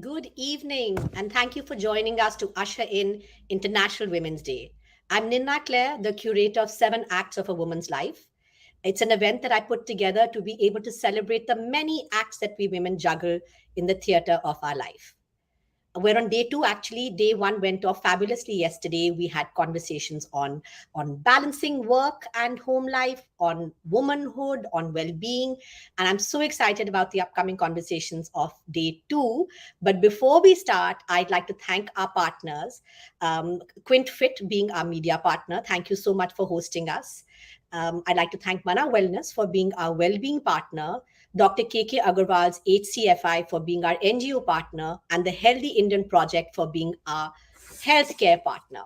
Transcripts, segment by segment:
Good evening, and thank you for joining us to usher in International Women's Day. I'm Ninna Kler, the curator of Seven Acts of a Woman's Life. It's an event that I put together to be able to celebrate the many acts that we women juggle in the theater of our life. We're on day two. Actually, day one went off fabulously yesterday. We had conversations on balancing work and home life, on womanhood, on well-being, and I'm so excited about the upcoming conversations of day two. But before we start, I'd like to thank our partners. Quint Fit being our media partner, thank you so much for hosting us. I'd like to thank Mana Wellness for being our well-being partner, Dr. KK Agarwal's HCFI for being our NGO partner, and the Healthy Indian Project for being our healthcare partner.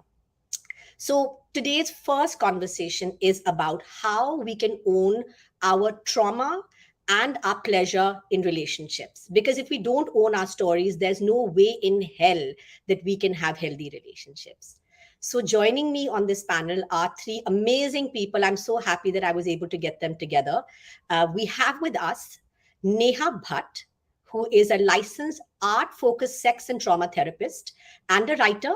So, today's first conversation is about how we can own our trauma and our pleasure in relationships. Because if we don't own our stories, there's no way in hell that we can have healthy relationships. So, joining me on this panel are three amazing people. I'm so happy that I was able to get them together. We have with us Neha Bhatt, who is a licensed art focused sex and trauma therapist and a writer,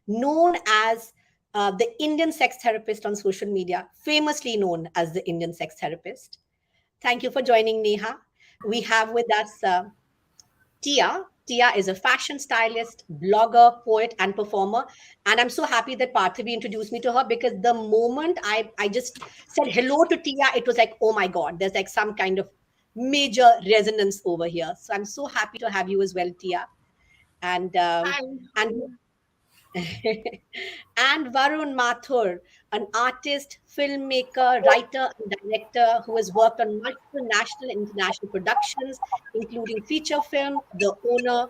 known as the Indian sex therapist on social media, famously known as the Indian sex therapist. Thank you for joining, Neha. We have with us Tia. Tia is a fashion stylist, blogger, poet, and performer. And I'm so happy that Parthivi introduced me to her, because the moment I just said hello to Tia, it was like, oh my God, there's like some kind of major resonance over here. So I'm so happy to have you as well, Tia. And Hi. and and Varun Mathur, an artist, filmmaker, writer, and director who has worked on multiple national and international productions, including feature film, The Owner,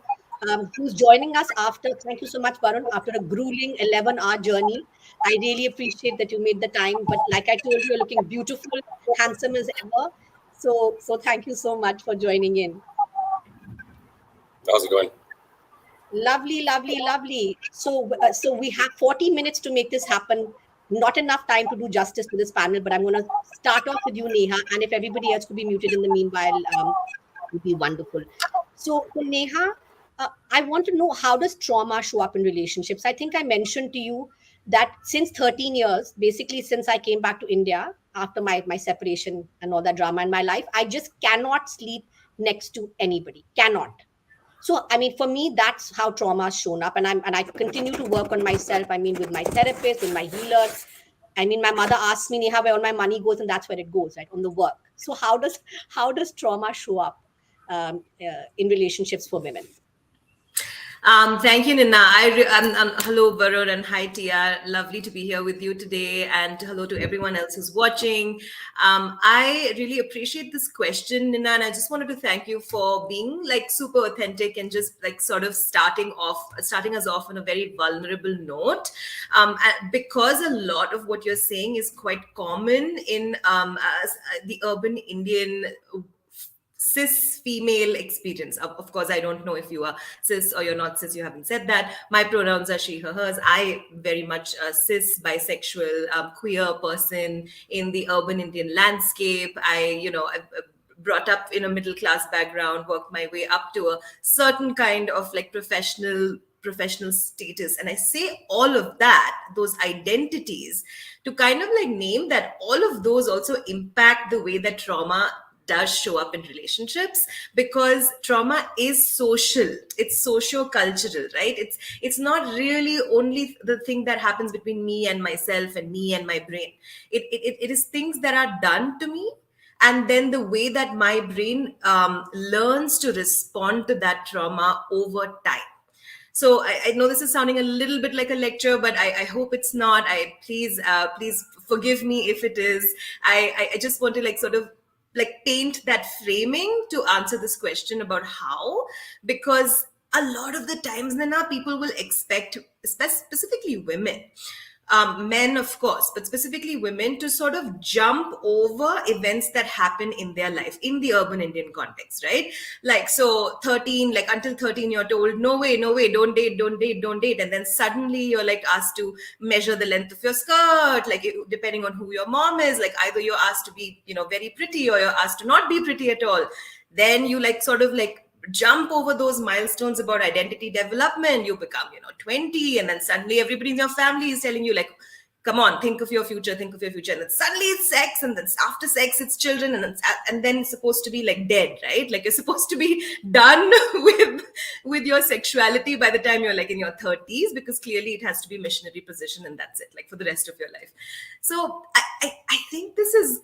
who's joining us after, thank you so much, Varun, after a grueling 11-hour journey. I really appreciate that you made the time. But like I told you, you're looking beautiful, handsome as ever. So thank you so much for joining in. How's it going? Lovely, lovely, lovely. So we have 40 minutes to make this happen. Not enough time to do justice to this panel, but I'm going to start off with you, Neha, and if everybody else could be muted in the meanwhile, it would be wonderful. So Neha, I want to know, how does trauma show up in relationships? I think I mentioned to you that since 13 years, basically since I came back to India after my separation and all that drama in my life, I just cannot sleep next to anybody. Cannot. So I mean, for me, that's how trauma has shown up, and I continue to work on myself. I mean, with my therapist, with my healer. I mean, my mother asks me, Neha, where all my money goes, and that's where it goes, right, on the work. So how does trauma show up in relationships for women? Thank you, Nina. Hello, Varun, and hi, Tia. Lovely to be here with you today, and hello to everyone else who's watching. I really appreciate this question, Nina, and I just wanted to thank you for being like super authentic and just like sort of starting us off on a very vulnerable note, because a lot of what you're saying is quite common in the urban Indian cis female experience. Of course, I don't know if you are cis or you're not cis. You haven't said that. My pronouns are she, her, hers. I very much cis, bisexual, queer person in the urban Indian landscape. I've brought up in a middle class background, worked my way up to a certain kind of like professional status. And I say all of that, those identities, to kind of like name that all of those also impact the way that trauma does show up in relationships, because trauma is social, it's socio-cultural, right? It's not really only the thing that happens between me and myself and me and my brain. It is things that are done to me, and then the way that my brain learns to respond to that trauma over time. So I know this is sounding a little bit like a lecture, but I hope it's not. Please forgive me if it is. I just want to like sort of like paint that framing to answer this question about how, because a lot of the times, Nana, people will expect, specifically women, men, of course, but specifically women, to sort of jump over events that happen in their life in the urban Indian context, right? Like, so 13, like until 13, you're told, no way, don't date, don't date, don't date. And then suddenly you're like asked to measure the length of your skirt, like depending on who your mom is, like either you're asked to be, very pretty, or you're asked to not be pretty at all. Then you like sort of like jump over those milestones about identity development. You become 20, and then suddenly everybody in your family is telling you like, come on, think of your future, and then suddenly it's sex, and then after sex it's children, and then it's supposed to be like dead, right? Like you're supposed to be done with with your sexuality by the time you're like in your 30s, because clearly it has to be missionary position and that's it, like for the rest of your life. So I think this is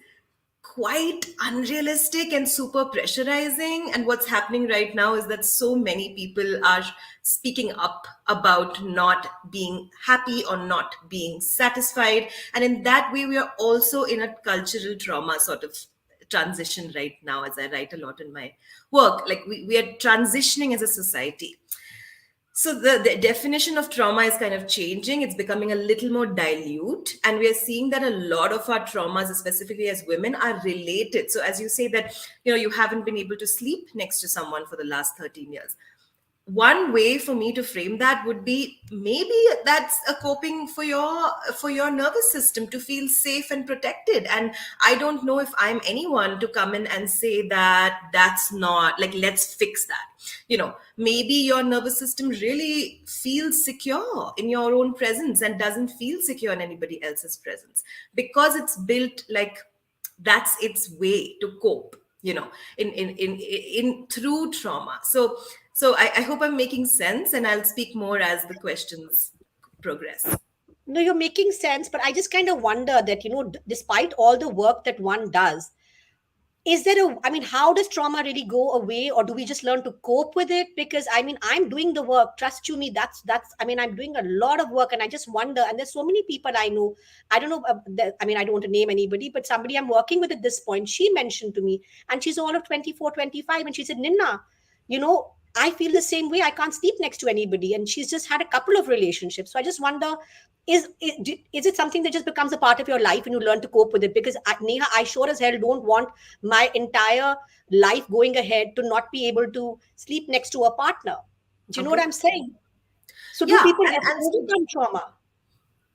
quite unrealistic and super pressurizing. And what's happening right now is that so many people are speaking up about not being happy or not being satisfied. And in that way, we are also in a cultural trauma sort of transition right now, as I write a lot in my work. Like we are transitioning as a society. So the definition of trauma is kind of changing. It's becoming a little more dilute. And we are seeing that a lot of our traumas, specifically as women, are related. So as you say that, you haven't been able to sleep next to someone for the last 13 years. One way for me to frame that would be, maybe that's a coping for your nervous system to feel safe and protected. And I don't know if I'm anyone to come in and say that that's not, like, let's fix that. Maybe your nervous system really feels secure in your own presence and doesn't feel secure in anybody else's presence, because it's built like that's its way to cope, in through trauma. So I hope I'm making sense, and I'll speak more as the questions progress. No, you're making sense, but I just kind of wonder that, despite all the work that one does, is there how does trauma really go away, or do we just learn to cope with it? Because I'm doing the work, trust you me, I'm doing a lot of work, and I just wonder, and there's so many people I know, I don't know, I don't want to name anybody, but somebody I'm working with at this point, she mentioned to me, and she's all of 24, 25, and she said, Ninna, I feel the same way. I can't sleep next to anybody, and she's just had a couple of relationships. So I just wonder, is it something that just becomes a part of your life and you learn to cope with it? Because Neha, I sure as hell don't want my entire life going ahead to not be able to sleep next to a partner. Do you know what Okay. I'm saying? So do Yeah, people and, ever and overcome trauma?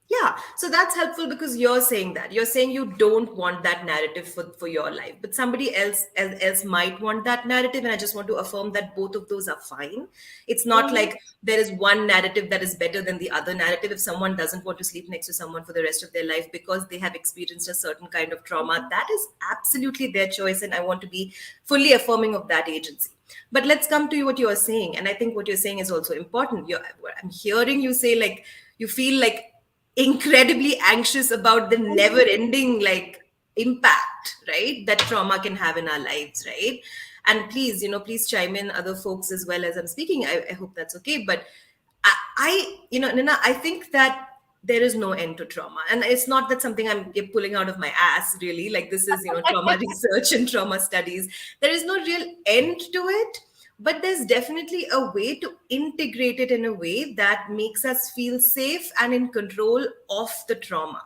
Yeah, so that's helpful, because you're saying that. You're saying you don't want that narrative for your life, but somebody else might want that narrative. And I just want to affirm that both of those are fine. It's not Mhm. like there is one narrative that is better than the other narrative. If someone doesn't want to sleep next to someone for the rest of their life because they have experienced a certain kind of trauma, that is absolutely their choice. And I want to be fully affirming of that agency. But let's come to what you are saying. And I think what you're saying is also important. I'm hearing you say, like, you feel like incredibly anxious about the never ending, like, impact, right, that trauma can have in our lives, right? And please, please chime in, other folks, as well as I'm speaking. I hope that's okay. But Nina, I think that there is no end to trauma. And it's not that something I'm pulling out of my ass, really. Like, this is, trauma research and trauma studies. There is no real end to it, but there's definitely a way to integrate it in a way that makes us feel safe and in control of the trauma.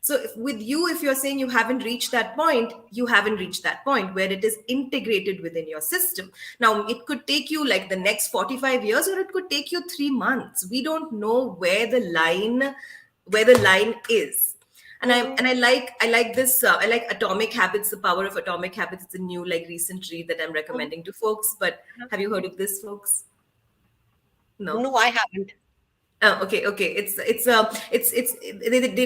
So with you, if you're saying you haven't reached that point, you haven't reached that point where it is integrated within your system. Now, it could take you like the next 45 years, or it could take you 3 months. We don't know where the line is. And I like this. I like Atomic Habits, The Power of Atomic Habits. It's a new, like, recent read that I'm recommending to folks. But have you heard of this, folks? No. No, I haven't. Oh, okay. They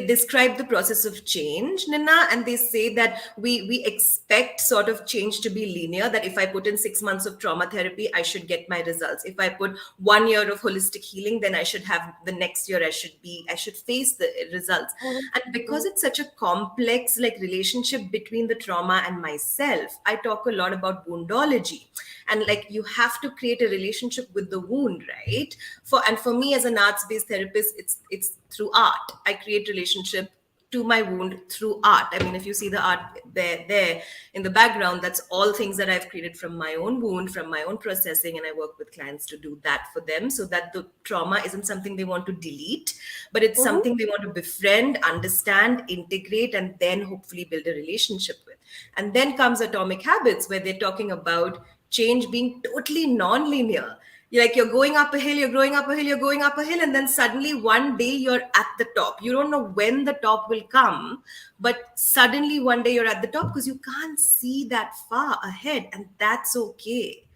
describe the process of change, Nina, and they say that we expect sort of change to be linear. That if I put in 6 months of trauma therapy, I should get my results. If I put 1 year of holistic healing, then I should have the next year. I should face the results. And because it's such a complex, like, relationship between the trauma and myself, I talk a lot about woundology, and, like, you have to create a relationship with the wound, right? For me, as an arts-based therapist, it's through art. I create relationship to my wound through art. I mean, if you see the art there in the background, that's all things that I've created from my own wound, from my own processing, and I work with clients to do that for them, so that the trauma isn't something they want to delete, but it's something they want to befriend, understand, integrate, and then hopefully build a relationship with. And then comes Atomic Habits, where they're talking about change being totally non-linear. You're going up a hill, you're going up a hill, you're going up a hill, and then suddenly one day you're at the top. You don't know when the top will come, but suddenly one day you're at the top, because you can't see that far ahead, and that's okay.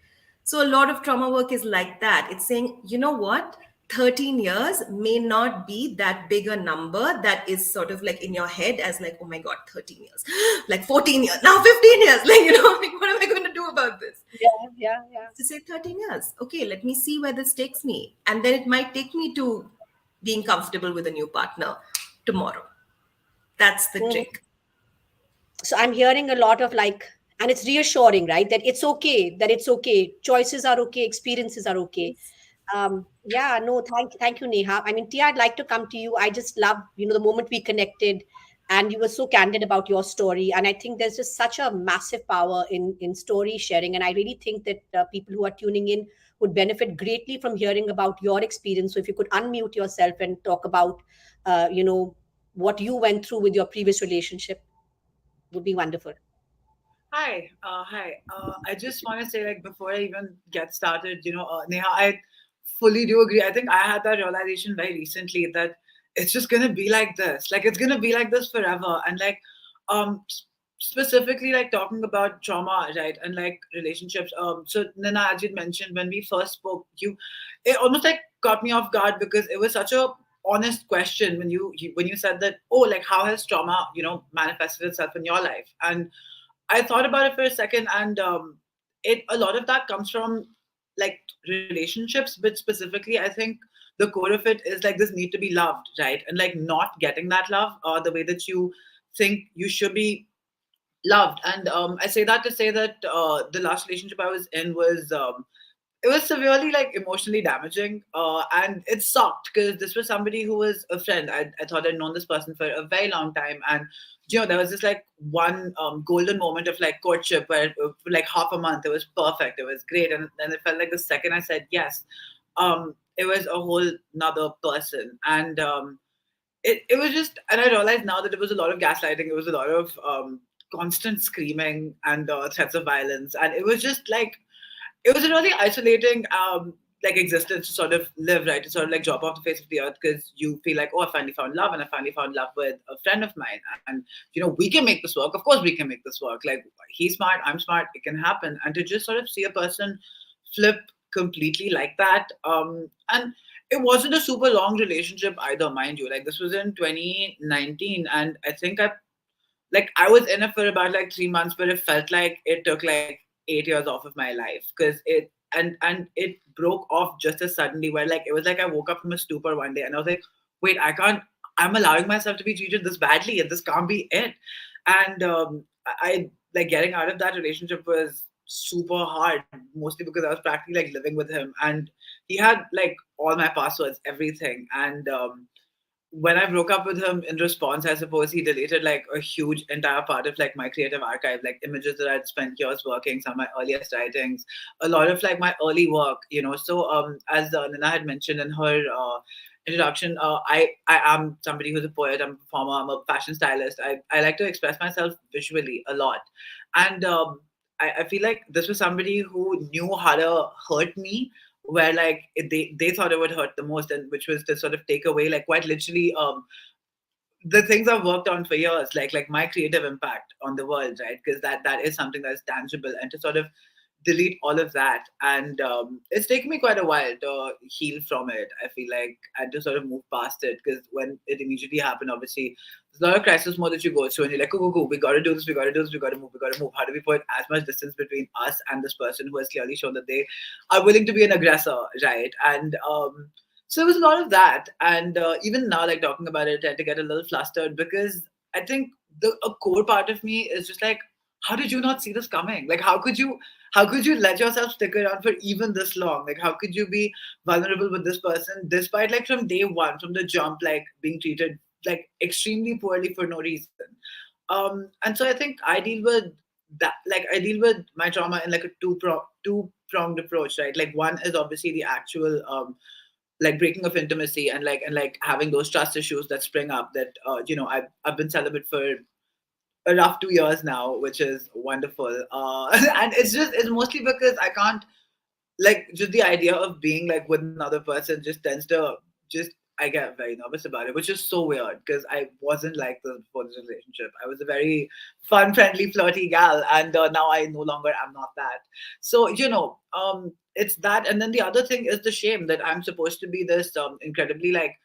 So a lot of trauma work is like that. It's saying, you know what? 13 years may not be that big a number that is sort of like in your head as like, oh my God, 13 years, like 14 years, now 15 years, like, like what am I going to do about this? Yeah, yeah, yeah. To say 13 years, okay, let me see where this takes me. And then it might take me to being comfortable with a new partner tomorrow. That's the Mhm. trick. So I'm hearing a lot of like, and it's reassuring, right? That it's okay, that it's okay. Choices are okay, experiences are okay. Yes. Yeah, no, thank you, Neha. I mean, Tia, I'd like to come to you. I just love, the moment we connected and you were so candid about your story. And I think there's just such a massive power in story sharing. And I really think that people who are tuning in would benefit greatly from hearing about your experience. So if you could unmute yourself and talk about, what you went through with your previous relationship, would be wonderful. Hi. I just want to say, like, before I even get started, Neha, I fully do agree. I think I had that realization very recently that it's just gonna be like this. Like, it's gonna be like this forever. And like, specifically, like talking about trauma, right, and like relationships. So Nina, as you mentioned when we first spoke, it almost like caught me off guard because it was such a honest question when you said that, oh, like how has trauma manifested itself in your life. And I thought about it for a second, and it a lot of that comes from like relationships, but specifically, I think the core of it is like this need to be loved, right? And like not getting that love, the way that you think you should be loved. And I say that to say that the last relationship I was in was it was severely like emotionally damaging, and it sucked because this was somebody who was a friend. I thought I'd known this person for a very long time, and there was this like one golden moment of like courtship where for like half a month it was perfect, it was great, and then it felt like the second I said yes, it was a whole nother person. And it was just, and I realized now that it was a lot of gaslighting, it was a lot of constant screaming and threats of violence, and it was just like it was a really isolating like existence to sort of live, right, to sort of like drop off the face of the earth because you feel like, oh, I finally found love, and I finally found love with a friend of mine, and we can make this work. Of course we can make this work. Like, he's smart, I'm smart, it can happen. And to just sort of see a person flip completely like that, and it wasn't a super long relationship either, mind you. Like, this was in 2019, and I think I was in it for about like 3 months, but it felt like it took like 8 years off of my life because and it broke off just as suddenly. Where like it was like I woke up from a stupor one day and I was like, wait, I can't. I'm allowing myself to be treated this badly, and this can't be it. And I like getting out of that relationship was super hard, mostly because I was practically like living with him, and he had like all my passwords, everything, and when I broke up with him in response, I suppose he deleted like a huge entire part of like my creative archive, like images that I'd spent years working, some of my earliest writings, a lot of like my early work. So as Nina had mentioned in her introduction, I am somebody who's a poet, I'm a performer, I'm a fashion stylist. I like to express myself visually a lot. And I feel like this was somebody who knew how to hurt me, where like they thought it would hurt the most, and which was to sort of take away like quite literally the things I've worked on for years, like my creative impact on the world, right? Because that is something that's tangible, and to sort of delete all of that, and it's taken me quite a while to heal from it. I feel like, and to sort of move past it, because when it immediately happened, obviously there's a lot of crisis mode that you go through, and you're like, go, we got to do this, we got to do this, we got to move, we got to move. How do we put as much distance between us and this person who has clearly shown that they are willing to be an aggressor, right? And so there was a lot of that, and even now, like talking about it, I tend to get a little flustered because I think a core part of me is just like, how did you not see this coming? Like, how could you let yourself stick around for even this long? Like, how could you be vulnerable with this person despite like from day one, from the jump, like being treated like extremely poorly for no reason? And so I think I deal with that. Like, I deal with my trauma in like a two pronged approach, right? Like, one is obviously the actual like breaking of intimacy, and like having those trust issues that spring up that I've been celibate for a rough 2 years now, which is wonderful. And it's mostly because I can't, like, just the idea of being like with another person just tends to just, I get very nervous about it, which is so weird because I wasn't like this before this relationship. I was a very fun, friendly, flirty gal, and now I no longer am not that. So it's that. And then the other thing is the shame that I'm supposed to be this incredibly, like,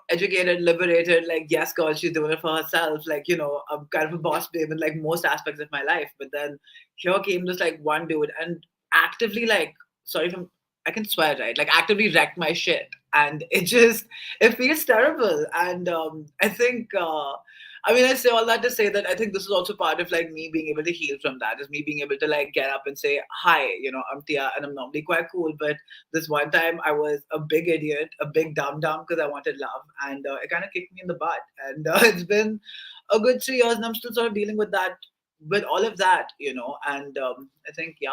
educated, liberated, like, yes, girl, she's doing it for herself, like, I'm kind of a boss babe in like most aspects of my life. But then here came this like one dude and actively, like, sorry if I can swear, right? Like, actively wrecked my shit, and it feels terrible. And I think I mean, I say all that to say that I think this is also part of like me being able to heal from that, is me being able to like get up and say, hi, I'm Tia and I'm normally quite cool, but this one time I was a big idiot, a big dumb dumb because I wanted love, and it kind of kicked me in the butt. And it's been a good 3 years, and I'm still sort of dealing with that, with all of that, and I think, yeah,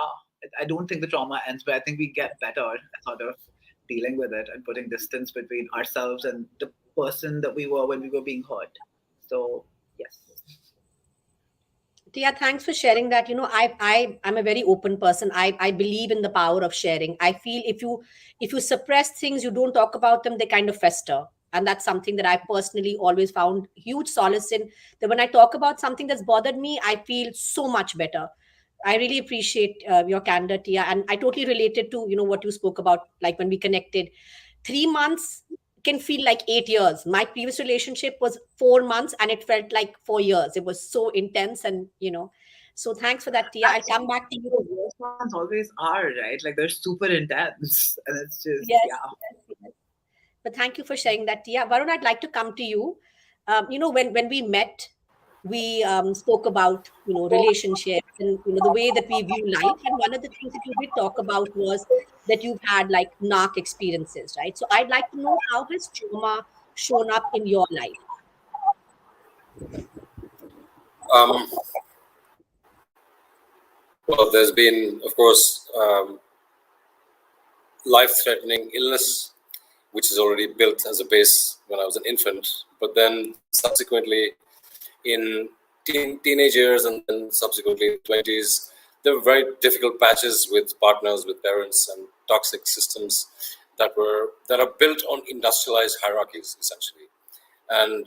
I don't think the trauma ends, but I think we get better at sort of dealing with it and putting distance between ourselves and the person that we were when we were being hurt. So, yes. Yeah, thanks for sharing that. I'm a very open person. I believe in the power of sharing. I feel if you suppress things, you don't talk about them, they kind of fester. And that's something that I personally always found huge solace in. That when I talk about something that's bothered me, I feel so much better. I really appreciate your candor, Tia, and I totally related to what you spoke about. Like when we connected, 3 months can feel like 8 years. My previous relationship was 4 months, and it felt like 4 years. It was so intense, and so thanks for that, Tia. I'll come back to you. The worst ones always are, right? Like, they're super intense. And it's just, Yes, yeah. yes. But thank you for sharing that, Tia. Varun, I'd like to come to you. When we met, we spoke about relationships and the way that we view life. And one of the things that you did talk about was that you've had like narc experiences, right? So I'd like to know, how has trauma shown up in your life? Um, well, there's been, of course, life-threatening illness, which is already built as a base when I was an infant. But then subsequently, in teenage years and then subsequently 20s, there were very difficult patches with partners, with parents, and toxic systems that are built on industrialized hierarchies, essentially. And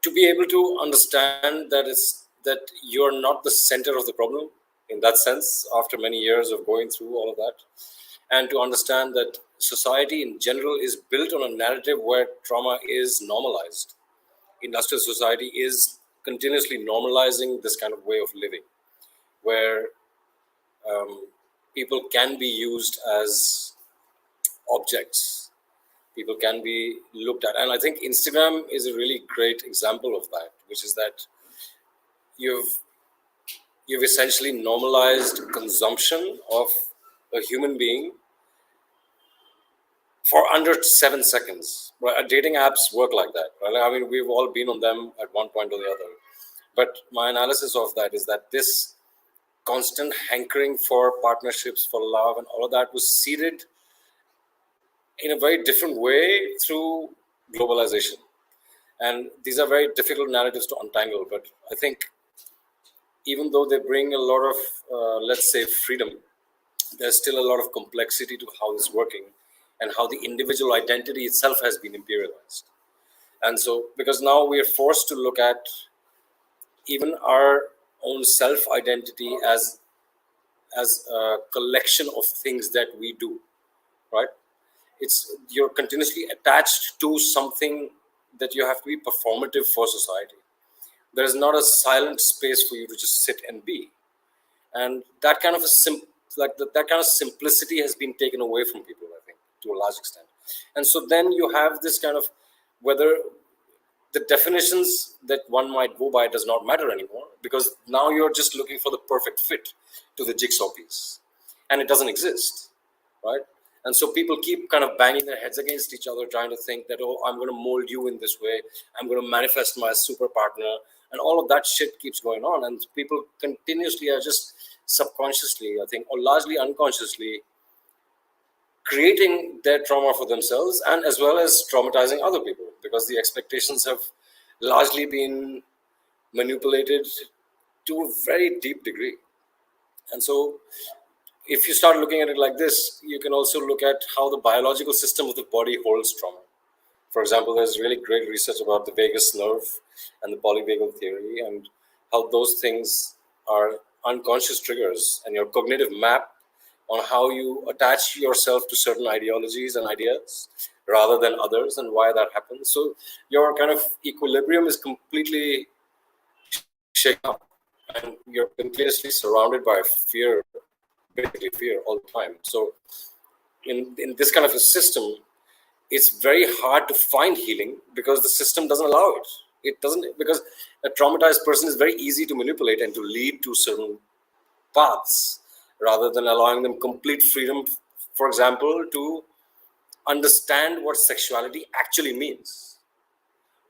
to be able to understand that you're not the center of the problem in that sense, after many years of going through all of that, and to understand that society in general is built on a narrative where trauma is normalized. Industrial society is continuously normalizing this kind of way of living, where people can be used as objects. People can be looked at. And I think Instagram is a really great example of that, which is that you've essentially normalized consumption of a human being for under 7 seconds. Right? Dating apps work like that. Right? I mean, we've all been on them at one point or the other. But my analysis of that is that this constant hankering for partnerships, for love, and all of that was seeded in a very different way through globalization. And these are very difficult narratives to untangle. But I think even though they bring a lot of, let's say, freedom, there's still a lot of complexity to how it's working and how the individual identity itself has been imperialized. And so, because now we are forced to look at even our own self-identity as a collection of things that we do, right? You're continuously attached to something that you have to be performative for society. There's not a silent space for you to just sit and be. And that kind of that kind of simplicity has been taken away from people, I think, to a large extent. And so then you have this kind of, whether the definitions that one might go by does not matter anymore, because now you're just looking for the perfect fit to the jigsaw piece, and it doesn't exist, right? And so people keep kind of banging their heads against each other, trying to think that, oh, I'm going to mold you in this way, I'm going to manifest my super partner, and all of that shit keeps going on. And people continuously are just subconsciously, I think, or largely unconsciously, creating their trauma for themselves, and as well as traumatizing other people, because the expectations have largely been manipulated to a very deep degree. And so if you start looking at it like this, you can also look at how the biological system of the body holds trauma. For example, there's really great research about the vagus nerve and the polyvagal theory, and how those things are unconscious triggers and your cognitive map on how you attach yourself to certain ideologies and ideas rather than others, and why that happens. So your kind of equilibrium is completely shaken up, and you're continuously surrounded by fear, basically fear all the time. So in this kind of a system, it's very hard to find healing because the system doesn't allow it. It doesn't, because a traumatized person is very easy to manipulate and to lead to certain paths rather than allowing them complete freedom, for example, to understand what sexuality actually means.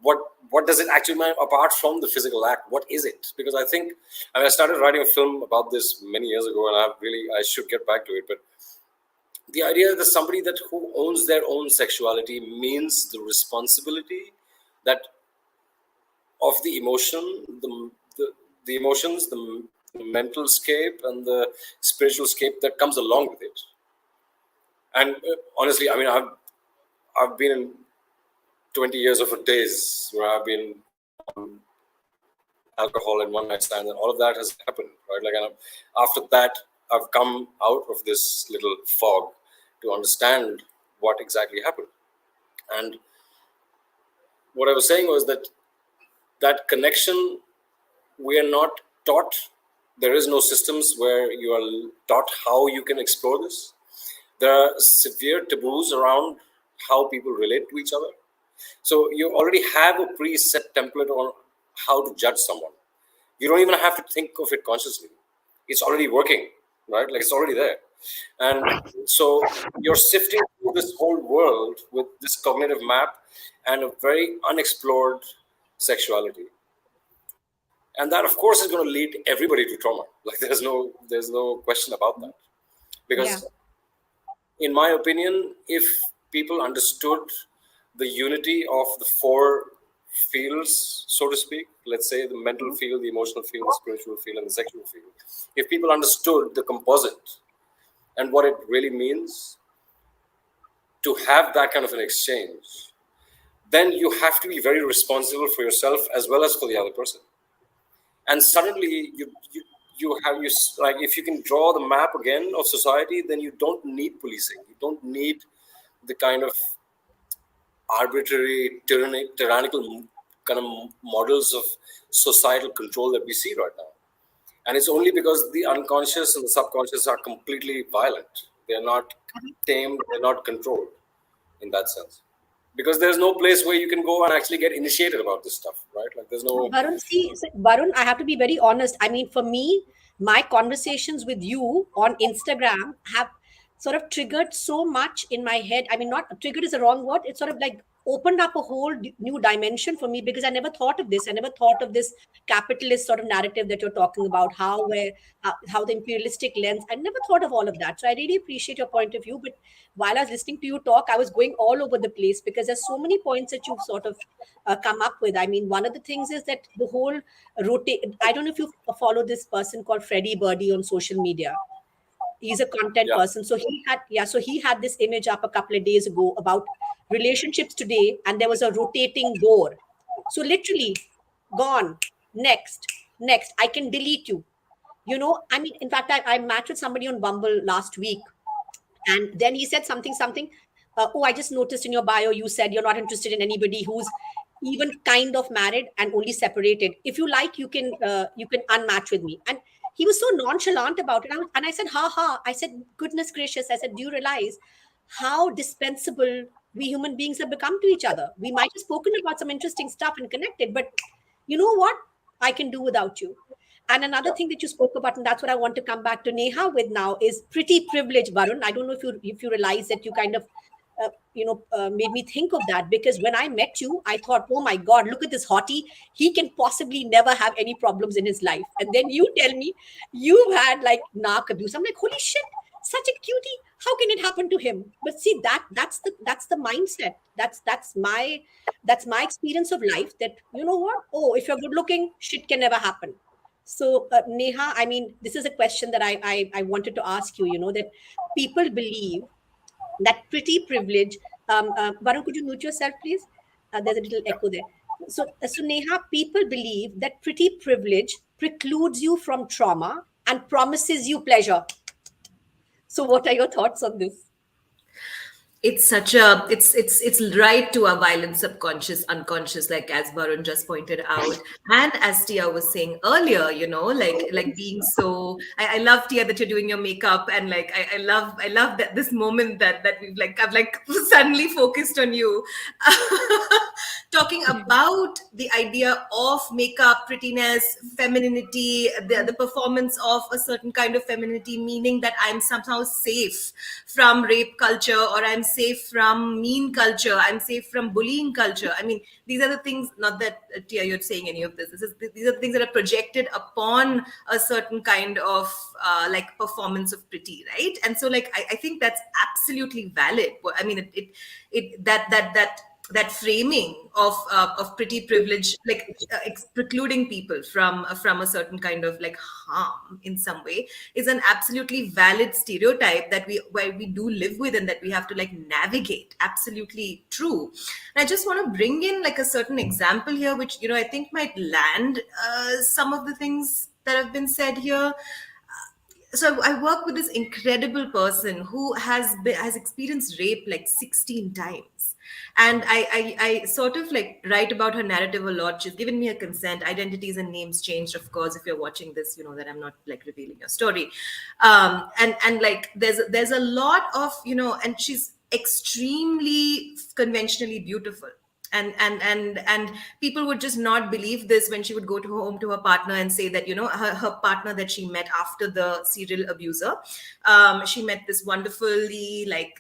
What does it actually mean apart from the physical act? What is it? Because I started writing a film about this many years ago, and I should get back to it. But the idea that somebody who owns their own sexuality means the responsibility that of the emotion, the emotions, the mental scape, and the spiritual scape that comes along with it. And honestly, I mean, I've been in 20 years of a days where I've been on alcohol and one night stands, and all of that has happened, right? Like, and after that, I've come out of this little fog to understand what exactly happened. And what I was saying was that connection, we are not taught. There is no systems where you are taught how you can explore this. There are severe taboos around how people relate to each other. So you already have a preset template on how to judge someone. You don't even have to think of it consciously. It's already working, right? Like, it's already there. And so you're sifting through this whole world with this cognitive map and a very unexplored sexuality. And that, of course, is going to lead everybody to trauma. Like, there's no question about that. Because in my opinion, if people understood the unity of the four fields, so to speak, let's say the mental field, the emotional field, the spiritual field, and the sexual field, if people understood the composite and what it really means to have that kind of an exchange, then you have to be very responsible for yourself as well as for the other person. And suddenly you have, like, if you can draw the map again of society, then you don't need policing. You don't need the kind of arbitrary, tyrannical kind of models of societal control that we see right now. And it's only because the unconscious and the subconscious are completely violent. They're not tamed, they're not controlled in that sense. Because there's no place where you can go and actually get initiated about this stuff, right? Like, there's no... Varun, I have to be very honest. I mean, for me, my conversations with you on Instagram have sort of triggered so much in my head. I mean, not triggered is a wrong word. It's sort of like opened up a whole new dimension for me, because I never thought of this. I never thought of this capitalist sort of narrative that you're talking about, how the imperialistic lens. I never thought of all of that. So I really appreciate your point of view. But while I was listening to you talk, I was going all over the place, because there's so many points that you've sort of come up with. I mean, one of the things is that the whole rotate. I don't know if you follow this person called Freddie Birdie on social media. He's a content person. So he had this image up a couple of days ago about relationships today, and there was a rotating door. So literally, gone, next, I can delete you. I mean, in fact, I matched with somebody on Bumble last week, and then he said something. Oh, I just noticed in your bio you said you're not interested in anybody who's even kind of married and only separated. If you like, you can unmatch with me. And he was so nonchalant about it. And I said, ha ha. I said, goodness gracious. I said, do you realize how dispensable we human beings have become to each other? We might have spoken about some interesting stuff and connected, but you know what? I can do without you. And another thing that you spoke about, and that's what I want to come back to Neha with now, is pretty privilege, Varun. I don't know if you realize that you kind of made me think of that, because when I met you, I thought, oh my God, look at this hottie. He can possibly never have any problems in his life. And then you tell me you've had like narc abuse. I'm like, holy shit, such a cutie. How can it happen to him? But see, that's the mindset. That's my experience of life. That, you know what? Oh, if you're good looking, shit can never happen. So Neha, I mean, this is a question that I wanted to ask you. That people believe that pretty privilege. Varun, could you mute yourself, please? There's a little echo there. So Neha, people believe that pretty privilege precludes you from trauma, and promises you pleasure. So, what are your thoughts on this? It's such a it's right to a violent subconscious unconscious, like as Varun just pointed out, and as Tia was saying earlier, like being so I love, Tia, that you're doing your makeup, and like I love that this moment that I've like suddenly focused on you talking about the idea of makeup, prettiness, femininity, the performance of a certain kind of femininity, meaning that I'm somehow safe from rape culture, or I'm safe from mean culture, I'm safe from bullying culture. I mean, these are the things, not that Tia, you're saying any of this. These are the things that are projected upon a certain kind of like performance of pretty, right? And so like I think that's absolutely valid. I mean, it that framing of pretty privilege, like precluding people from a certain kind of like harm in some way, is an absolutely valid stereotype that we do live with, and that we have to like navigate. Absolutely true. And I just want to bring in like a certain example here, which I think might land some of the things that have been said here. So I work with this incredible person who has experienced rape like 16 times. And I sort of like write about her narrative a lot. She's given me her consent. Identities and names changed, of course. If you're watching this, you know that I'm not like revealing your story. And like there's a lot of, and she's extremely conventionally beautiful. And people would just not believe this when she would go to home to her partner and say that her partner that she met after the serial abuser, she met this wonderfully like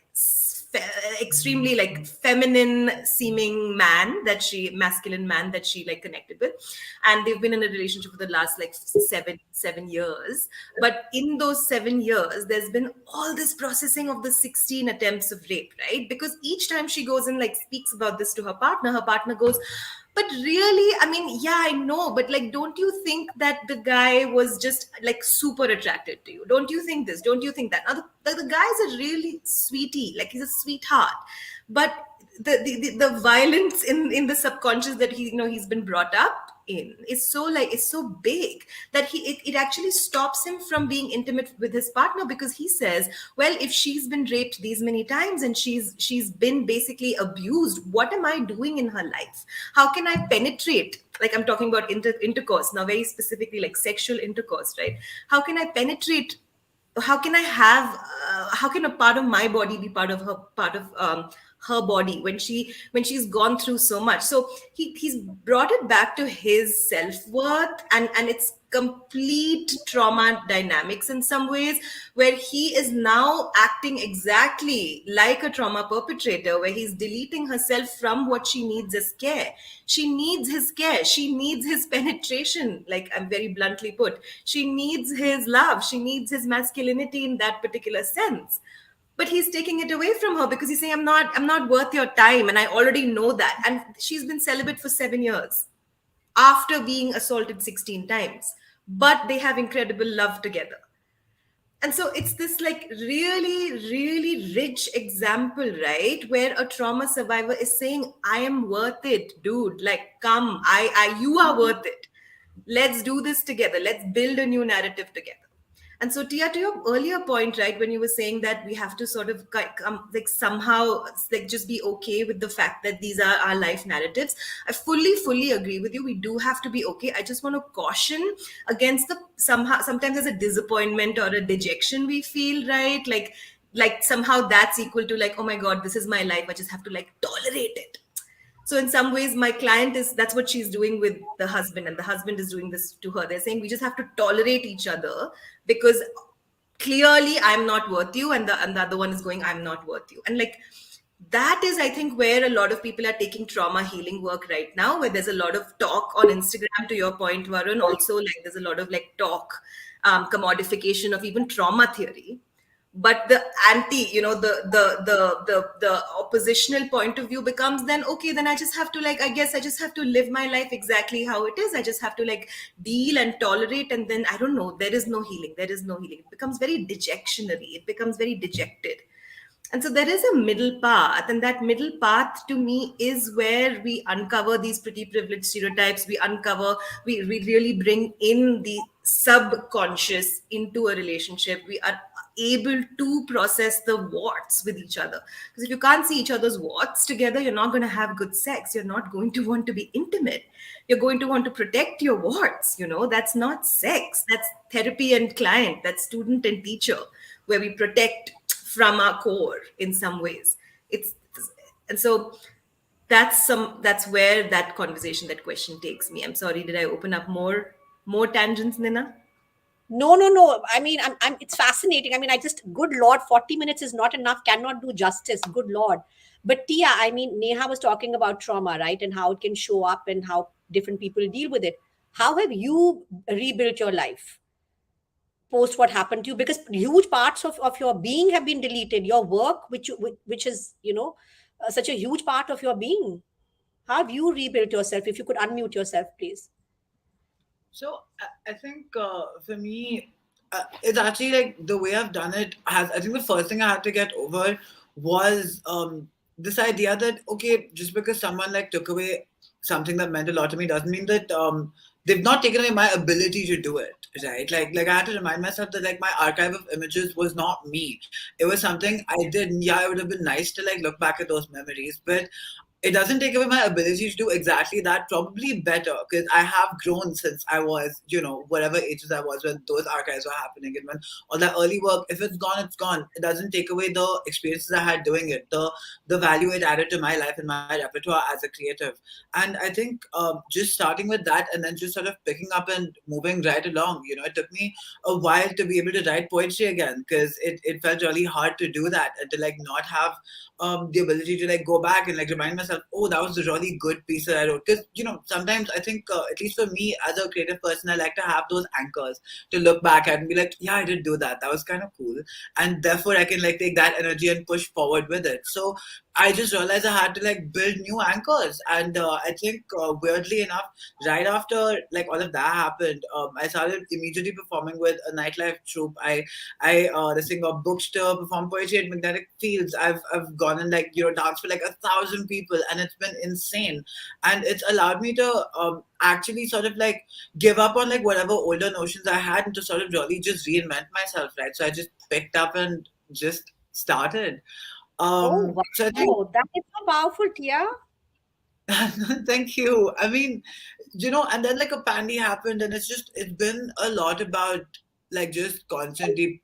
extremely like feminine seeming masculine man that she like connected with, and they've been in a relationship for the last like seven years. But in those 7 years there's been all this processing of the 16 attempts of rape, right? Because each time she goes and like speaks about this to her partner goes, but really, I mean, yeah, I know, but like, don't you think that the guy was just like super attracted to you? Don't you think this? Don't you think that? Now, the guy's a really sweetie, like he's a sweetheart, but the violence in the subconscious that he's been brought up in is so like it's so big that it actually stops him from being intimate with his partner, because he says, well, if she's been raped these many times and she's been basically abused, what am I doing in her life? How can I penetrate? Like, I'm talking about intercourse now, very specifically like sexual intercourse, right? How can I penetrate? How can I have how can a part of my body be part of her body when she's gone through so much? So he's brought it back to his self-worth, and it's complete trauma dynamics in some ways, where he is now acting exactly like a trauma perpetrator, where he's deleting herself from what she needs as care. She needs his care, she needs his penetration, like I'm very bluntly put. She needs his love, she needs his masculinity in that particular sense. But he's taking it away from her because he's saying, I'm not worth your time, and I already know that. And she's been celibate for 7 years after being assaulted 16 times, but they have incredible love together. And so it's this like really, really rich example, right? Where a trauma survivor is saying, I am worth it, dude. Like, come, you are worth it. Let's do this together. Let's build a new narrative together. And so, Tia, to your earlier point, right, when you were saying that we have to sort of like somehow like just be okay with the fact that these are our life narratives, I fully agree with you. We do have to be okay. I just want to caution against the sometimes there's a disappointment or a dejection we feel, right? Like somehow that's equal to like, oh my God, this is my life. I just have to like tolerate it. So in some ways, my client that's what she's doing with the husband, and the husband is doing this to her. They're saying we just have to tolerate each other because clearly I'm not worth you, and the other one is going, I'm not worth you. And like, that is, I think, where a lot of people are taking trauma healing work right now, where there's a lot of talk on Instagram, to your point, Varun. Also, like, there's a lot of like talk, commodification of even trauma theory. But the anti, the oppositional point of view becomes then, okay, then I just have to like, I guess I just have to live my life exactly how it is. I just have to like deal and tolerate, and then I don't know, there is no healing. It becomes very dejectionary. It becomes very dejected. And so there is a middle path, and that middle path to me is where we uncover these pretty privileged stereotypes. We really bring in subconscious into a relationship, we are able to process the warts with each other. Because if you can't see each other's warts together, you're not going to have good sex. You're not going to want to be intimate. You're going to want to protect your warts. That's not sex. That's therapy and client. That's student and teacher, where we protect from our core in some ways. It's and so that's where that conversation, that question takes me. I'm sorry, did I open up more tangents, Nina? No, no, no. I mean, it's fascinating. I mean, good Lord, 40 minutes is not enough, cannot do justice. Good Lord. But Tia, I mean, Neha was talking about trauma, right? And how it can show up and how different people deal with it. How have you rebuilt your life post what happened to you? Because huge parts of your being have been deleted. Your work, which is, such a huge part of your being. How have you rebuilt yourself? If you could unmute yourself, please. So I think for me, it's actually like the way I've done it has. I think the first thing I had to get over was this idea that okay, just because someone like took away something that meant a lot to me doesn't mean that they've not taken away my ability to do it. Right? Like I had to remind myself that like my archive of images was not me. It was something I did. And yeah, it would have been nice to like look back at those memories, but it doesn't take away my ability to do exactly that, probably better, because I have grown since I was, whatever ages I was when those archives were happening. And when all that early work, if it's gone, it's gone. It doesn't take away the experiences I had doing it, the value it added to my life and my repertoire as a creative. And I think just starting with that and then just sort of picking up and moving right along, it took me a while to be able to write poetry again, because it felt really hard to do that and to like not have the ability to like go back and like remind myself, oh, that was a really good piece that I wrote. Because sometimes I think, at least for me as a creative person, I like to have those anchors to look back at and be like, yeah, I did do that. That was kind of cool, and therefore I can like take that energy and push forward with it. So I just realized I had to like build new anchors, and I think weirdly enough, right after like all of that happened, I started immediately performing with a nightlife troupe. I this thing got booked to perform poetry at Magnetic Fields. I've gone and like danced for like 1,000 people, and it's been insane. And it's allowed me to actually sort of like give up on like whatever older notions I had and to sort of really just reinvent myself, right? So I just picked up and just started. Oh, So I think wow. That is so powerful, Tia. thank you. I mean, and then like a pandy happened, and it's been a lot about like just constantly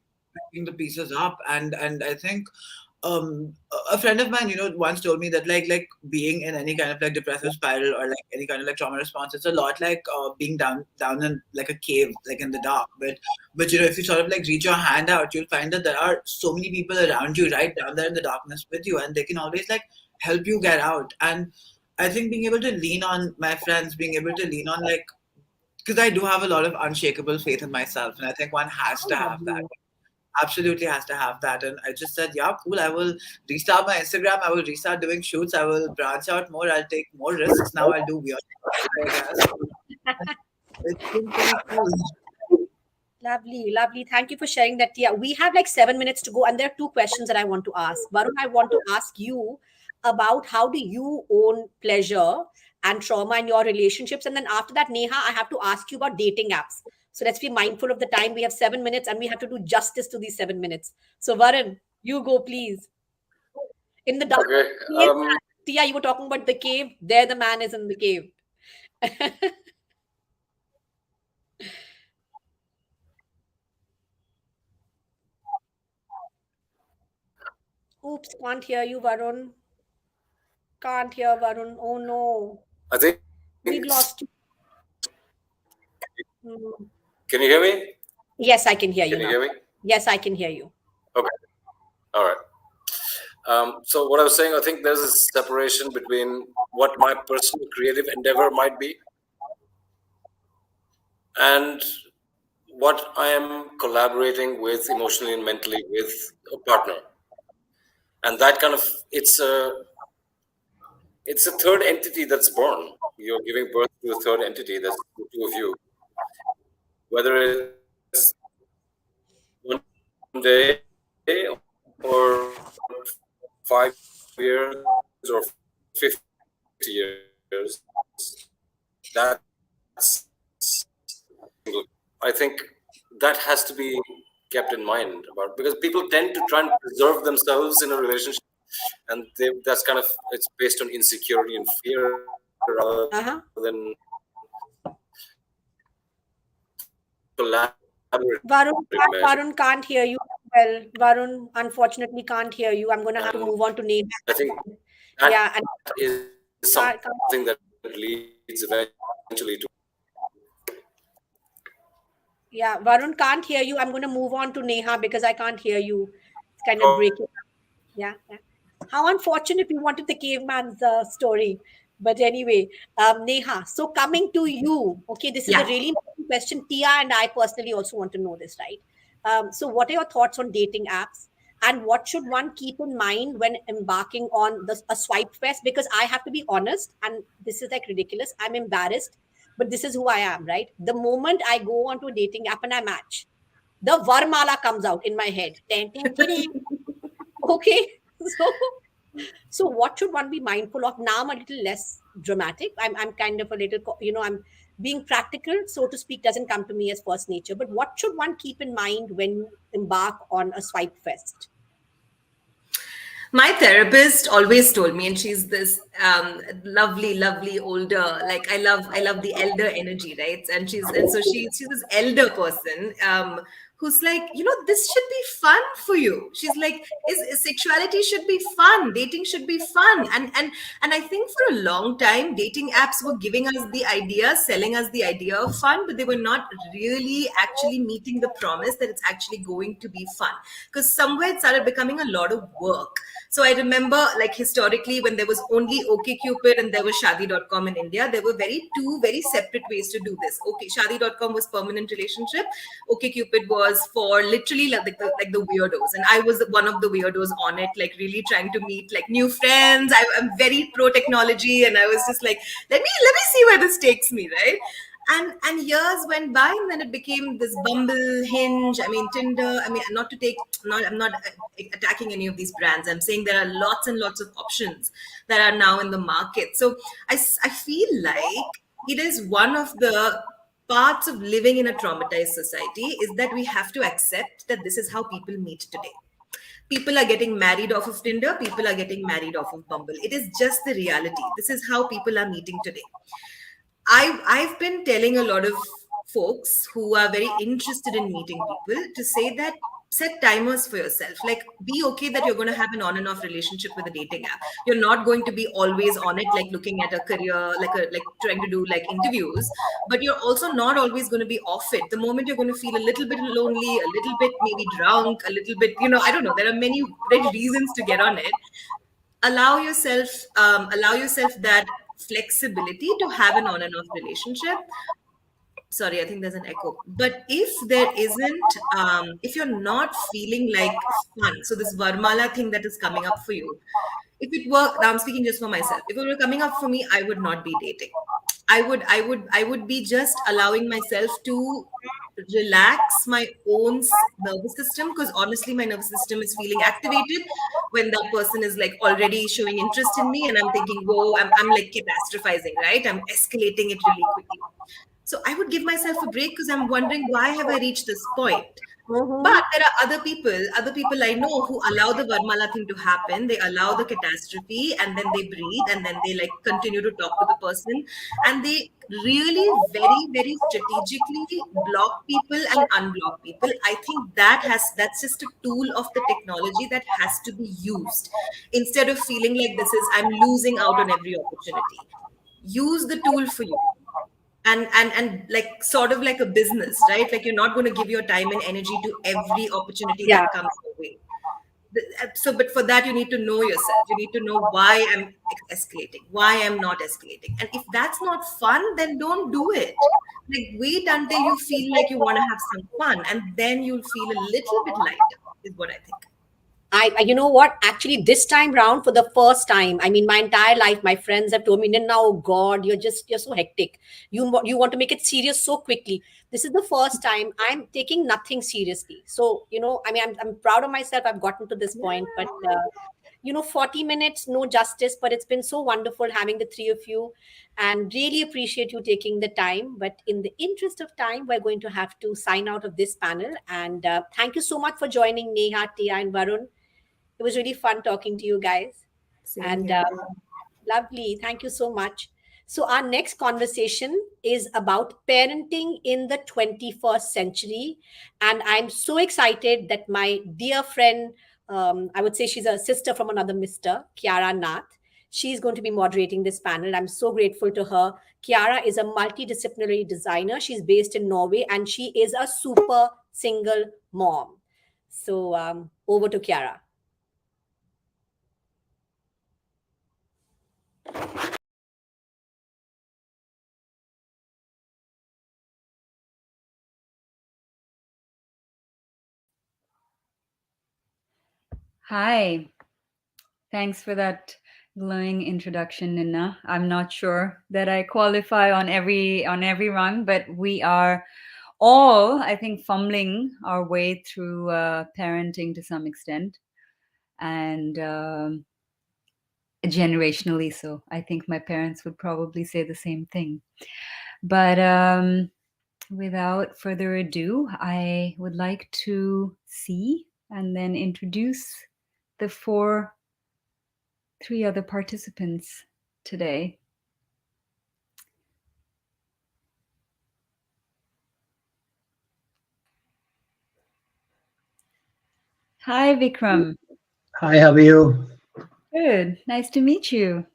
picking the pieces up, and I think a friend of mine, once told me that like being in any kind of like depressive spiral or like any kind of like trauma response, it's a lot like being down in like a cave, like in the dark. But if you sort of like reach your hand out, you'll find that there are so many people around you right down there in the darkness with you, and they can always like help you get out. And I think being able to lean on my friends, being able to lean on like, because I do have a lot of unshakable faith in myself, and I think one has How to have that. lovely. Absolutely has to have that. And I just said, yeah, cool. I will restart my Instagram. I will restart doing shoots. I will branch out more. I'll take more risks. Now I'll do weird things, I guess. It's been pretty cool. Lovely, lovely. Thank you for sharing that, Tia. We have like 7 minutes to go, and there are two questions that I want to ask. Varun, I want to ask you about how do you own pleasure and trauma in your relationships, and then after that, Neha, I have to ask you about dating apps. So let's be mindful of the time. We have 7 minutes, and we have to do justice to these 7 minutes. So Varun, you go, please. In the dark Okay. cave, Tia, you were talking about the cave. There, the man is in the cave. Oops, can't hear you, Varun. Can't hear Varun. Oh no, I think. we've lost you. Hmm. Can you hear me? Yes, I can hear you Can you now. hear me? Yes, I can hear you. Okay. All right. So what I was saying, I think there's a separation between what my personal creative endeavor might be and what I am collaborating with emotionally and mentally with a partner. And that kind of it's a third entity that's born. You're giving birth to a third entity that's the two of you. Whether it's 1 day or 5 years or 50 years, that's single. I think that has to be kept in mind about, because people tend to try and preserve themselves in a relationship, and that's kind of, it's based on insecurity and fear rather than Uh-huh. collaborative Varun, measure. Varun can't hear you well. Varun, unfortunately, can't hear you. I'm going to have to And move on to name. I think Yeah, and that is something that can't, leads eventually to, yeah, Varun can't hear you. I'm going to move on to Neha because I can't hear you. It's kind of oh, breaking. Yeah, yeah. How unfortunate, we wanted the caveman's story. But anyway, Neha, so coming to you, okay, this is a Yeah. really important question. Tia and I personally also want to know this, right? So, what are your thoughts on dating apps? And what should one keep in mind when embarking on a swipe fest? Because I have to be honest, and this is like ridiculous. I'm embarrassed, but this is who I am, right? The moment I go onto a dating app and I match, the Varmala comes out in my head. Ten, ten, ten, ten. Okay. So, so what should one be mindful of? Now I'm a little less dramatic. I'm kind of a little, I'm being practical, so to speak, doesn't come to me as first nature. But what should one keep in mind when you embark on a swipe fest? My therapist always told me, and she's this lovely, lovely older, like I love the elder energy, right? And so she's this elder person, who's like, this should be fun for you. She's like, is sexuality should be fun, dating should be fun, and I think for a long time, dating apps were giving us the idea, selling us the idea of fun, but they were not really actually meeting the promise that it's actually going to be fun. Because somewhere it started becoming a lot of work. So I remember, like, historically, when there was only OkCupid and there was Shadi.com in India, there were two very separate ways to do this. Okay, Shadi.com was permanent relationship. OkCupid was for literally like the weirdos, and I was one of the weirdos on it, like really trying to meet like new friends. I'm very pro technology, and I was just like, let me see where this takes me, right? And years went by, and then it became this Bumble, Hinge, I mean Tinder. I mean, I'm not attacking any of these brands. I'm saying there are lots and lots of options that are now in the market. So I feel like it is one of the parts of living in a traumatized society is that we have to accept that this is how people meet today. People are getting married off of Tinder, people are getting married off of Bumble. It is just the reality. This is how people are meeting today. I've been telling a lot of folks who are very interested in meeting people to say that set timers for yourself. Like, be okay that you're going to have an on and off relationship with a dating app. You're not going to be always on it, like looking at a career, like trying to do like interviews, but you're also not always going to be off it. The moment you're going to feel a little bit lonely, a little bit maybe drunk, a little bit, I don't know. There are many reasons to get on it. Allow yourself that flexibility to have an on and off relationship. Sorry, I think there's an echo. But if there isn't, if you're not feeling like fun, so this Varmala thing that is coming up for you, if it were, now I'm speaking just for myself, if it were coming up for me, I would not be dating. I would be just allowing myself to relax my own nervous system, because honestly my nervous system is feeling activated when that person is like already showing interest in me, and I'm thinking, whoa, I'm like catastrophizing, right? I'm escalating it really quickly. So I would give myself a break, because I'm wondering, why have I reached this point? But Mm-hmm. there are other people I know who allow the Varmala thing to happen. They allow the catastrophe, and then they breathe, and then they like continue to talk to the person, and they really very, very strategically block people and unblock people. I think that's just a tool of the technology that has to be used, instead of feeling like this is I'm losing out on every opportunity. Use the tool for you, and like sort of like a business, right? Like, you're not going to give your time and energy to every opportunity Yeah. that comes your way. So, but for that, you need to know yourself. You need to know why I'm escalating, why I'm not escalating. And if that's not fun, then don't do it. Like, wait until you feel like you want to have some fun, and then you'll feel a little bit lighter, is what I think. You know what? Actually, this time round, for the first time, I mean, my entire life, my friends have told me, "Now, oh God, you're so hectic. You want to make it serious so quickly." This is the first time I'm taking nothing seriously. So, I mean, I'm proud of myself. I've gotten to this point, but 40 minutes, no justice, but it's been so wonderful having the three of you and really appreciate you taking the time. But in the interest of time, we're going to have to sign out of this panel. And thank you so much for joining Neha, Tia, and Varun. It was really fun talking to you guys. Same And here. lovely. Thank you so much. So, our next conversation is about parenting in the 21st century. And I'm so excited that my dear friend, I would say she's a sister from another Mr., Kiara Nath, she's going to be moderating this panel. I'm so grateful to her. Kiara is a multidisciplinary designer. She's based in Norway and she is a super single mom. So, over to Kiara. Hi. Thanks for that glowing introduction, Nina. I'm not sure that I qualify on every rung, but we are all, I think, fumbling our way through parenting to some extent, and generationally so. I think my parents would probably say the same thing. But without further ado, I would like to see and then introduce the three other participants today. Hi, Vikram. Hi, how are you? Good. Nice to meet you.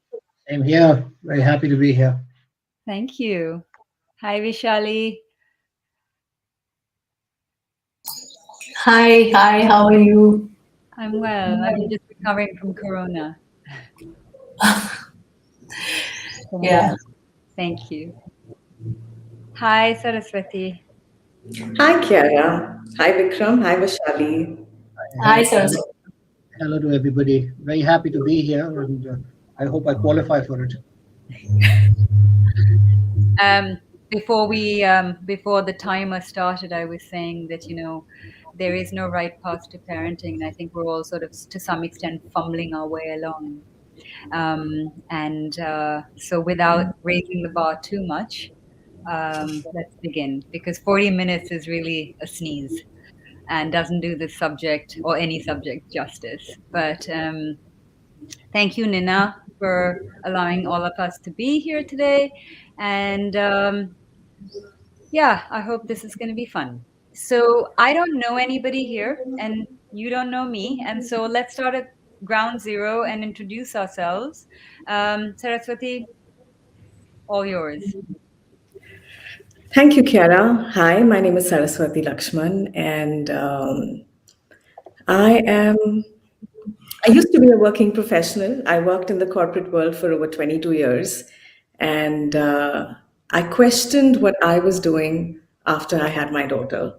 Same here. Very happy to be here. Thank you. Hi, Vishali. Hi, how are you? I'm well. I'm just recovering from Corona. Yeah. Thank you. Hi, Saraswati. Hi, Kiara. Hi, Vikram. Hi, Vashali. Hi, Hello, Saraswati. hello to everybody. Very happy to be here, and I hope I qualify for it. Before the timer started, I was saying that there is no right path to parenting, and I think we're all sort of to some extent fumbling our way along. So, without raising the bar too much, let's begin, because 40 minutes is really a sneeze and doesn't do this subject or any subject justice. But thank you, Nina, for allowing all of us to be here today. And yeah, I hope this is going to be fun. So I don't know anybody here, and you don't know me. And so let's start at ground zero and introduce ourselves. Saraswati, all yours. Thank you, Kiara. Hi, my name is Saraswati Lakshman, and I used to be a working professional. I worked in the corporate world for over 22 years, and I questioned what I was doing after I had my daughter.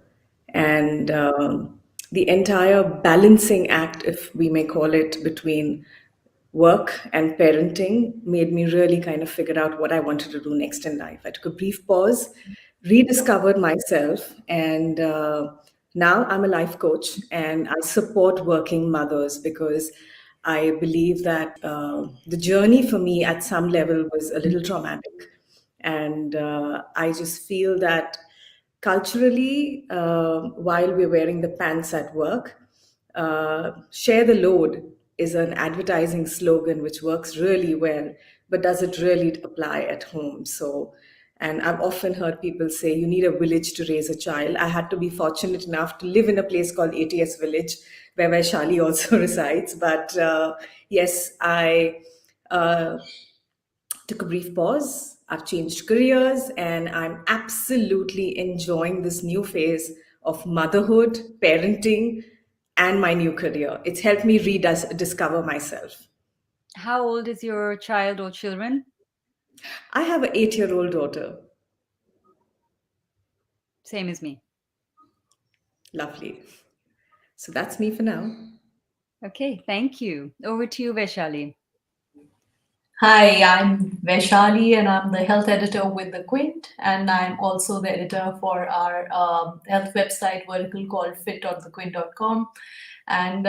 And the entire balancing act, if we may call it, between work and parenting made me really kind of figure out what I wanted to do next in life. I took a brief pause, rediscovered myself, and now I'm a life coach and I support working mothers because I believe that the journey for me at some level was a little traumatic. And I just feel that culturally, while we're wearing the pants at work, share the load is an advertising slogan which works really well, but does it really apply at home? So, and I've often heard people say you need a village to raise a child. I had to be fortunate enough to live in a place called ATS Village, where Vaishali also resides. But yes, I took a brief pause. I've changed careers and I'm absolutely enjoying this new phase of motherhood, parenting, and my new career. It's helped me rediscover myself. How old is your child or children? I have an 8-year-old daughter. Same as me. Lovely. So that's me for now. Okay, thank you. Over to you, Vaishali. Hi, I'm Vaishali and I'm the health editor with The Quint. And I'm also the editor for our health website vertical called fit.thequint.com. And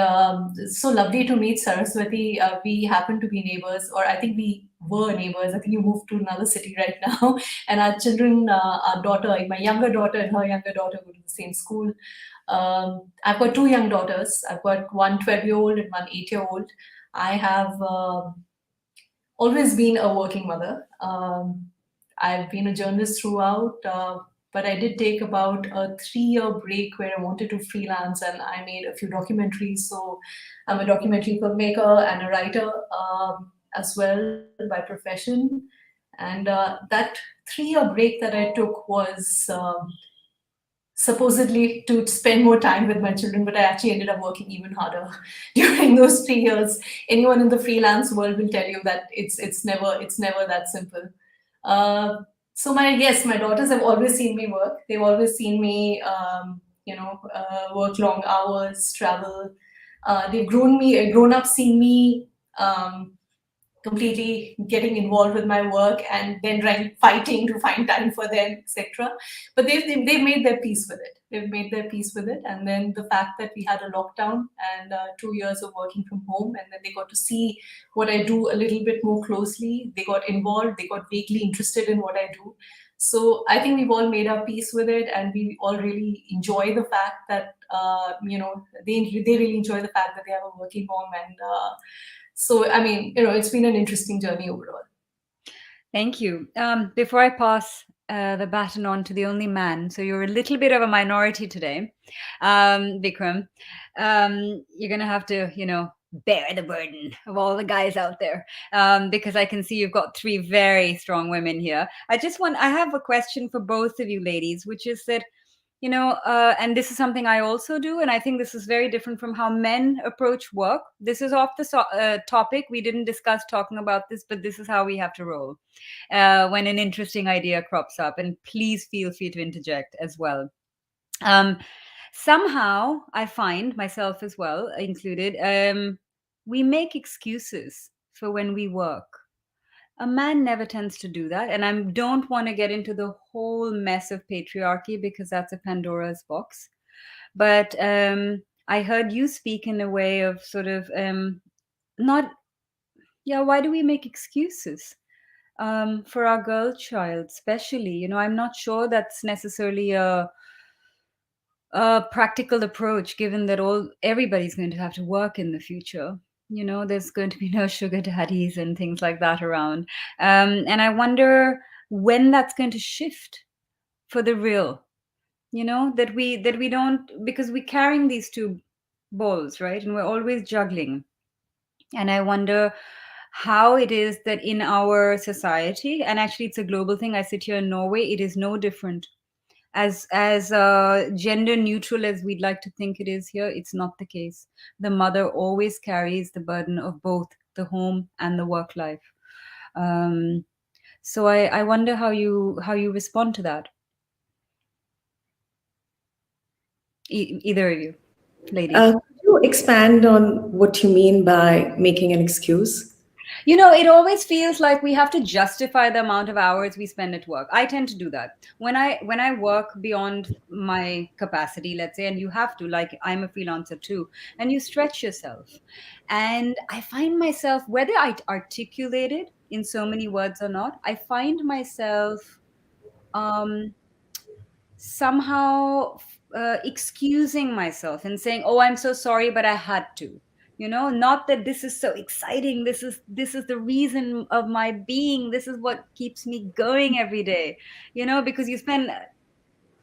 it's so lovely to meet Saraswati. We happen to be neighbors, or I think we were neighbors. I think you moved to another city right now. And our children, our daughter, like my younger daughter and her younger daughter, go to the same school. I've got two young daughters. I've got one 12-year-old and one 8-year-old. I have always been a working mother. I've been a journalist throughout, but I did take about a 3-year break where I wanted to freelance, and I made a few documentaries. So I'm a documentary filmmaker and a writer as well by profession. And that 3-year break that I took was supposedly to spend more time with my children, but I actually ended up working even harder during those 3 years. Anyone in the freelance world will tell you that it's never that simple. So my daughters have always seen me work. They've always seen me, work long hours, travel. They've grown up seeing me. Completely getting involved with my work and then fighting to find time for them, etc. But they've made their peace with it. They've made their peace with it. And then the fact that we had a lockdown and 2 years of working from home, and then they got to see what I do a little bit more closely. They got involved. They got vaguely interested in what I do. So I think we've all made our peace with it, and we all really enjoy the fact that they really enjoy the fact that they have a working home. And so, I mean, it's been an interesting journey overall. Thank you. Before I pass the baton on to the only man, so you're a little bit of a minority today, Vikram. You're going to have to, bear the burden of all the guys out there, because I can see you've got 3 very strong women here. I have a question for both of you ladies, which is that, and this is something I also do, and I think this is very different from how men approach work. This is off the topic. We didn't discuss talking about this, but this is how we have to roll when an interesting idea crops up. And please feel free to interject as well. Somehow, I find myself as well included, we make excuses for when we work. A man never tends to do that. And I don't want to get into the whole mess of patriarchy because that's a Pandora's box. But I heard you speak in a way of sort of why do we make excuses for our girl child, especially? I'm not sure that's necessarily a practical approach, given that everybody's going to have to work in the future. There's going to be no sugar daddies and things like that around. And I wonder when that's going to shift for the real, that we don't, because we're carrying these 2 balls, right? And we're always juggling. And I wonder how it is that in our society, and actually it's a global thing. I sit here in Norway, it is no different. As gender neutral as we'd like to think it is here, it's not the case. The mother always carries the burden of both the home and the work life. So I wonder how you respond to that. Either of you, ladies. Could you expand on what you mean by making an excuse? It always feels like we have to justify the amount of hours we spend at work. I tend to do that. When I work beyond my capacity, let's say, and you have to, like I'm a freelancer too, and you stretch yourself. And I find myself, whether I articulate it in so many words or not, I find myself somehow excusing myself and saying, oh, I'm so sorry, but I had to. Not that this is so exciting. This is the reason of my being. This is what keeps me going every day, because you spend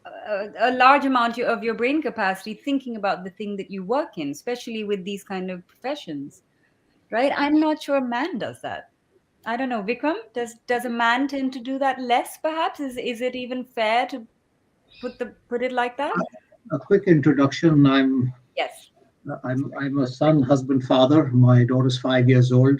a large amount of your brain capacity thinking about the thing that you work in, especially with these kind of professions, right? I'm not sure a man does that. I don't know. Vikram, does a man tend to do that less, perhaps? Is it even fair to put it like that? A quick introduction. Yes. I'm a son, husband, father. My daughter's 5 years old.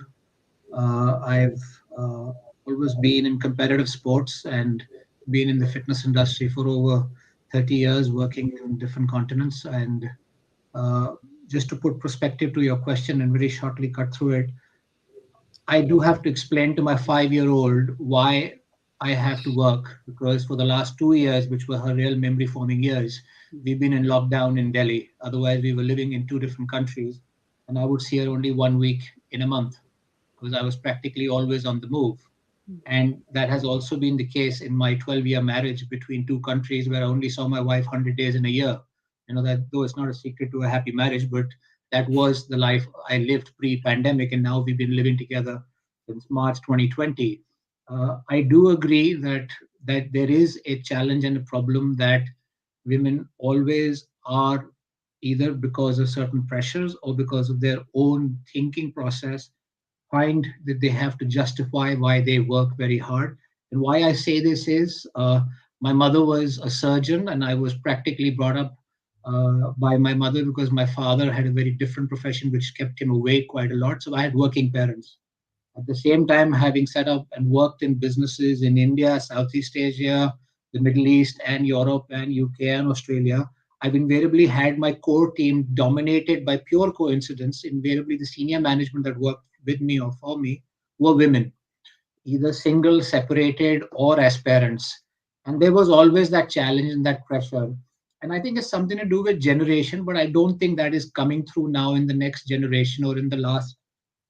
I've always been in competitive sports and been in the fitness industry for over 30 years, working in different continents. And just to put perspective to your question and very shortly cut through it, I do have to explain to my 5-year-old why I have to work because for the last 2 years, which were her real memory forming years, we've been in lockdown in Delhi. Otherwise, we were living in two different countries, and I would see her only 1 week in a month because I was practically always on the move. And that has also been the case in my 12-year marriage between two countries where I only saw my wife 100 days in a year. That though it's not a secret to a happy marriage, but that was the life I lived pre-pandemic, and now we've been living together since March 2020. I do agree that there is a challenge and a problem that women always are, either because of certain pressures or because of their own thinking process, find that they have to justify why they work very hard. And why I say this is my mother was a surgeon, and I was practically brought up by my mother because my father had a very different profession which kept him away quite a lot. So I had working parents. At the same time, having set up and worked in businesses in India, Southeast Asia, the Middle East, and Europe, and UK, and Australia, I've invariably had my core team dominated by pure coincidence. Invariably, the senior management that worked with me or for me were women, either single, separated, or as parents. And there was always that challenge and that pressure. And I think it's something to do with generation, but I don't think that is coming through now in the next generation or in the last,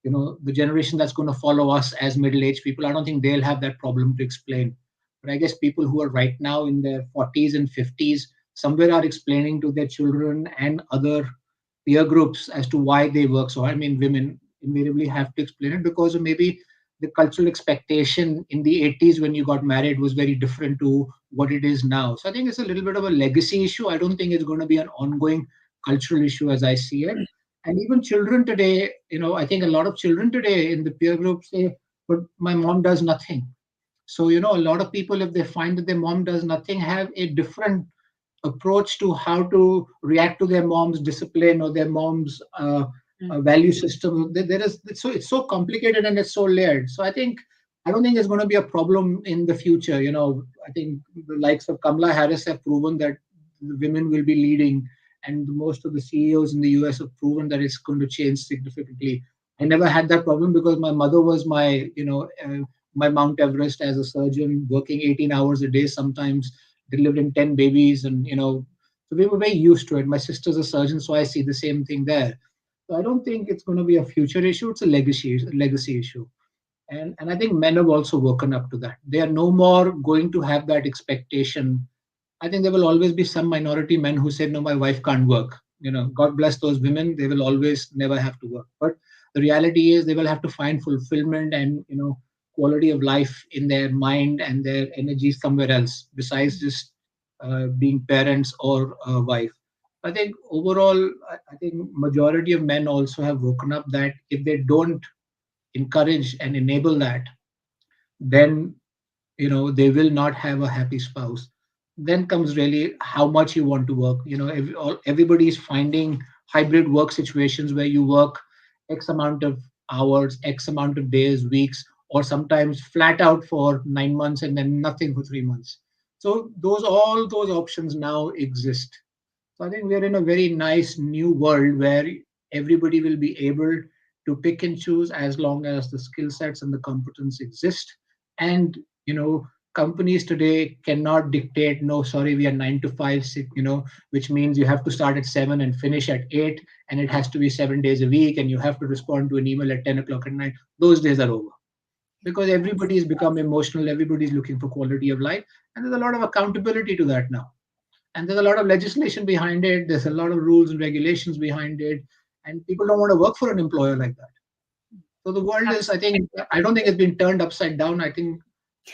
the generation that's going to follow us as middle-aged people. I don't think they'll have that problem to explain. But I guess people who are right now in their 40s and 50s somewhere are explaining to their children and other peer groups as to why they work so hard. I mean, women invariably have to explain it because of maybe the cultural expectation in the 80s when you got married was very different to what it is now. So I think it's a little bit of a legacy issue. I don't think it's going to be an ongoing cultural issue as I see it. And even children today, I think a lot of children today in the peer group say, but my mom does nothing. So, a lot of people, if they find that their mom does nothing, have a different approach to how to react to their mom's discipline or their mom's value system. There is it's so complicated and it's so layered. So I don't think it's going to be a problem in the future. I think the likes of Kamala Harris have proven that the women will be leading, and most of the CEOs in the US have proven that it's going to change significantly. I never had that problem because my mother was my Mount Everest as a surgeon, working 18 hours a day, sometimes delivering 10 babies, and so we were very used to it. My sister's a surgeon, so I see the same thing there. So I don't think it's going to be a future issue. It's a legacy issue. And I think men have also woken up to that. They are no more going to have that expectation. I think there will always be some minority men who say, no, my wife can't work. God bless those women. They will always never have to work. But the reality is they will have to find fulfillment and, quality of life in their mind and their energy somewhere else besides just being parents or a wife. I think overall, I think majority of men also have woken up that if they don't encourage and enable that, then they will not have a happy spouse. Then comes really how much you want to work. Everybody is finding hybrid work situations where you work x amount of hours, x amount of days, weeks, or sometimes flat out for 9 months and then nothing for 3 months. So all those options now exist. So I think we are in a very nice new world where everybody will be able to pick and choose as long as the skill sets and the competence exist. And companies today cannot dictate, no, sorry, we are 9 to 5, which means you have to start at 7 and finish at 8, and it has to be 7 days a week, and you have to respond to an email at 10 o'clock at night. Those days are over because everybody has become emotional. Everybody's looking for quality of life, and there's a lot of accountability to that now. And there's a lot of legislation behind it. There's a lot of rules and regulations behind it, and people don't want to work for an employer like that. So the world is, I don't think it's been turned upside down. I think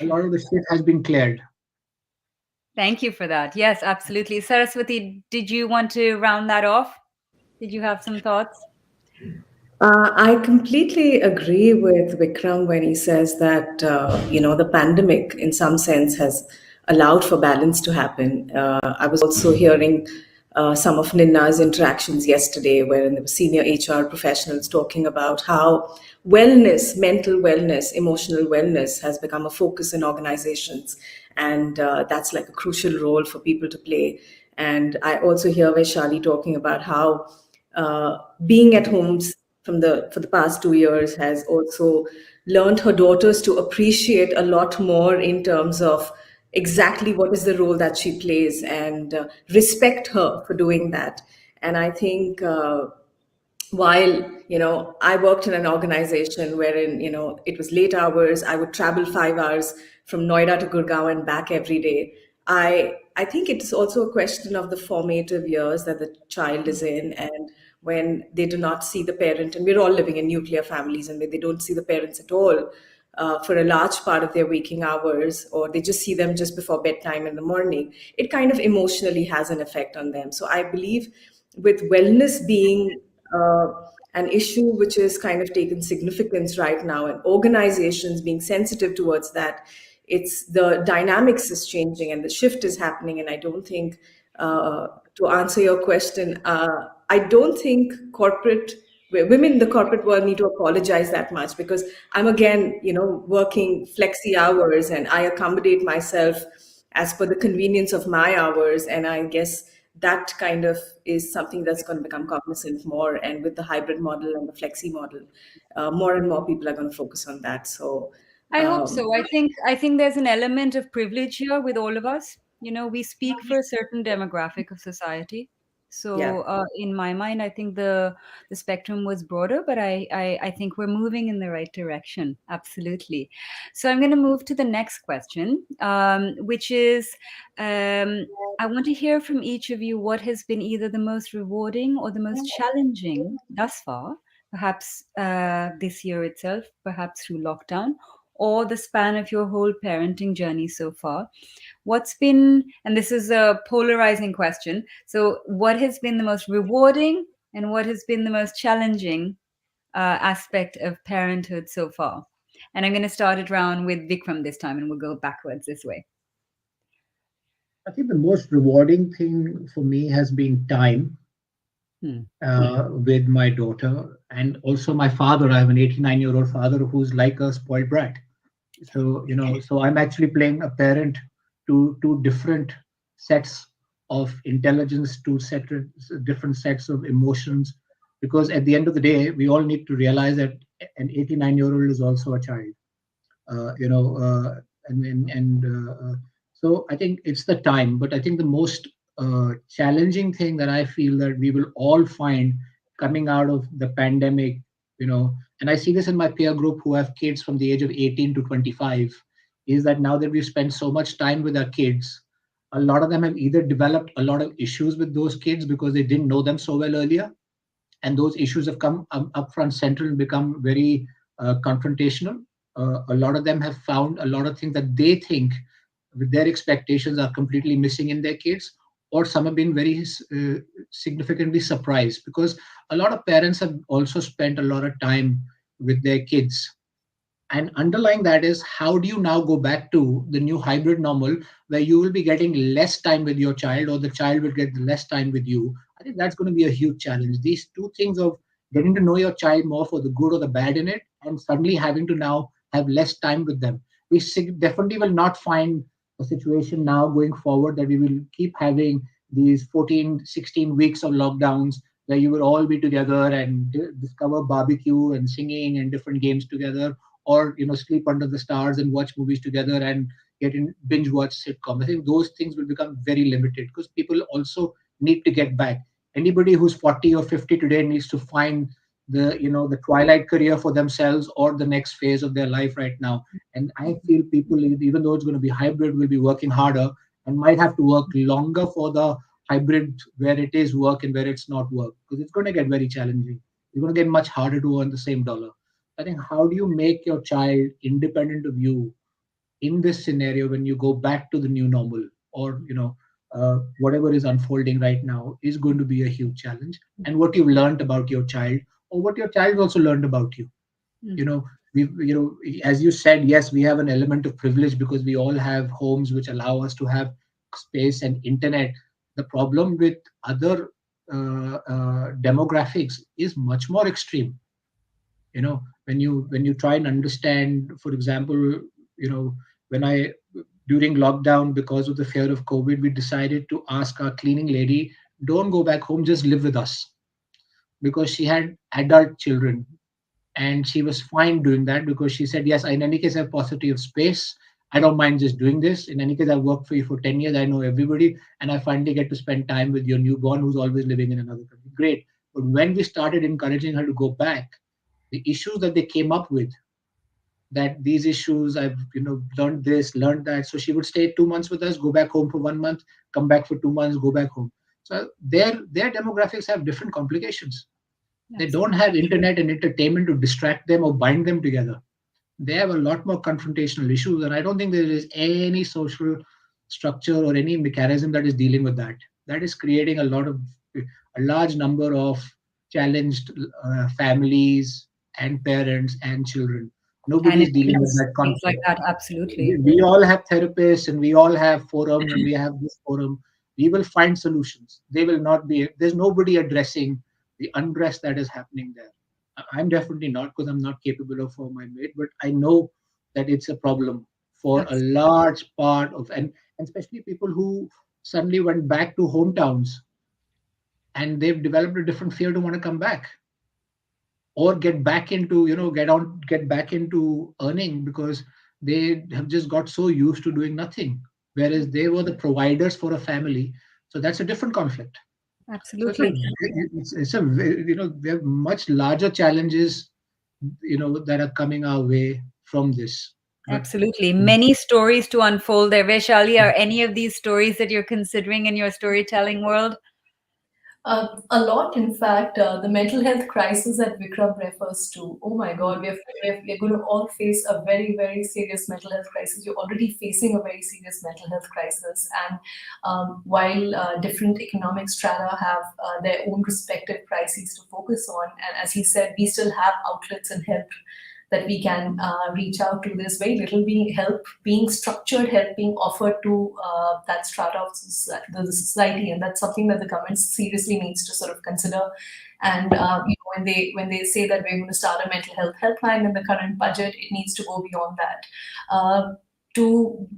a lot of the shit has been cleared. Thank you for that. Yes, absolutely. Saraswati, did you want to round that off? Did you have some thoughts? I completely agree with Vikram when he says that, the pandemic in some sense has allowed for balance to happen. I was also hearing some of Ninna's interactions yesterday, wherein there were senior HR professionals talking about how wellness, mental wellness, emotional wellness has become a focus in organizations. And that's like a crucial role for people to play. And I also hear Vaishali talking about how being at home for the past 2 years has also learned her daughters to appreciate a lot more in terms of exactly what is the role that she plays, and respect her for doing that. And I think while I worked in an organization wherein it was late hours, I would travel 5 hours from Noida to Gurgaon and back every day. I think it's also a question of the formative years that the child is in, and when they do not see the parent, and we're all living in nuclear families, and when they don't see the parents at all for a large part of their waking hours, or they just see them just before bedtime in the morning, it kind of emotionally has an effect on them. So I believe with wellness being an issue which is kind of taken significance right now, and organizations being sensitive towards that, it's the dynamics is changing and the shift is happening. And I don't think, to answer your question, I don't think women in the corporate world need to apologize that much, because I'm again, working flexi hours, and I accommodate myself as per the convenience of my hours. And I guess that kind of is something that's going to become cognizant more. And with the hybrid model and the flexi model, more and more people are going to focus on that. So I hope so. I think there's an element of privilege here with all of us. We speak for a certain demographic of society. yeah. So in my mind, I think the spectrum was broader, but I think we're moving in the right direction. Absolutely. So I'm going to move to the next question, which is I want to hear from each of you what has been either the most rewarding or the most challenging thus far, perhaps this year itself, perhaps through lockdown, or the span of your whole parenting journey so far. What's been, and this is a polarizing question, so what has been the most rewarding and what has been the most challenging aspect of parenthood so far? And I'm going to start it round with Vikram this time, and we'll go backwards this way. I think the most rewarding thing for me has been time with my daughter, and also my father. I have an 89-year-old father who's like a spoiled brat. So I'm actually playing a parent to two different sets of intelligence, different sets of emotions, because at the end of the day, we all need to realize that an 89-year-old is also a child. uh, you know, so I think it's the time. But I think the most challenging thing that I feel that we will all find coming out of the pandemic, and I see this in my peer group who have kids from the age of 18 to 25, is that now that we've spent so much time with our kids, a lot of them have either developed a lot of issues with those kids because they didn't know them so well earlier, and those issues have come up front central and become very confrontational. A lot of them have found a lot of things that they think with their expectations are completely missing in their kids, or some have been very significantly surprised because a lot of parents have also spent a lot of time with their kids. And underlying that is, how do you now go back to the new hybrid normal where you will be getting less time with your child or the child will get less time with you? I think that's going to be a huge challenge. These two things of getting to know your child more for the good or the bad in it, and suddenly having to now have less time with them. We definitely will not find a situation now going forward that we will keep having these 14, 16 weeks of lockdowns where you will all be together and discover barbecue and singing and different games together, or sleep under the stars and watch movies together and get in binge watch sitcom. I think those things will become very limited because people also need to get back. Anybody who's 40 or 50 today needs to find the twilight career for themselves or the next phase of their life right now. And I feel people, even though it's going to be hybrid, will be working harder and might have to work longer for the hybrid where it is work and where it's not work, because it's going to get very challenging. It's going to get much harder to earn the same dollar. I think, how do you make your child independent of you in this scenario when you go back to the new normal, or whatever is unfolding right now is going to be a huge challenge. And what you've learned about your child, or what your child also learned about you. We as you said, yes, we have an element of privilege because we all have homes which allow us to have space and internet. The problem with other demographics is much more extreme. When you try and understand, for example, when I during lockdown, because of the fear of COVID, we decided to ask our cleaning lady, don't go back home, just live with us. because she had adult children, and she was fine doing that because she said, yes, in any case, I have paucity of space. I don't mind just doing this. In any case, I've worked for you for 10 years. I know everybody. And I finally get to spend time with your newborn who's always living in another country. Great. But when we started encouraging her to go back, the issues that they came up with, that these issues, I've learned this, learned that. So she would stay 2 months with us, go back home for 1 month, come back for 2 months, go back home. So their demographics have different complications. They don't have internet and entertainment to distract them or bind them together. They have a lot more confrontational issues, and I don't think there is any social structure or any mechanism that is dealing with that. That is creating a large number of challenged families and parents and children. Nobody And is dealing with abuse, that things like conflict. that, absolutely. We all have therapists and we all have forums and we have this forum. We will find solutions. They will not be, there's nobody addressing the unrest that is happening there. I'm definitely not, because I'm not capable of for my mate, but I know that it's a problem for a large part of, and especially people who suddenly went back to hometowns and they've developed a different fear to want to come back or get back into, get back into earning, because they have just got so used to doing nothing, whereas they were the providers for a family. So that's a different conflict. So Absolutely. we have much larger challenges, that are coming our way from this. Absolutely. Many stories to unfold there. Vaishali, are any of these stories that you're considering in your storytelling world? A lot, in fact. The mental health crisis that Vikram refers to. Oh my God, we're going to all face a very, very serious mental health crisis. You're already facing a very serious mental health crisis. And while different economic strata have their own respective crises to focus on, and as he said, we still have outlets and help that we can reach out to. There's very little being structured help being offered to that strata of the society, and that's something that the government seriously needs to sort of consider. And when they say that we're going to start a mental health helpline in the current budget, it needs to go beyond that. To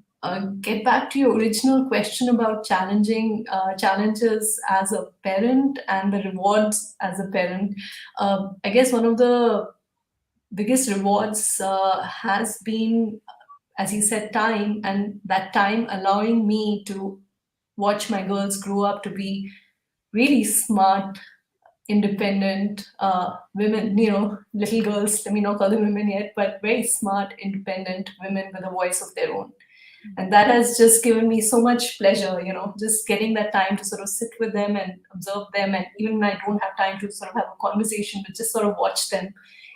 get back to your original question about challenges as a parent and the rewards as a parent, I guess one of the biggest rewards has been, as he said, time, and that time allowing me to watch my girls grow up to be really smart, independent women, little girls, let me not call them women yet, but very smart, independent women with a voice of their own. And that has just given me so much pleasure, just getting that time to sort of sit with them and observe them. And even when I don't have time to sort of have a conversation, but just sort of watch them,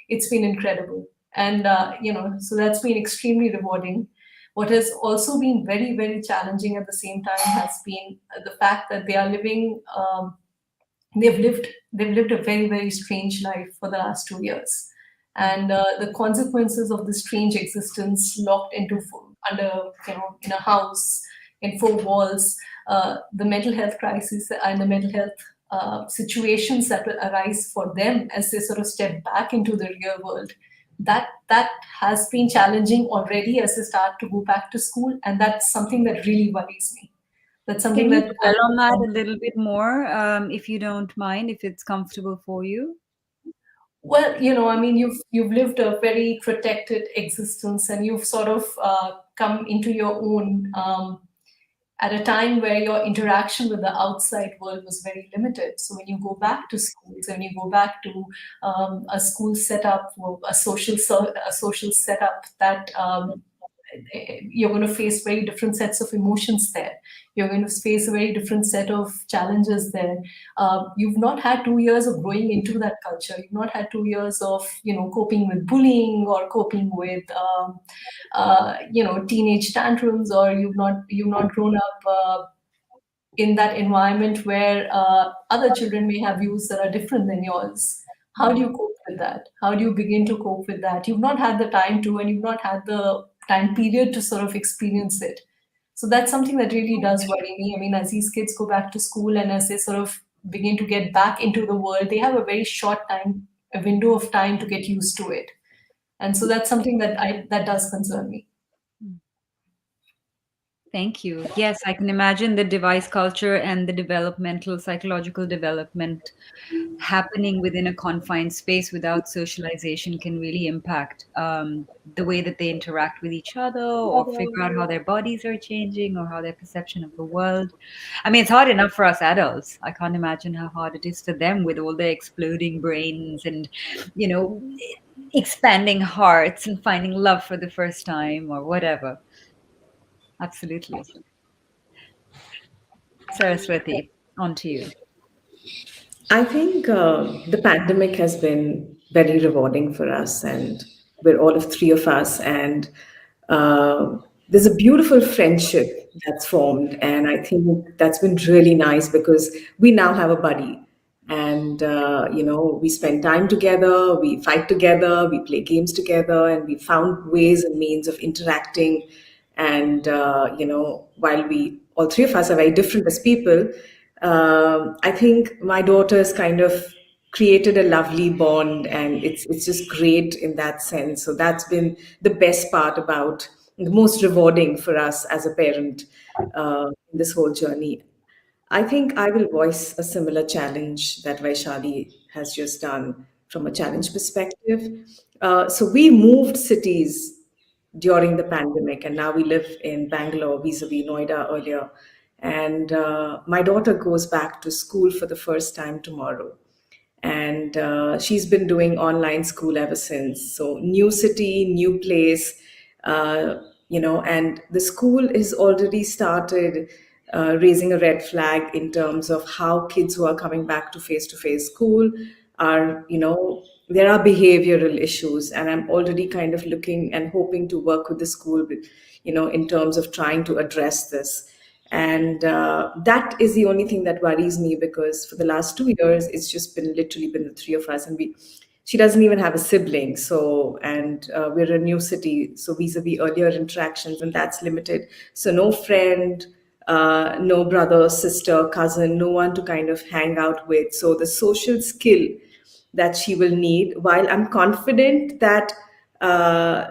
it's been incredible. And, so that's been extremely rewarding. What has also been very, very challenging at the same time has been the fact that they are living, they've lived a very, very strange life for the last 2 years. And the consequences of this strange existence locked in a house, in four walls, the mental health crisis and the mental health situations that will arise for them as they sort of step back into the real world, that has been challenging already as they start to go back to school, and that's something that really worries me. That's something Can you that dwell on that a little bit more, if you don't mind, if it's comfortable for you? Well, I mean, you've lived a very protected existence, and you've sort of come into your own at a time where your interaction with the outside world was very limited. So when you go back to schools, when you go back to a school setup, or a social setup, that you're going to face very different sets of emotions there. You're going to face a very different set of challenges there. You've not had 2 years of growing into that culture. You've not had 2 years of, coping with bullying or coping with, teenage tantrums, or you've not grown up in that environment where other children may have views that are different than yours. How do you cope with that? How do you begin to cope with that? You've not had the time to, and you've not had the time period to sort of experience it. So that's something that really does worry me. I mean, as these kids go back to school and as they sort of begin to get back into the world, they have a very short time, a window of time to get used to it. And so that's something that does concern me. Thank you. Yes, I can imagine the device culture and the developmental, psychological development happening within a confined space without socialization can really impact the way that they interact with each other or figure out how their bodies are changing or how their perception of the world. I mean, it's hard enough for us adults. I can't imagine how hard it is for them with all their exploding brains and, you know, expanding hearts and finding love for the first time or whatever. Absolutely. Saraswati, on to you. I think the pandemic has been very rewarding for us, and we're all of three of us, and there's a beautiful friendship that's formed, and I think that's been really nice because we now have a buddy, and we spend time together, we fight together, we play games together, and we found ways and means of interacting. And while we all three of us are very different as people, I think my daughter has kind of created a lovely bond, and it's just great in that sense. So that's been the best part about the most rewarding for us as a parent in this whole journey. I think I will voice a similar challenge that Vaishali has just done from a challenge perspective. So we moved cities during the pandemic, and now we live in Bangalore vis-a-vis Noida earlier. And my daughter goes back to school for the first time tomorrow, and she's been doing online school ever since. So new city, new place, and the school has already started raising a red flag in terms of how kids who are coming back to face school are, there are behavioral issues, and I'm already kind of looking and hoping to work with the school with, in terms of trying to address this. And that is the only thing that worries me, because for the last 2 years it's just been literally been the three of us, and she doesn't even have a sibling. So, and we're a new city, so vis-a-vis earlier interactions, and that's limited. So no friend, no brother, sister, cousin, no one to kind of hang out with. So the social skill that she will need, while I'm confident that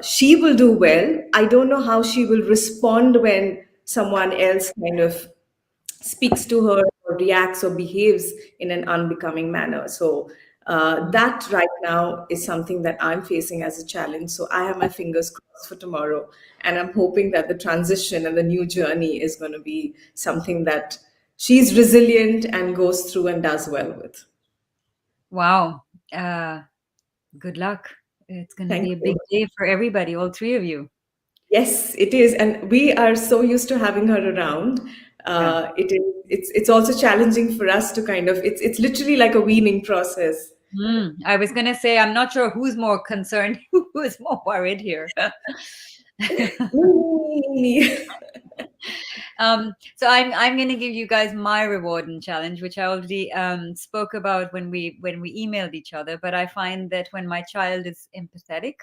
she will do well, I don't know how she will respond when someone else kind of speaks to her or reacts or behaves in an unbecoming manner. So that right now is something that I'm facing as a challenge. So I have my fingers crossed for tomorrow, and I'm hoping that the transition and the new journey is going to be something that she's resilient and goes through and does well with. Wow. Good luck. It's going to Thank be a you. big day for everybody, all three of you. Yes, it is, and we are so used to having her around. It is. It's also challenging for us to kind of. It's literally like a weaning process. I was going to say, I'm not sure who's more concerned, who is more worried here. Me. So I'm going to give you guys my reward and challenge, which I already spoke about when we emailed each other. But I find that when my child is empathetic,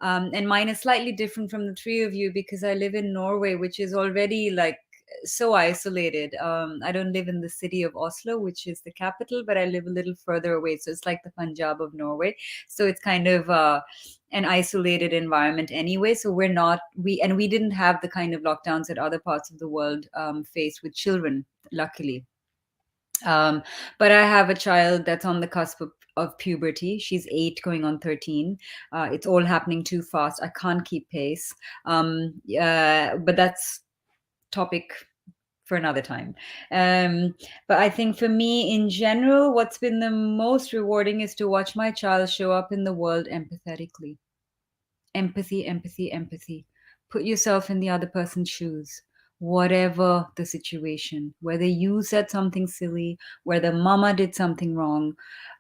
and mine is slightly different from the three of you because I live in Norway, which is already like so isolated. I don't live in the city of Oslo, which is the capital, but I live a little further away. So it's like the Punjab of Norway. So it's kind of an isolated environment anyway. So we didn't have the kind of lockdowns that other parts of the world face with children, luckily. But I have a child that's on the cusp of puberty. She's 8 going on 13. It's all happening too fast. I can't keep pace. But that's topic for another time. But I think for me in general, what's been the most rewarding is to watch my child show up in the world empathetically. Empathy. Put yourself in the other person's shoes, whatever the situation, whether you said something silly, whether mama did something wrong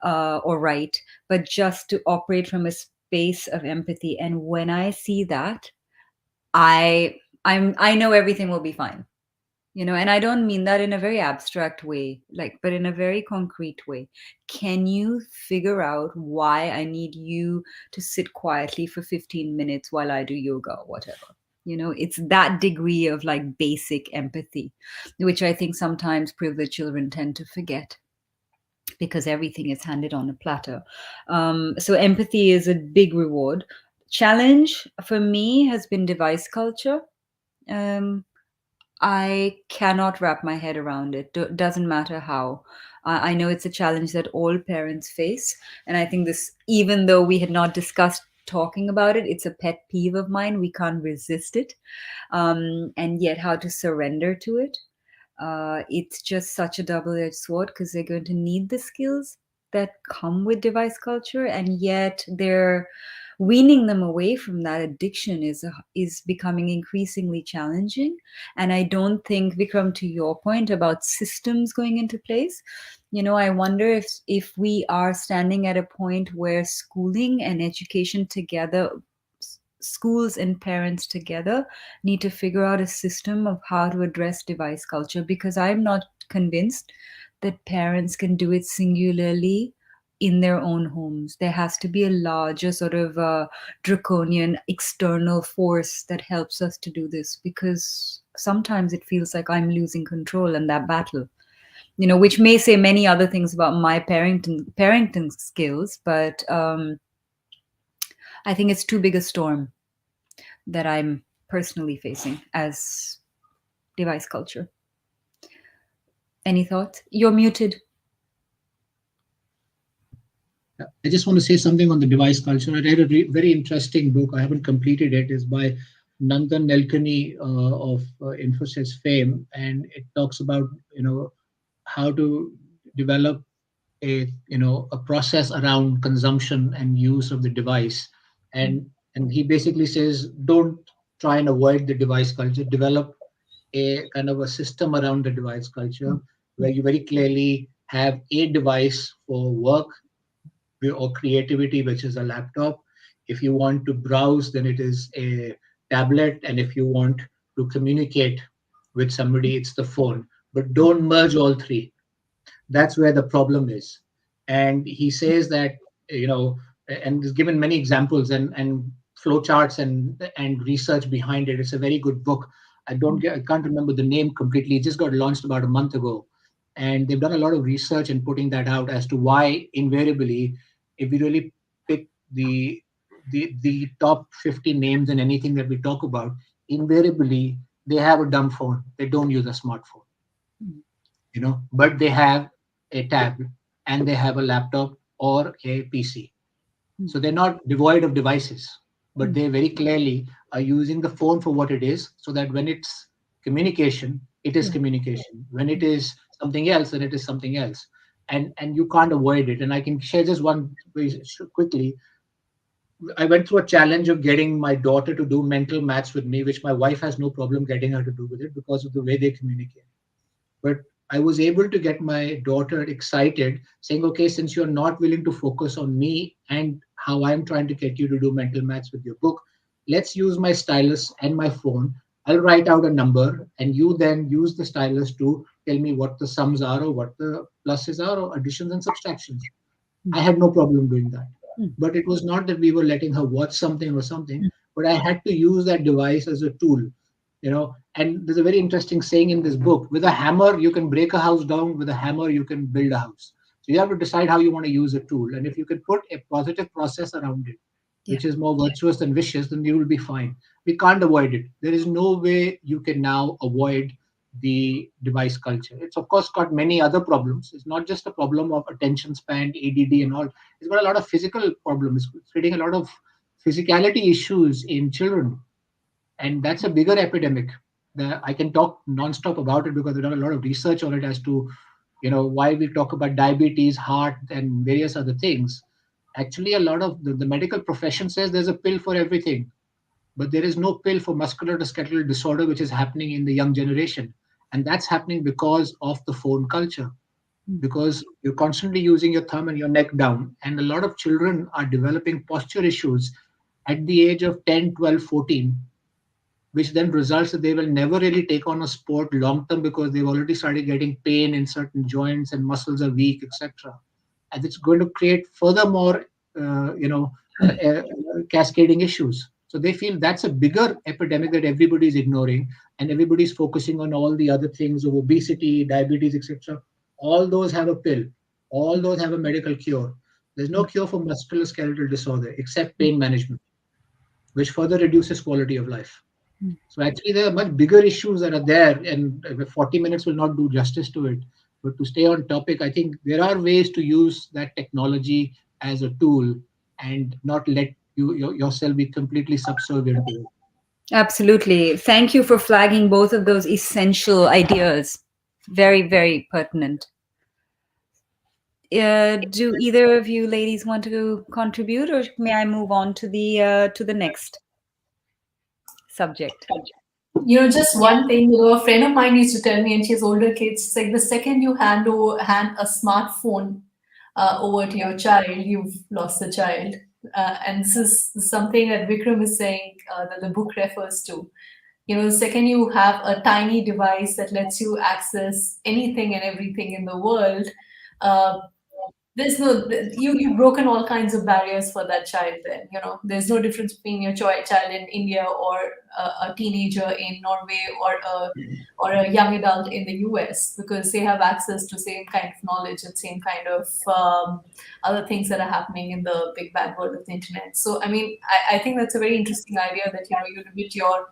or right, but just to operate from a space of empathy. And when I see that, I know everything will be fine. And I don't mean that in a very abstract way, but in a very concrete way. Can you figure out why I need you to sit quietly for 15 minutes while I do yoga or whatever? It's that degree of like basic empathy, which I think sometimes privileged children tend to forget because everything is handed on a platter. So empathy is a big reward. Challenge for me has been device culture. I cannot wrap my head around it. Doesn't matter how. I know it's a challenge that all parents face. And I think this, even though we had not discussed talking about it, it's a pet peeve of mine. We can't resist it. And yet, how to surrender to it. It's just such a double-edged sword because they're going to need the skills that come with device culture, and yet they're weaning them away from that addiction is becoming increasingly challenging. And I don't think, Vikram, to your point about systems going into place, I wonder if we are standing at a point where schooling and education together, schools and parents together, need to figure out a system of how to address device culture, because I'm not convinced that parents can do it singularly in their own homes. There has to be a larger sort of draconian external force that helps us to do this, because sometimes it feels like I'm losing control in that battle. Which may say many other things about my parenting skills, but I think it's too big a storm that I'm personally facing as device culture. Any thoughts? You're muted. I just want to say something on the device culture. I read a very interesting book. I haven't completed it. It's by Nandan Nelkani of Infosys fame, and it talks about how to develop a process around consumption and use of the device, and he basically says don't try and avoid the device culture. Develop a kind of a system around the device culture where you very clearly have a device for work or creativity, which is a laptop. If you want to browse, then it is a tablet. And if you want to communicate with somebody, it's the phone. But don't merge all three. That's where the problem is. And he says that, and he's given many examples and flowcharts and research behind it. It's a very good book. I can't remember the name completely. It just got launched about a month ago. And they've done a lot of research in putting that out as to why invariably, if we really pick the top 50 names in anything that we talk about, invariably they have a dumb phone. They don't use a smartphone, but they have a tab and they have a laptop or a PC. So they're not devoid of devices, but they very clearly are using the phone for what it is, so that when it's communication, it is communication. When it is something else, then it is something else. And you can't avoid it. And I can share just one quickly. I went through a challenge of getting my daughter to do mental maths with me, which my wife has no problem getting her to do with it because of the way they communicate. But I was able to get my daughter excited, saying, okay, since you're not willing to focus on me and how I'm trying to get you to do mental maths with your book, let's use my stylus and my phone. I'll write out a number and you then use the stylus to tell me what the sums are or what the pluses are or additions and subtractions. I had no problem doing that. But it was not that we were letting her watch something or something, but I had to use that device as a tool. And there's a very interesting saying in this book: with a hammer you can break a house down, with a hammer you can build a house. So you have to decide how you want to use a tool, and if you can put a positive process around it, which is more virtuous than vicious, then you will be fine. We can't avoid it. There is no way you can now avoid the device culture. It's of course got many other problems. It's not just a problem of attention span, ADD and all. It's got a lot of physical problems. It's creating a lot of physicality issues in children. And that's a bigger epidemic. I can talk nonstop about it because we've done a lot of research on it as to, why we talk about diabetes, heart, and various other things. Actually, a lot of the medical profession says there's a pill for everything, but there is no pill for musculoskeletal disorder, which is happening in the young generation. And that's happening because of the phone culture, because you're constantly using your thumb and your neck down. And a lot of children are developing posture issues at the age of 10, 12, 14, which then results that they will never really take on a sport long term because they've already started getting pain in certain joints and muscles are weak, etc. And it's going to create furthermore, cascading issues. So they feel that's a bigger epidemic that everybody is ignoring, and everybody's focusing on all the other things of obesity, diabetes, etc. All those have a pill. All those have a medical cure. There's no cure for musculoskeletal disorder except pain management, which further reduces quality of life. So actually, there are much bigger issues that are there, and 40 minutes will not do justice to it. But to stay on topic, I think there are ways to use that technology as a tool and not let yourself be completely subservient to it. Absolutely. Thank you for flagging both of those essential ideas. Very, very pertinent. Do either of you ladies want to contribute, or may I move on to the next subject? Just one thing, a friend of mine used to tell me, and she has older kids, it's like the second you hand a smartphone over to your child, you've lost the child. And this is something that Vikram is saying that the book refers to. The second you have a tiny device that lets you access anything and everything in the world, uh, there's no you've broken all kinds of barriers for that child. Then there's no difference between your child in India or a teenager in Norway or a young adult in the US, because they have access to same kind of knowledge and same kind of other things that are happening in the big bad world of the internet. So I mean, I think that's a very interesting idea that you limit your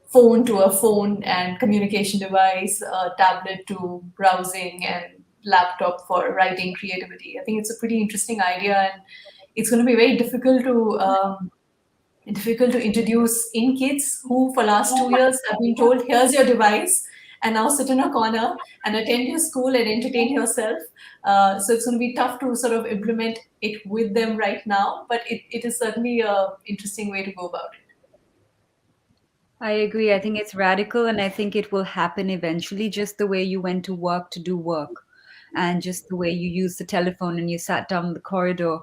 phone to a phone and communication device, tablet to browsing, and laptop for writing creativity. I think it's a pretty interesting idea, and it's going to be very difficult to introduce in kids who for last 2 years have been told, here's your device, and now sit in a corner and attend your school and entertain yourself. So it's going to be tough to sort of implement it with them right now, but it is certainly an interesting way to go about it. I agree. I think it's radical, and I think it will happen eventually, just the way you went to work to do work, and just the way you used the telephone and you sat down the corridor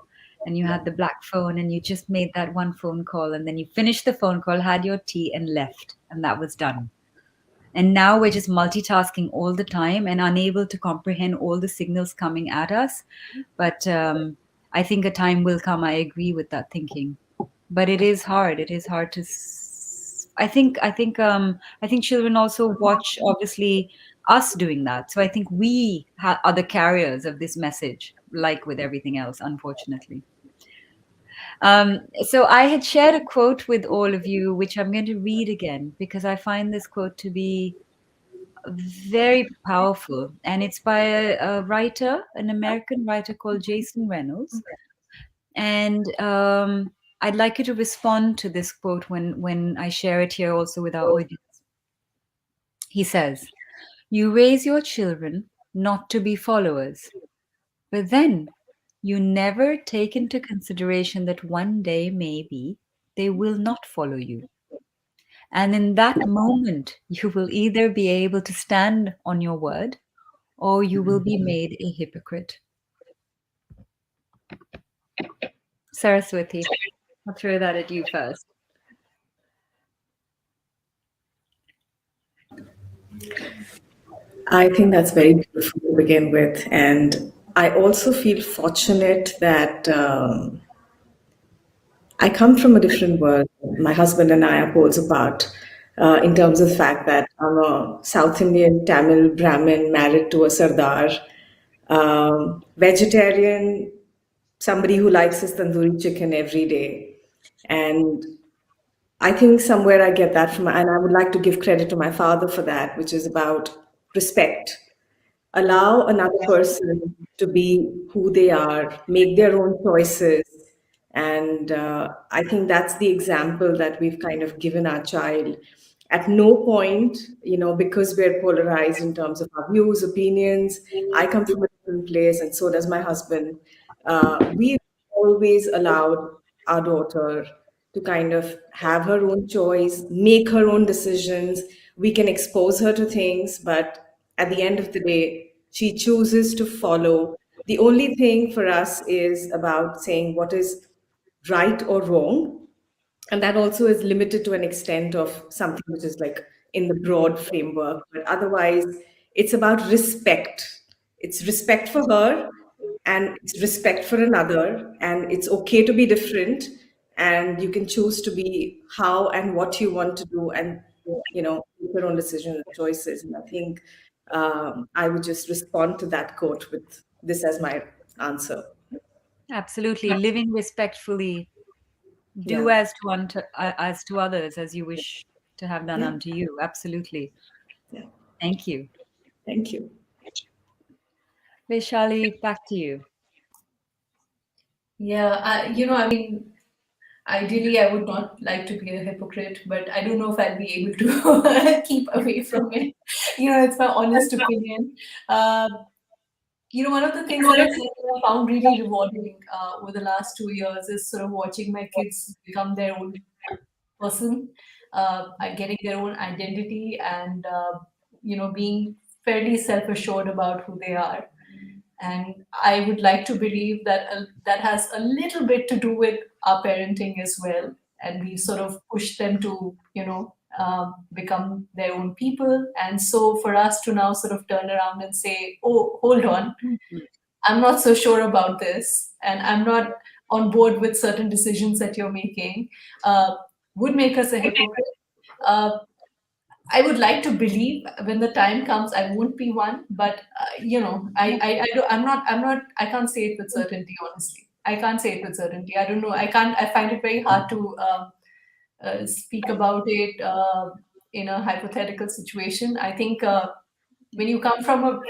and you had the black phone and you just made that one phone call, and then you finished the phone call, had your tea, and left, and that was done. And now we're just multitasking all the time and unable to comprehend all the signals coming at us. But I think a time will come. I agree with that thinking, but it is hard. It is hard to. I think children also watch, obviously, us doing that. So I think we are the carriers of this message, like with everything else, unfortunately. So I had shared a quote with all of you, which I'm going to read again because I find this quote to be very powerful, and it's by a writer, an American writer called Jason Reynolds. And I'd like you to respond to this quote when I share it here also with our audience. He says, "You raise your children not to be followers, but then you never take into consideration that one day maybe they will not follow you. And in that moment, you will either be able to stand on your word or you will be made a hypocrite." Saraswati, I'll throw that at you first. I think that's very beautiful to begin with. And I also feel fortunate that I come from a different world. My husband and I are poles apart in terms of the fact that I'm a South Indian Tamil Brahmin married to a Sardar, vegetarian, somebody who likes his tandoori chicken every day. And I think somewhere I get that from, and I would like to give credit to my father for that, which is about respect. Allow another person to be who they are, make their own choices. And I think that's the example that we've kind of given our child. At no point, because we're polarized in terms of our views, opinions, I come from a different place, and so does my husband. We always allowed our daughter to kind of have her own choice, make her own decisions. We can expose her to things, but at the end of the day, she chooses to follow. The only thing for us is about saying what is right or wrong. And that also is limited to an extent of something which is like in the broad framework. But otherwise, it's about respect. It's respect for her and it's respect for another. And it's okay to be different. And you can choose to be how and what you want to do and, make your own decisions and choices. And I think I would just respond to that quote with this as my answer. Absolutely. Living respectfully. Do Yeah. as to others as you wish to have done Yeah. unto you. Absolutely. Yeah. Thank you. Thank you. Vaishali, back to you. Yeah, I mean, ideally, I would not like to be a hypocrite, but I don't know if I'll be able to keep away from it. It's my honest opinion. Uh, One of the things that I found really rewarding over the last 2 years is sort of watching my kids become their own person, getting their own identity, and being fairly self-assured about who they are. And I would like to believe that that has a little bit to do with our parenting as well, and we sort of push them to become their own people. And so for us to now sort of turn around and say, oh, hold on, I'm not so sure about this, and I'm not on board with certain decisions that you're making, would make us a hypocrite. Uh, I would like to believe when the time comes, I won't be one, but I can't say it with certainty. Honestly, I can't say it with certainty. I don't know. I find it very hard to speak about it in a hypothetical situation. I think when you come from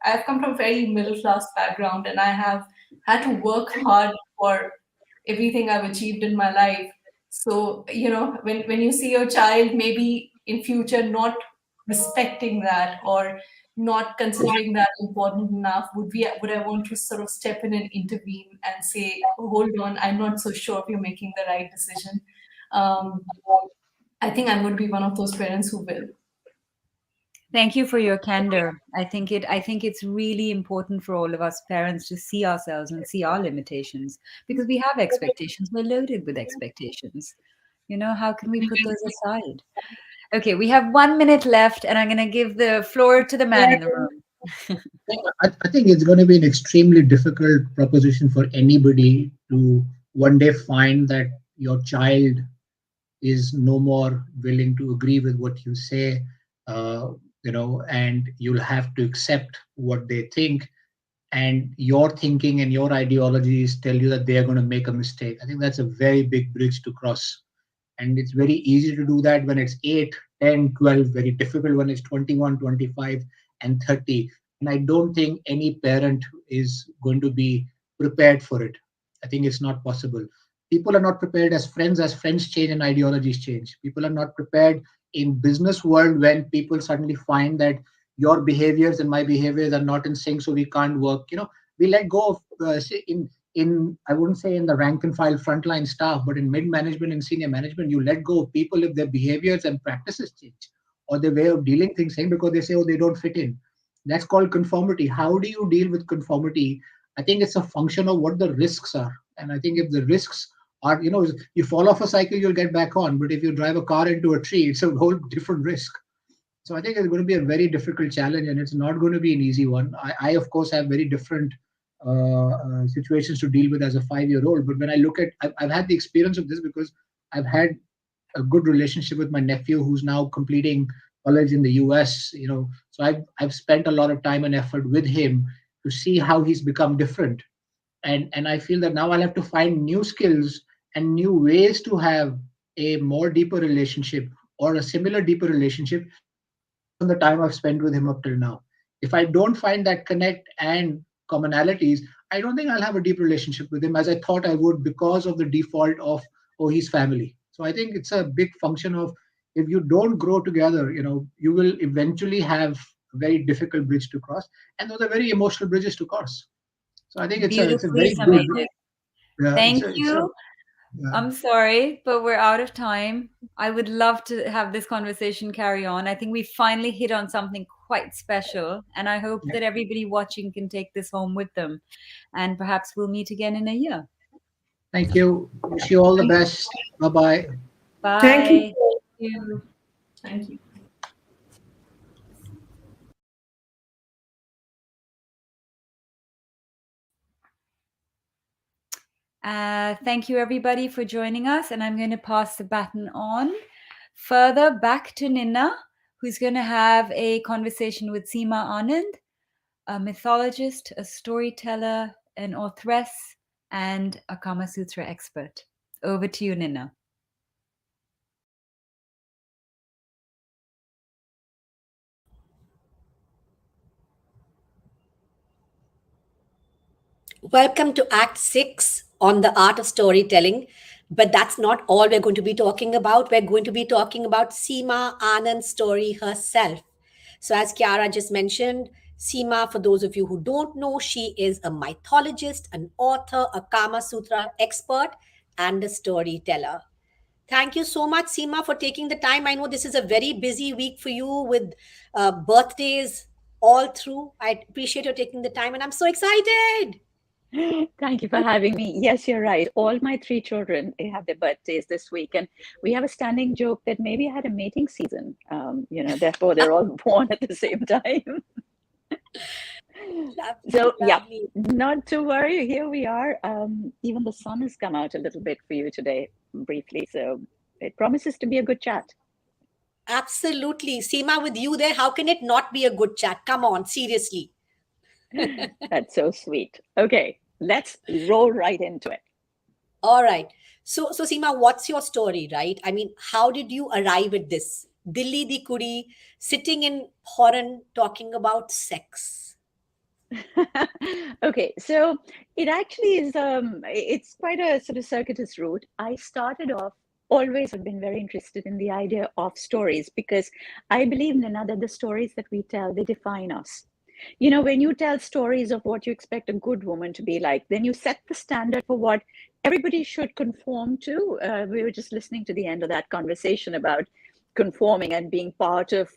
I've come from a very middle class background, and I have had to work hard for everything I've achieved in my life. So, when you see your child maybe in future not respecting that, or not considering that important enough, would I want to sort of step in and intervene and say, oh, hold on, I'm not so sure if you're making the right decision. Um, I think I'm going to be one of those parents who will. Thank you for your candor. I think it's really important for all of us parents to see ourselves and see our limitations, because we have expectations. We're loaded with expectations. How can we put those aside? Okay, we have 1 minute left, and I'm going to give the floor to the man in the room. I think it's going to be an extremely difficult proposition for anybody to one day find that your child is no more willing to agree with what you say, and you'll have to accept what they think, and your thinking and your ideologies tell you that they are going to make a mistake. I think that's a very big bridge to cross. And it's very easy to do that when it's 8, 10, 12, very difficult when it's 21, 25, and 30. And I don't think any parent is going to be prepared for it. I think it's not possible. People are not prepared as friends change and ideologies change. People are not prepared in business world when people suddenly find that your behaviors and my behaviors are not in sync, so we can't work. We let go of in I wouldn't say in the rank and file frontline staff, but in mid management and senior management, you let go of people if their behaviors and practices change, or their way of dealing things change, because they say, oh, they don't fit in. That's called conformity. How do you deal with conformity? I think it's a function of what the risks are. And I think if the risks are, you fall off a cycle, you'll get back on. But if you drive a car into a tree, it's a whole different risk. So I think it's going to be a very difficult challenge, and it's not going to be an easy one. I of course, have very different situations to deal with as a 5-year-old. But when I look at, I've had the experience of this because I've had a good relationship with my nephew who's now completing college in the US. So I've spent a lot of time and effort with him to see how he's become different, and I feel that now I'll have to find new skills and new ways to have a more deeper relationship or a similar deeper relationship on the time I've spent with him up till now. If I don't find that connect and commonalities, I don't think I'll have a deep relationship with him as I thought I would, because of the default of, oh, he's family. So I think it's a big function of, if you don't grow together, you will eventually have a very difficult bridge to cross. And those are very emotional bridges to cross. So I think it's a Beautifully very good. summated. Yeah, Thank it's a you. yeah. I'm sorry, but we're out of time. I would love to have this conversation carry on. I think we finally hit on something quite special, and I hope that everybody watching can take this home with them. And perhaps we'll meet again in a year. Thank you. Wish you all the best. Bye-bye. Bye. Thank you. Thank you. Thank you. Thank you, everybody, for joining us. And I'm going to pass the baton on further back to Nina, who's going to have a conversation with Seema Anand, a mythologist, a storyteller, an authoress, and a Kama Sutra expert. Over to you, Nina. Welcome to Act 6 on the art of storytelling. But that's not all we're going to be talking about. We're going to be talking about Seema Anand's story herself. So, as Kiara just mentioned, Seema, for those of you who don't know, she is a mythologist, an author, a Kama Sutra expert, and a storyteller. Thank you so much, Seema, for taking the time. I know this is a very busy week for you with birthdays all through. I appreciate you taking the time, and I'm so excited. Thank you for having me. Yes, you're right. All my three children have their birthdays this week, and we have a standing joke that maybe I had a mating season. Therefore they're all born at the same time. Lovely, So yeah, lovely. not to worry. Here we are. Even the sun has come out a little bit for you today, briefly. So it promises to be a good chat. Absolutely. Seema, with you there, how can it not be a good chat? Come on, seriously. That's so sweet. Okay, let's roll right into it. All right. So Seema, what's your story, right? I mean, how did you arrive at this? Dilli di kudi, sitting in foreign talking about sex. Okay, so it actually is it's quite a sort of circuitous route. I started off always have been very interested in the idea of stories because I believe, Nina, that the stories that we tell, they define us. You know, when you tell stories of what you expect a good woman to be like, then you set the standard for what everybody should conform to. We were just listening to the end of that conversation about conforming and being part of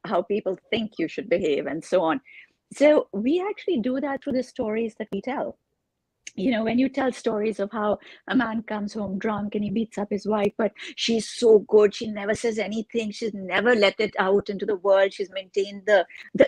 how people think you should behave and so on. So we actually do that through the stories that we tell. You know, when you tell stories of how a man comes home drunk and he beats up his wife, but she's so good, she never says anything, she's never let it out into the world, she's maintained the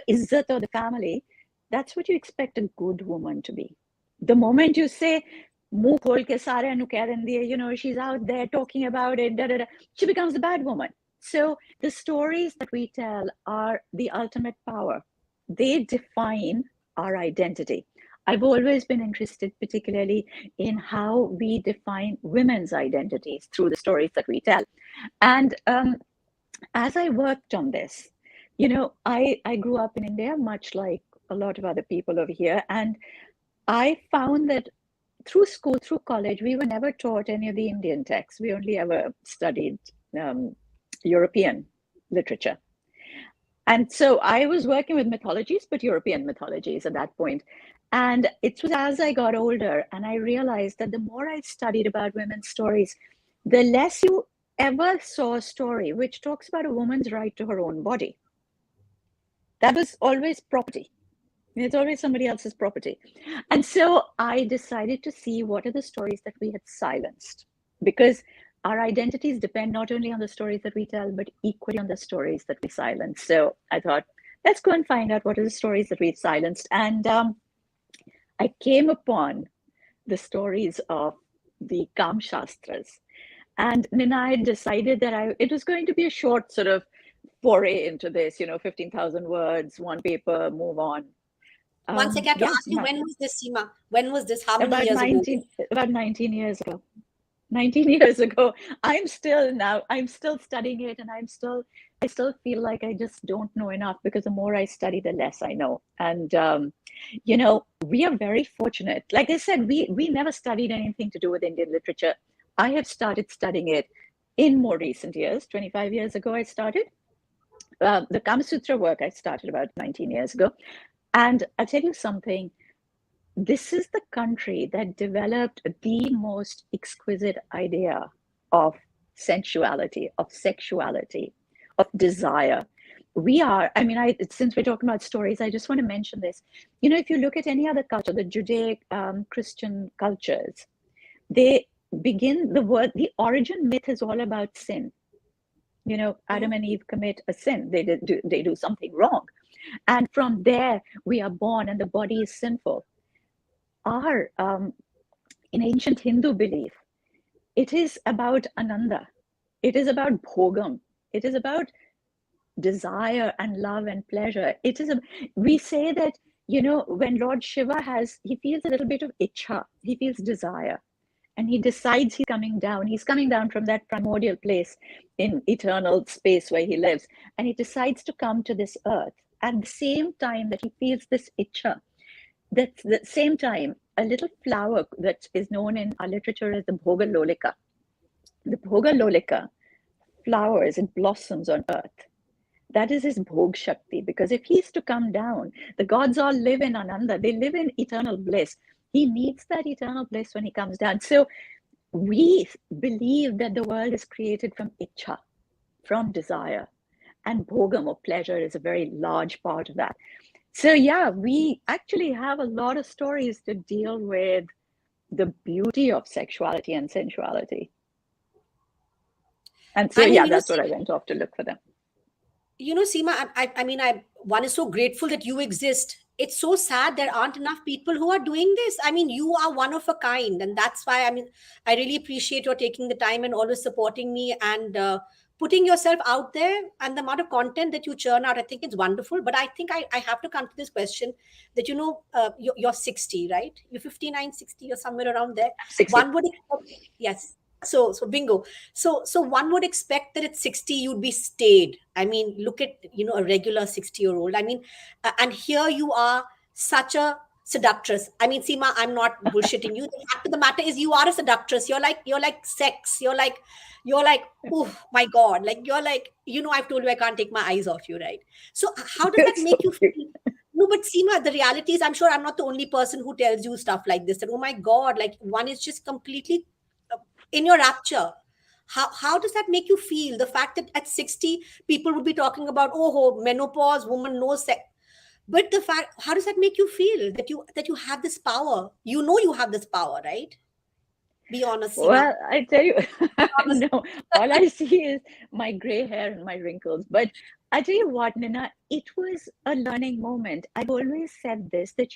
izzat of the family, that's what you expect a good woman to be. The moment you say, "Muh khol ke sare nu keh dendi hai," you know, she's out there talking about it, da, da, da, she becomes the bad woman. So the stories that we tell are the ultimate power. They define our identity. I've always been interested, particularly in how we define women's identities through the stories that we tell. And as I worked on this, you know, I grew up in India, much like a lot of other people over here. And I found that through school, through college, we were never taught any of the Indian texts. We only ever studied European literature. And so I was working with mythologies, but European mythologies at that point. And it was as I got older and I realized that the more I studied about women's stories, the less you ever saw a story which talks about a woman's right to her own body. That was always property. It's always somebody else's property. And so I decided to see what are the stories that we had silenced, because our identities depend not only on the stories that we tell, but equally on the stories that we silence. So I thought, let's go and find out what are the stories that we've silenced. And I came upon the stories of the Kam Shastras. And Nina, I decided that it was going to be a short sort of foray into this, you know, 15,000 words, one paper, move on. Once again, to ask you, when was this, Seema? When was this? How many about years 19, ago? About 19 years ago. 19 years ago. I'm still studying it, and I still feel like I just don't know enough, because the more I study, the less I know. And you know, we are very fortunate. Like I said, we never studied anything to do with Indian literature. I have started studying it in more recent years. 25 years ago, I started. The Kama Sutra work I started about 19 years ago. And I'll tell you something, this is the country that developed the most exquisite idea of sensuality, of sexuality, of desire. We are, I mean, since we're talking about stories, I just want to mention this. You know, if you look at any other culture, the Judaic Christian cultures, they begin the origin myth is all about sin. You know, Adam and Eve commit a sin. They do something wrong. And from there, we are born and the body is sinful. In ancient Hindu belief, it is about Ananda. It is about Bhogam. It is about desire and love and pleasure. We say that, you know, when Lord Shiva he feels a little bit of Ichha, he feels desire. And he decides he's coming down. He's coming down from that primordial place in eternal space where he lives. And he decides to come to this earth. At the same time that he feels this Ichha, that's the same time, a little flower that is known in our literature as the Bhoga Lolika. The Bhoga Lolika flowers, it blossoms on earth. That is his Bhog Shakti, because if he's to come down, the gods all live in Ananda, they live in eternal bliss. He needs that eternal bliss when he comes down. So we believe that the world is created from Ichha, from desire, and Bhogam or pleasure is a very large part of that. So yeah, we actually have a lot of stories to deal with the beauty of sexuality and sensuality. And so, yeah, that's what I went off to look for them. Seema, I mean, one is so grateful that you exist. It's so sad there aren't enough people who are doing this. I mean, you are one of a kind. And that's why, I mean, I really appreciate your taking the time and always supporting me and putting yourself out there, and the amount of content that you churn out. I think it's wonderful. But I think I have to come to this question that, you're 60, right? You're 59, 60 or somewhere around there. 60. One would expect, yes. So bingo. So one would expect that at 60 you'd be staid. I mean, look at a regular 60-year-old. I mean, and here you are, such a seductress. I mean, Seema, I'm not bullshitting you. The fact of the matter is, you are a seductress. You're like sex. You're like, oh my God. Like you're like, I've told you I can't take my eyes off you, right? So how does that make you feel? No, but Seema, the reality is, I'm sure I'm not the only person who tells you stuff like this. That, oh my God, like one is just completely in your rapture. How does that make you feel? The fact that at 60 people would be talking about, oh, menopause, woman, no sex. But the fact, how does that make you feel that you have this power? You have this power, right? Be honest, Seema. Well, I tell you, no, all I see is my gray hair and my wrinkles. But I tell you what, Nina, it was a learning moment. I've always said this, that,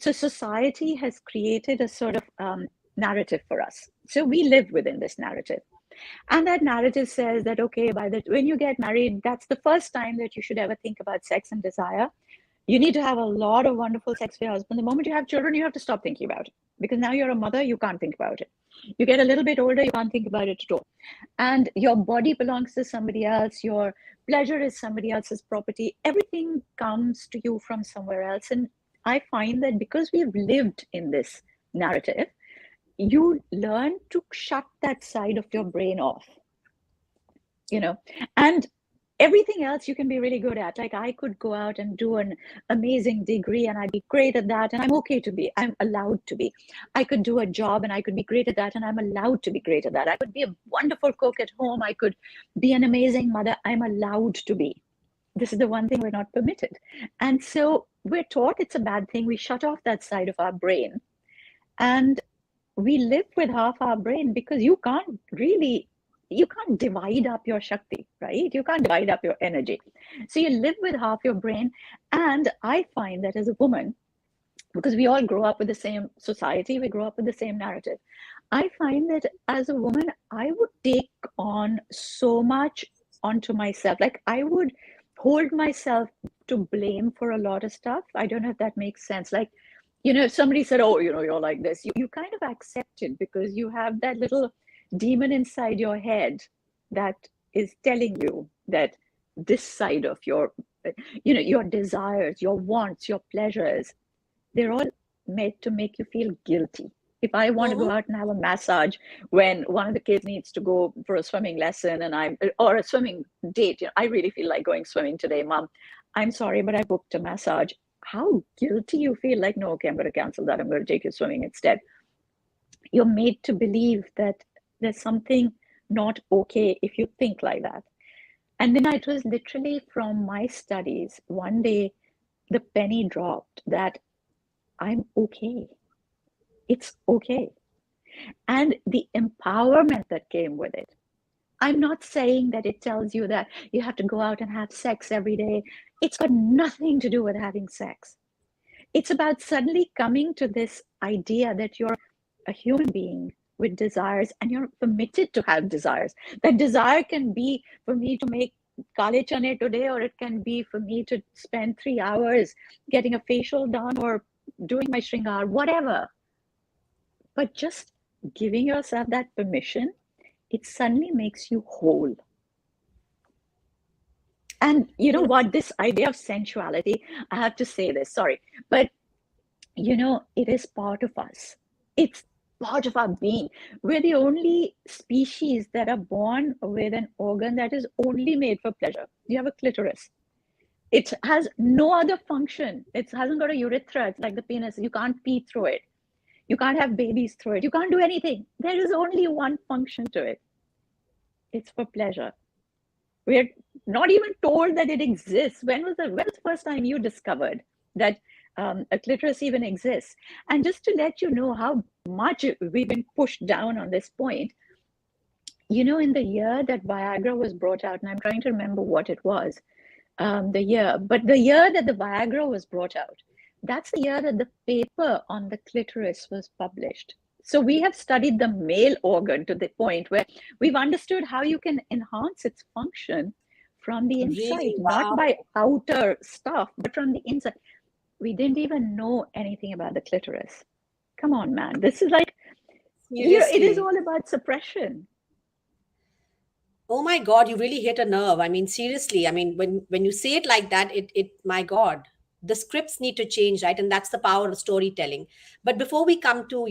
so society has created a sort of narrative for us. So we live within this narrative. And that narrative says that, okay, when you get married, that's the first time that you should ever think about sex and desire. You need to have a lot of wonderful sex with your husband. The moment you have children, you have to stop thinking about it, because now you're a mother, you can't think about it. You get a little bit older, you can't think about it at all. And your body belongs to somebody else. Your pleasure is somebody else's property. Everything comes to you from somewhere else. And I find that because we've lived in this narrative, you learn to shut that side of your brain off, and everything else you can be really good at. Like I could go out and do an amazing degree and I'd be great at that, and I'm allowed to be. I could do a job and I could be great at that, and I'm allowed to be great at that. I could be a wonderful cook at home. I could be an amazing mother. I'm allowed to be. This is the one thing we're not permitted. And so we're taught it's a bad thing. We shut off that side of our brain, and we live with half our brain, because you can't divide up your Shakti, right? You can't divide up your energy. So you live with half your brain. And I find that as a woman, because we all grow up with the same society, we grow up with the same narrative. I find that as a woman, I would take on so much onto myself. Like I would hold myself to blame for a lot of stuff. I don't know if that makes sense. Like, if somebody said, oh, you're like this, you kind of accept it, because you have that little demon inside your head that is telling you that this side of your desires, your wants, your pleasures, they're all made to make you feel guilty. If I want to go out and have a massage when one of the kids needs to go for a swimming lesson or a swimming date, I really feel like going swimming today, Mom. I'm sorry, but I booked a massage. How guilty you feel. Like, no, okay, I'm going to cancel that. I'm going to take you swimming instead. You're made to believe that there's something not okay if you think like that. And then it was literally from my studies, one day the penny dropped that I'm okay. It's okay. And the empowerment that came with it. I'm not saying that it tells you that you have to go out and have sex every day. It's got nothing to do with having sex. It's about suddenly coming to this idea that you're a human being with desires, and you're permitted to have desires. That desire can be for me to make kale chane today, or it can be for me to spend 3 hours getting a facial done or doing my shringar, whatever. But just giving yourself that permission, it suddenly makes you whole. And you know what, this idea of sensuality, I have to say this, sorry, but it is part of us. It's part of our being. We're the only species that are born with an organ that is only made for pleasure. You have a clitoris. It has no other function. It hasn't got a urethra. It's like the penis. You can't pee through it. You can't have babies through it. You can't do anything. There is only one function to it. It's for pleasure. We're not even told that it exists. When was the first time you discovered that a clitoris even exists? And just to let you know how much we've been pushed down on this point, in the year that Viagra was brought out, and I'm trying to remember what it was, the year that the Viagra was brought out, that's the year that the paper on the clitoris was published. So we have studied the male organ to the point where we've understood how you can enhance its function from the inside, Really? Wow. not by outer stuff, but from the inside. We didn't even know anything about the clitoris. Come on, man. This is like, it is all about suppression. Oh my God, you really hit a nerve. I mean, seriously. I mean, when you say it like that, my God, the scripts need to change, right? And that's the power of storytelling. But before we come to,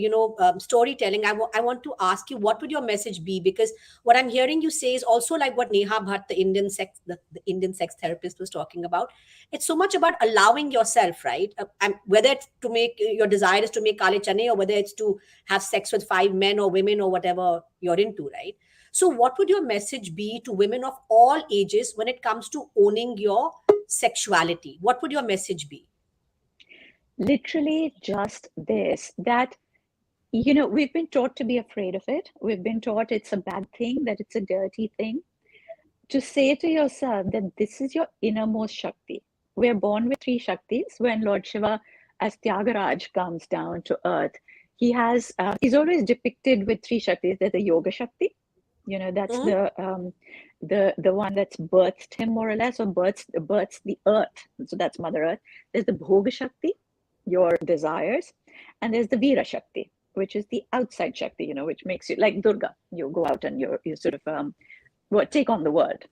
storytelling, I want to ask you, what would your message be? Because what I'm hearing you say is also like what Neha Bhatt, the Indian sex therapist, was talking about. It's so much about allowing yourself, right? And whether it's to make your desire is to make kale chane, or whether it's to have sex with 5 men or women or whatever you're into, right? So, what would your message be to women of all ages when it comes to owning your sexuality? What would your message be? Literally just this, that, we've been taught to be afraid of it. We've been taught it's a bad thing, that it's a dirty thing. To say to yourself that this is your innermost Shakti. We're born with 3 Shaktis. When Lord Shiva, as Tyagaraj, comes down to earth, he's always depicted with 3 Shaktis. There's the Yoga Shakti. That's the one that's birthed him, more or less, or births the earth. So that's Mother Earth. There's the Bhoga Shakti, your desires, and there's the Veera Shakti, which is the outside Shakti, which makes you like Durga. You go out and you sort of take on the world.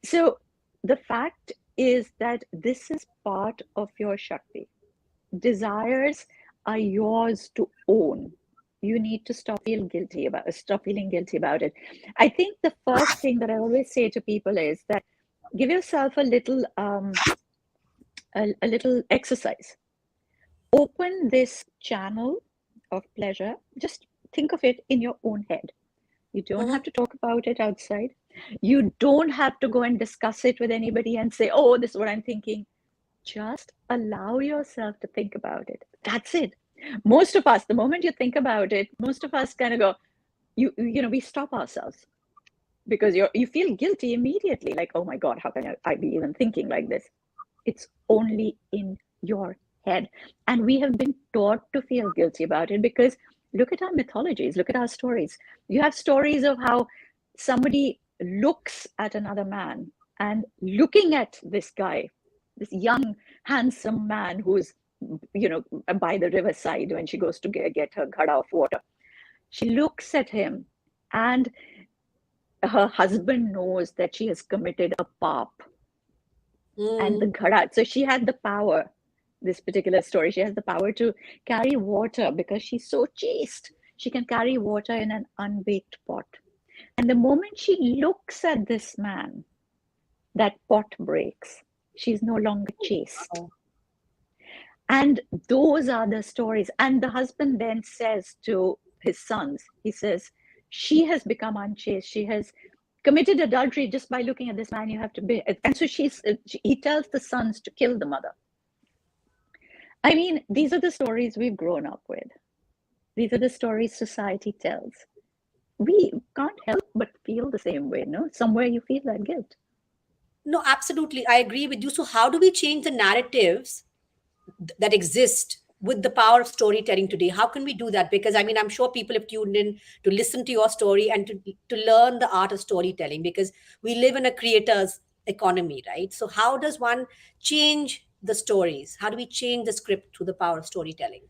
So the fact is that this is part of your Shakti. Desires are yours to own. You need to stop feeling guilty about it. I think the first thing that I always say to people is that give yourself a little exercise. Open this channel of pleasure. Just think of it in your own head. You don't have to talk about it outside. You don't have to go and discuss it with anybody and say, oh, this is what I'm thinking. Just allow yourself to think about it. That's it. Most of us, the moment you think about it, most of us kind of go, we stop ourselves because you feel guilty immediately. Like, oh my God, how can I be even thinking like this? It's only in your head. And we have been taught to feel guilty about it because look at our mythologies, look at our stories. You have stories of how somebody looks at another man, and looking at this guy, this young, handsome man who's by the riverside when she goes to get her ghada of water. She looks at him and her husband knows that she has committed a pap. And the ghada, so she had the power, this particular story, she has the power to carry water because she's so chaste. She can carry water in an unbaked pot. And the moment she looks at this man, that pot breaks. She's no longer chaste. And those are the stories. And the husband then says to his sons, he says, she has become unchaste. She has committed adultery just by looking at this man. You have to be. And so he tells the sons to kill the mother. I mean, these are the stories we've grown up with. These are the stories society tells. We can't help but feel the same way, no? Somewhere you feel that guilt. No, absolutely. I agree with you. So how do we change the narratives that exist with the power of storytelling today? How can we do that? Because I mean, I'm sure people have tuned in to listen to your story and to learn the art of storytelling, because we live in a creator's economy, right? So how does one change the stories? How do we change the script through the power of storytelling?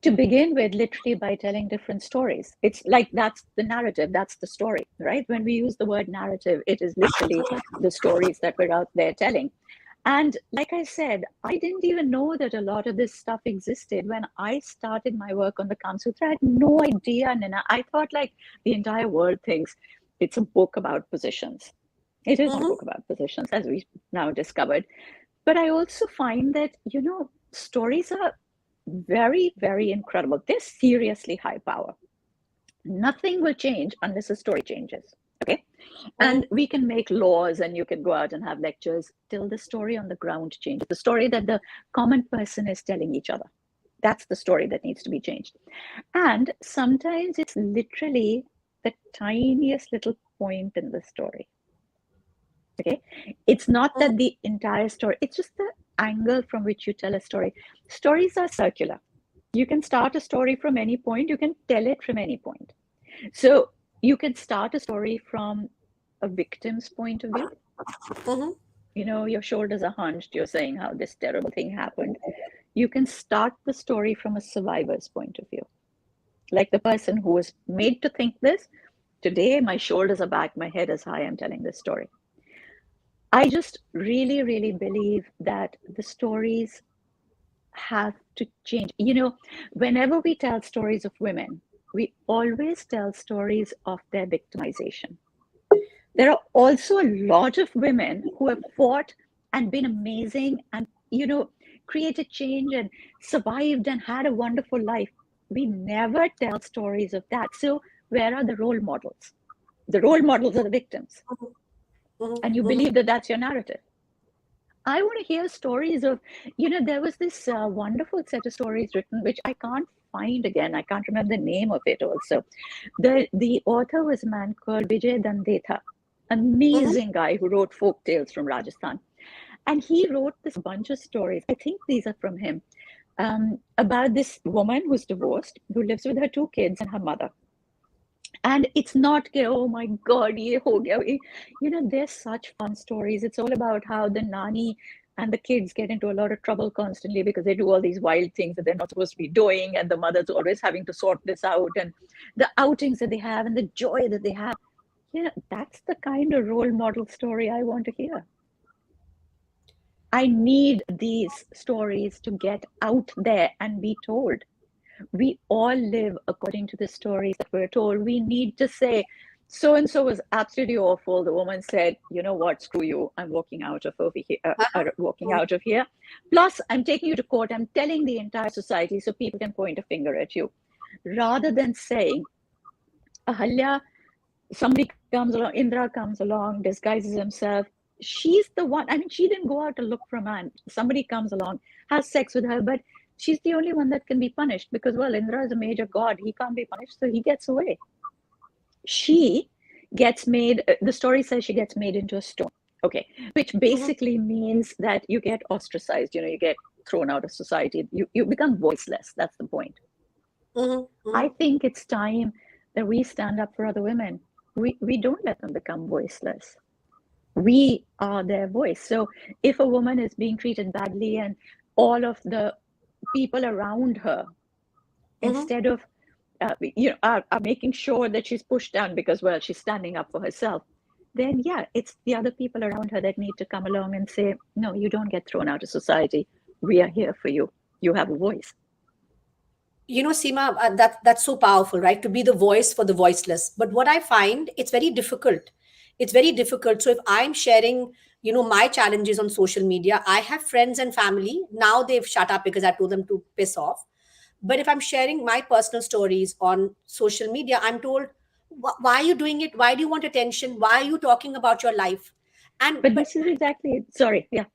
To begin with, literally by telling different stories. It's like that's the narrative, that's the story, right? When we use the word narrative, it is literally the stories that we're out there telling. And like I said, I didn't even know that a lot of this stuff existed when I started my work on the Kama Sutra. I had no idea, Nina. I thought like the entire world thinks it's a book about positions. It is not a book about positions, as we now discovered. But I also find that, stories are very, very incredible. They're seriously high power. Nothing will change unless a story changes. Okay. And we can make laws and you can go out and have lectures till the story on the ground changes. The story that the common person is telling each other. That's the story that needs to be changed. And sometimes it's literally the tiniest little point in the story. Okay. It's not that the entire story, it's just the angle from which you tell a story. Stories are circular. You can start a story from any point, you can tell it from any point. So you can start a story from a victim's point of view. Your shoulders are hunched, you're saying how this terrible thing happened. You can start the story from a survivor's point of view. Like the person who was made to think this, today my shoulders are back, my head is high, I'm telling this story. I just really, really believe that the stories have to change. Whenever we tell stories of women, we always tell stories of their victimization. There are also a lot of women who have fought and been amazing and, created change and survived and had a wonderful life. We never tell stories of that. So where are the role models? The role models are the victims. And you believe that that's your narrative. I want to hear stories of, there was this wonderful set of stories written, which I can't find again. I can't remember the name of it also. The author was a man called Vijay Dandetha, amazing guy who wrote folk tales from Rajasthan. And he wrote this bunch of stories, I think these are from him, about this woman who's divorced, who lives with her 2 kids and her mother. And it's not, oh my God, ye ho gaya. They're such fun stories. It's all about how the nanny and the kids get into a lot of trouble constantly because they do all these wild things that they're not supposed to be doing. And the mother's always having to sort this out. And the outings that they have and the joy that they have. That's the kind of role model story I want to hear. I need these stories to get out there and be told. We all live according to the stories that we're told. We need to say, so-and-so was absolutely awful. The woman said, you know what, screw you. I'm walking out of over here, walking out of here. Plus, I'm taking you to court. I'm telling the entire society so people can point a finger at you. Rather than saying, Ahalya, somebody comes along, Indra comes along, disguises himself. She's the one. I mean, she didn't go out to look for a man. Somebody comes along, has sex with her, but she's the only one that can be punished because, well, Indra is a major god. He can't be punished, so he gets away. She gets made, the story says she gets made into a stone. Okay, which basically means that you get ostracized, you get thrown out of society. You become voiceless. That's the point. I think it's time that we stand up for other women. We don't let them become voiceless. We are their voice. So if a woman is being treated badly and all of the people around her, instead of are making sure that she's pushed down because, well, she's standing up for herself, then it's the other people around her that need to come along and say, no, you don't get thrown out of society. We are here for you. You have a voice. Seema, that's so powerful, right? To be the voice for the voiceless. But what I find, it's very difficult. It's very difficult. So if I'm sharing, my challenges on social media, I have friends and family. Now they've shut up because I told them to piss off. But if I'm sharing my personal stories on social media, I'm told, why are you doing it? Why do you want attention? Why are you talking about your life? But this is exactly it. Sorry. Yeah.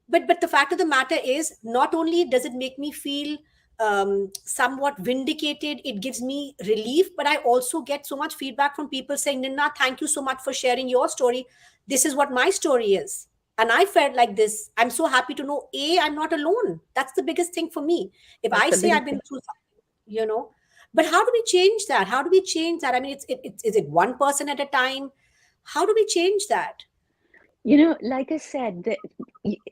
But the fact of the matter is, not only does it make me feel somewhat vindicated, it gives me relief, but I also get so much feedback from people saying, Ninna, thank you so much for sharing your story. This is what my story is. And I felt like this. I'm so happy to know, I'm not alone. That's the biggest thing for me. If I say I've been through, but how do we change that? How do we change that? I mean, is it one person at a time? How do we change that? Like I said,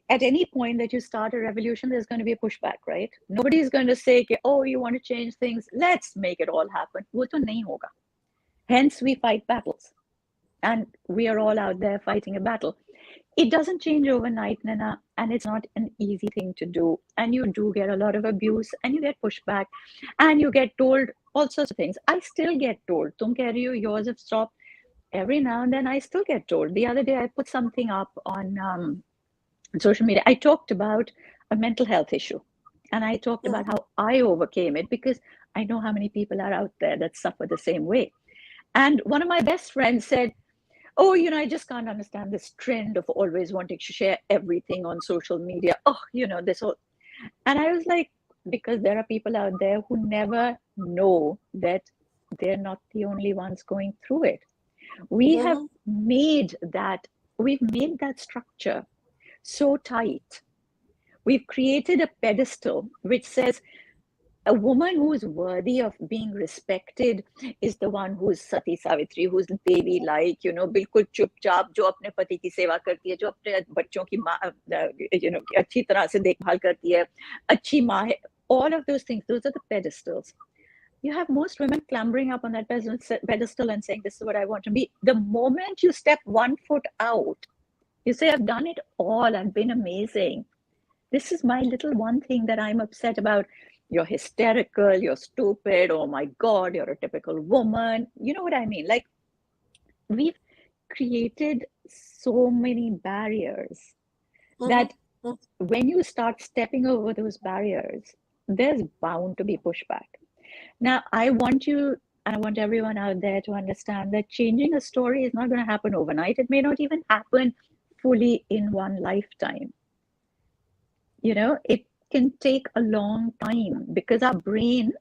at any point that you start a revolution, there's going to be a pushback, right? Nobody's going to say, oh, you want to change things? Let's make it all happen. वो तो नहीं होगा. Hence, we fight battles. And we are all out there fighting a battle. It doesn't change overnight, Nina, and it's not an easy thing to do. And you do get a lot of abuse, and you get pushback, and you get told all sorts of things. I still get told, "Tum keh rahi ho, yours have stopped." Every now and then, I still get told. The other day, I put something up on social media. I talked about a mental health issue, and I talked about how I overcame it, because I know how many people are out there that suffer the same way. And one of my best friends said, "Oh, I just can't understand this trend of always wanting to share everything on social media. Oh, this whole." And I was like, because there are people out there who never know that they're not the only ones going through it. We've made that structure so tight. We've created a pedestal which says a woman who's worthy of being respected is the one who's Sati Savitri, who's Devi like, बिल्कुल चुपचाप, जो अपने पति की सेवा करती है, जो अपने बच्चों की माँ, अच्छी तरह से देखभाल करती है, अच्छी माँ है. All of those things, those are the pedestals. You have most women clambering up on that pedestal and saying, "This is what I want to be." The moment you step one foot out, you say, "I've done it all. I've been amazing. This is my little one thing that I'm upset about. You're hysterical, you're stupid, oh my God, you're a typical woman." You know what I mean? Like, we've created so many barriers that when you start stepping over those barriers, there's bound to be pushback. Now, I want you, and I want everyone out there to understand that changing a story is not going to happen overnight. It may not even happen fully in one lifetime. It can take a long time, because our brain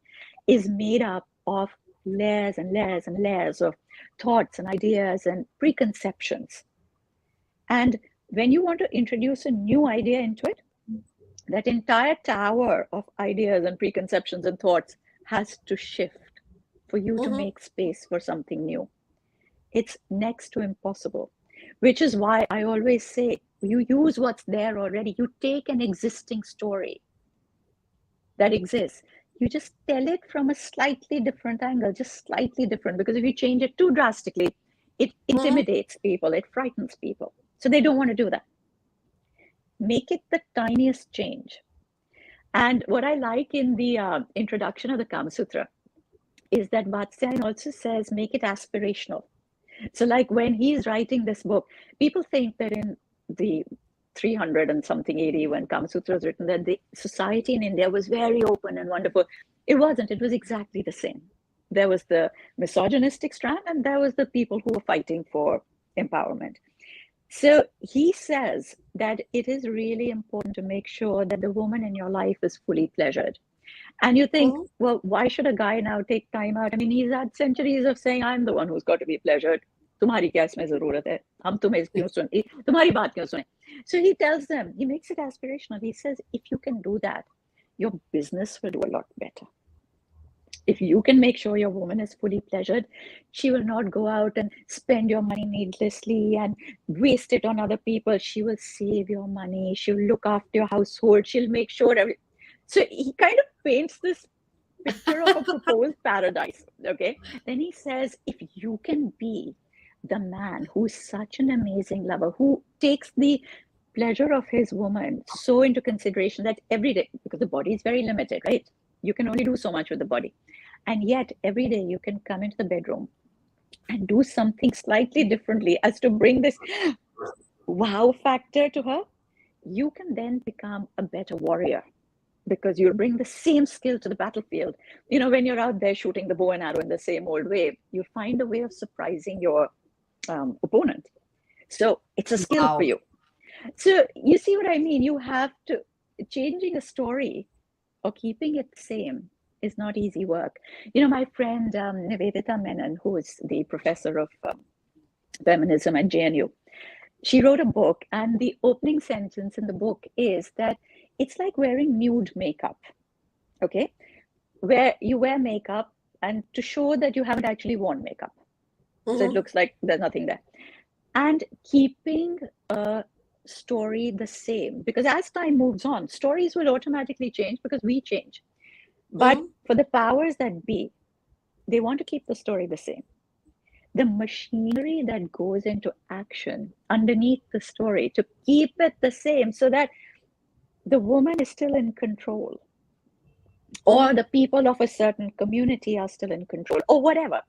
is made up of layers and layers and layers of thoughts and ideas and preconceptions. And when you want to introduce a new idea into it, that entire tower of ideas and preconceptions and thoughts has to shift for you to make space for something new. It's next to impossible, which is why I always say, you use what's there already. You take an existing story that exists, you just tell it from a slightly different angle, just slightly different, because if you change it too drastically, it intimidates people, it frightens people. So they don't want to do that. Make it the tiniest change. And what I like in the introduction of the Kama Sutra is that Vatsyayan also says, make it aspirational. So like when he's writing this book, people think that in the 300 and something AD, when Kama Sutra was written, that the society in India was very open and wonderful. It wasn't. It was exactly the same. There was the misogynistic strand, and there was the people who were fighting for empowerment. So he says that it is really important to make sure that the woman in your life is fully pleasured. And you think, well, why should a guy now take time out? I mean, he's had centuries of saying, I'm the one who's got to be pleasured. तुम्हारी क्या इसमें जरूरत है? हम तुम्हें क्यों सुने? तुम्हारी बात क्यों सुने? So he tells them, he makes it aspirational. He says, if you can do that, your business will do a lot better. If you can make sure your woman is fully pleasured, she will not go out and spend your money needlessly and waste it on other people. She will save your money. She'll look after your household. She'll make sure So he kind of paints this picture of a proposed paradise, okay? Then he says, if you can be the man who's such an amazing lover, who takes the pleasure of his woman so into consideration that every day, because the body is very limited, right? You can only do so much with the body. And yet every day you can come into the bedroom and do something slightly differently as to bring this wow factor to her. You can then become a better warrior, because you'll bring the same skill to the battlefield. You know, when you're out there shooting the bow and arrow in the same old way, you find a way of surprising your opponent. So it's a skill for you. So you see what I mean? You have to, changing a story or keeping it the same is not easy work. You know, my friend Nivedita Menon, who is the professor of feminism at JNU, she wrote a book, and the opening sentence in the book is that it's like wearing nude makeup, okay? Where you wear makeup and to show that you haven't actually worn makeup. So it looks like there's nothing there. And keeping a story the same, because as time moves on, stories will automatically change because we change. But for the powers that be, they want to keep the story the same. the machinery that goes into action underneath the story to keep it the same so that the woman is still in control, or the people of a certain community are still in control, or whatever.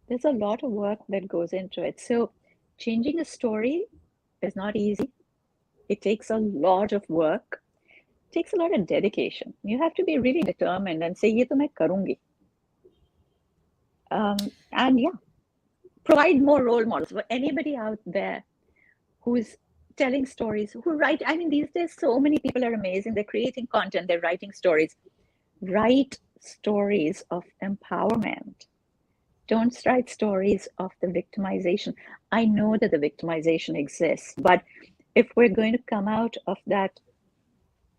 There's a lot of work that goes into it. So changing a story is not easy. It takes a lot of work. It takes a lot of dedication. You have to be really determined and say, ye to main karungi. And yeah, provide more role models for anybody out there who's telling stories, who write. I mean, these days, so many people are amazing. They're creating content, they're writing stories. Write stories of empowerment. Don't write stories of the victimization. I know that the victimization exists, but if we're going to come out of that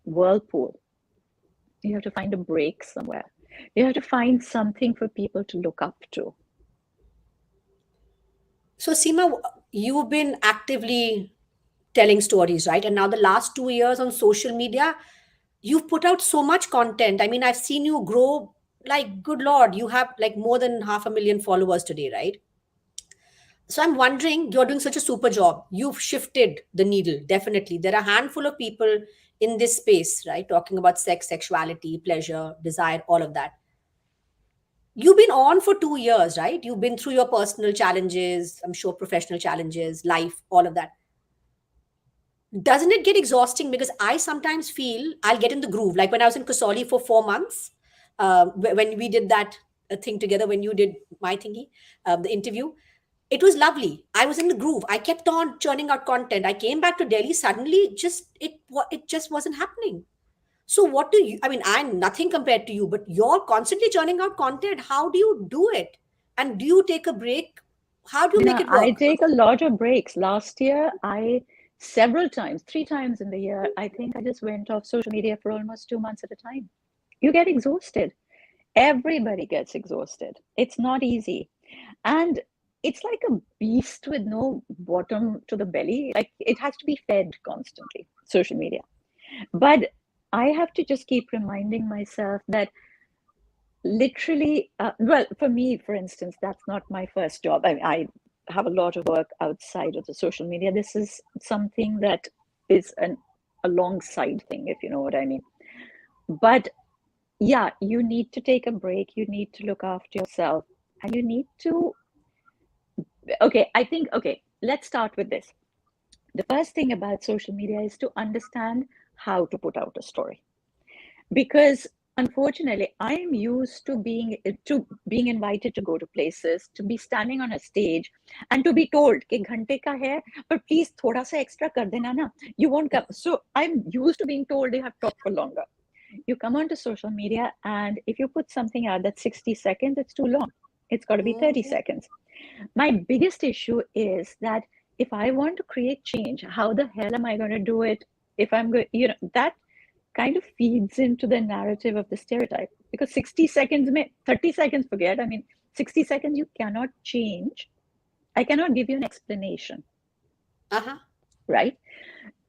whirlpool, you have to find a break somewhere. You have to find something for people to look up to. So, Seema, you've been actively telling stories, right? And now the last 2 years on social media, you've put out so much content. I mean, I've seen you grow like, good Lord, you have like more than 500,000 followers today, right? So I'm wondering, you're doing such a super job. You've shifted the needle, definitely. There are a handful of people in this space, right? Talking about sex, sexuality, pleasure, desire, all of that. You've been on for 2 years, right? You've been through your personal challenges, I'm sure professional challenges, life, all of that. Doesn't it get exhausting? Because I sometimes feel I'll get in the groove. Like when I was in Kasoli for 4 months, when we did that thing together, when you did my thingy, the interview, it was lovely. I was in the groove. I kept on churning out content. I came back to Delhi. Suddenly, it just wasn't happening. So what do you? I mean, I'm nothing compared to you, but you're constantly churning out content. How do you do it? And do you take a break? How do you make it I work? take a lot of breaks. Last year, several times, 3 times in the year, I think I just went off social media for almost 2 months at a time. You get exhausted. Everybody gets exhausted. It's not easy. And it's like a beast with no bottom to the belly. Like it has to be fed constantly, social media. But I have to just keep reminding myself that literally, well, for me, for instance, that's not my first job. I have a lot of work outside of the social media. This is something that is an alongside thing, if you know what I mean. But yeah, you need to take a break. You need to look after yourself, and you need to. Okay, let's start with this. The first thing about social media is to understand how to put out a story, because unfortunately I'm used to being invited to go to places, to be standing on a stage and to be told कि घंटे का है, but please थोड़ा सा extra कर देना ना, you won't come. So I'm used to being told you have to talk for longer. You come onto social media, and if you put something out that's 60 seconds, it's too long. It's got to be 30 seconds. My biggest issue is that if I want to create change, how the hell am I going to do it? If I'm going, that kind of feeds into the narrative of the stereotype, because 60 seconds, 30 seconds, forget. I mean, 60 seconds, you cannot change. I cannot give you an explanation. Right?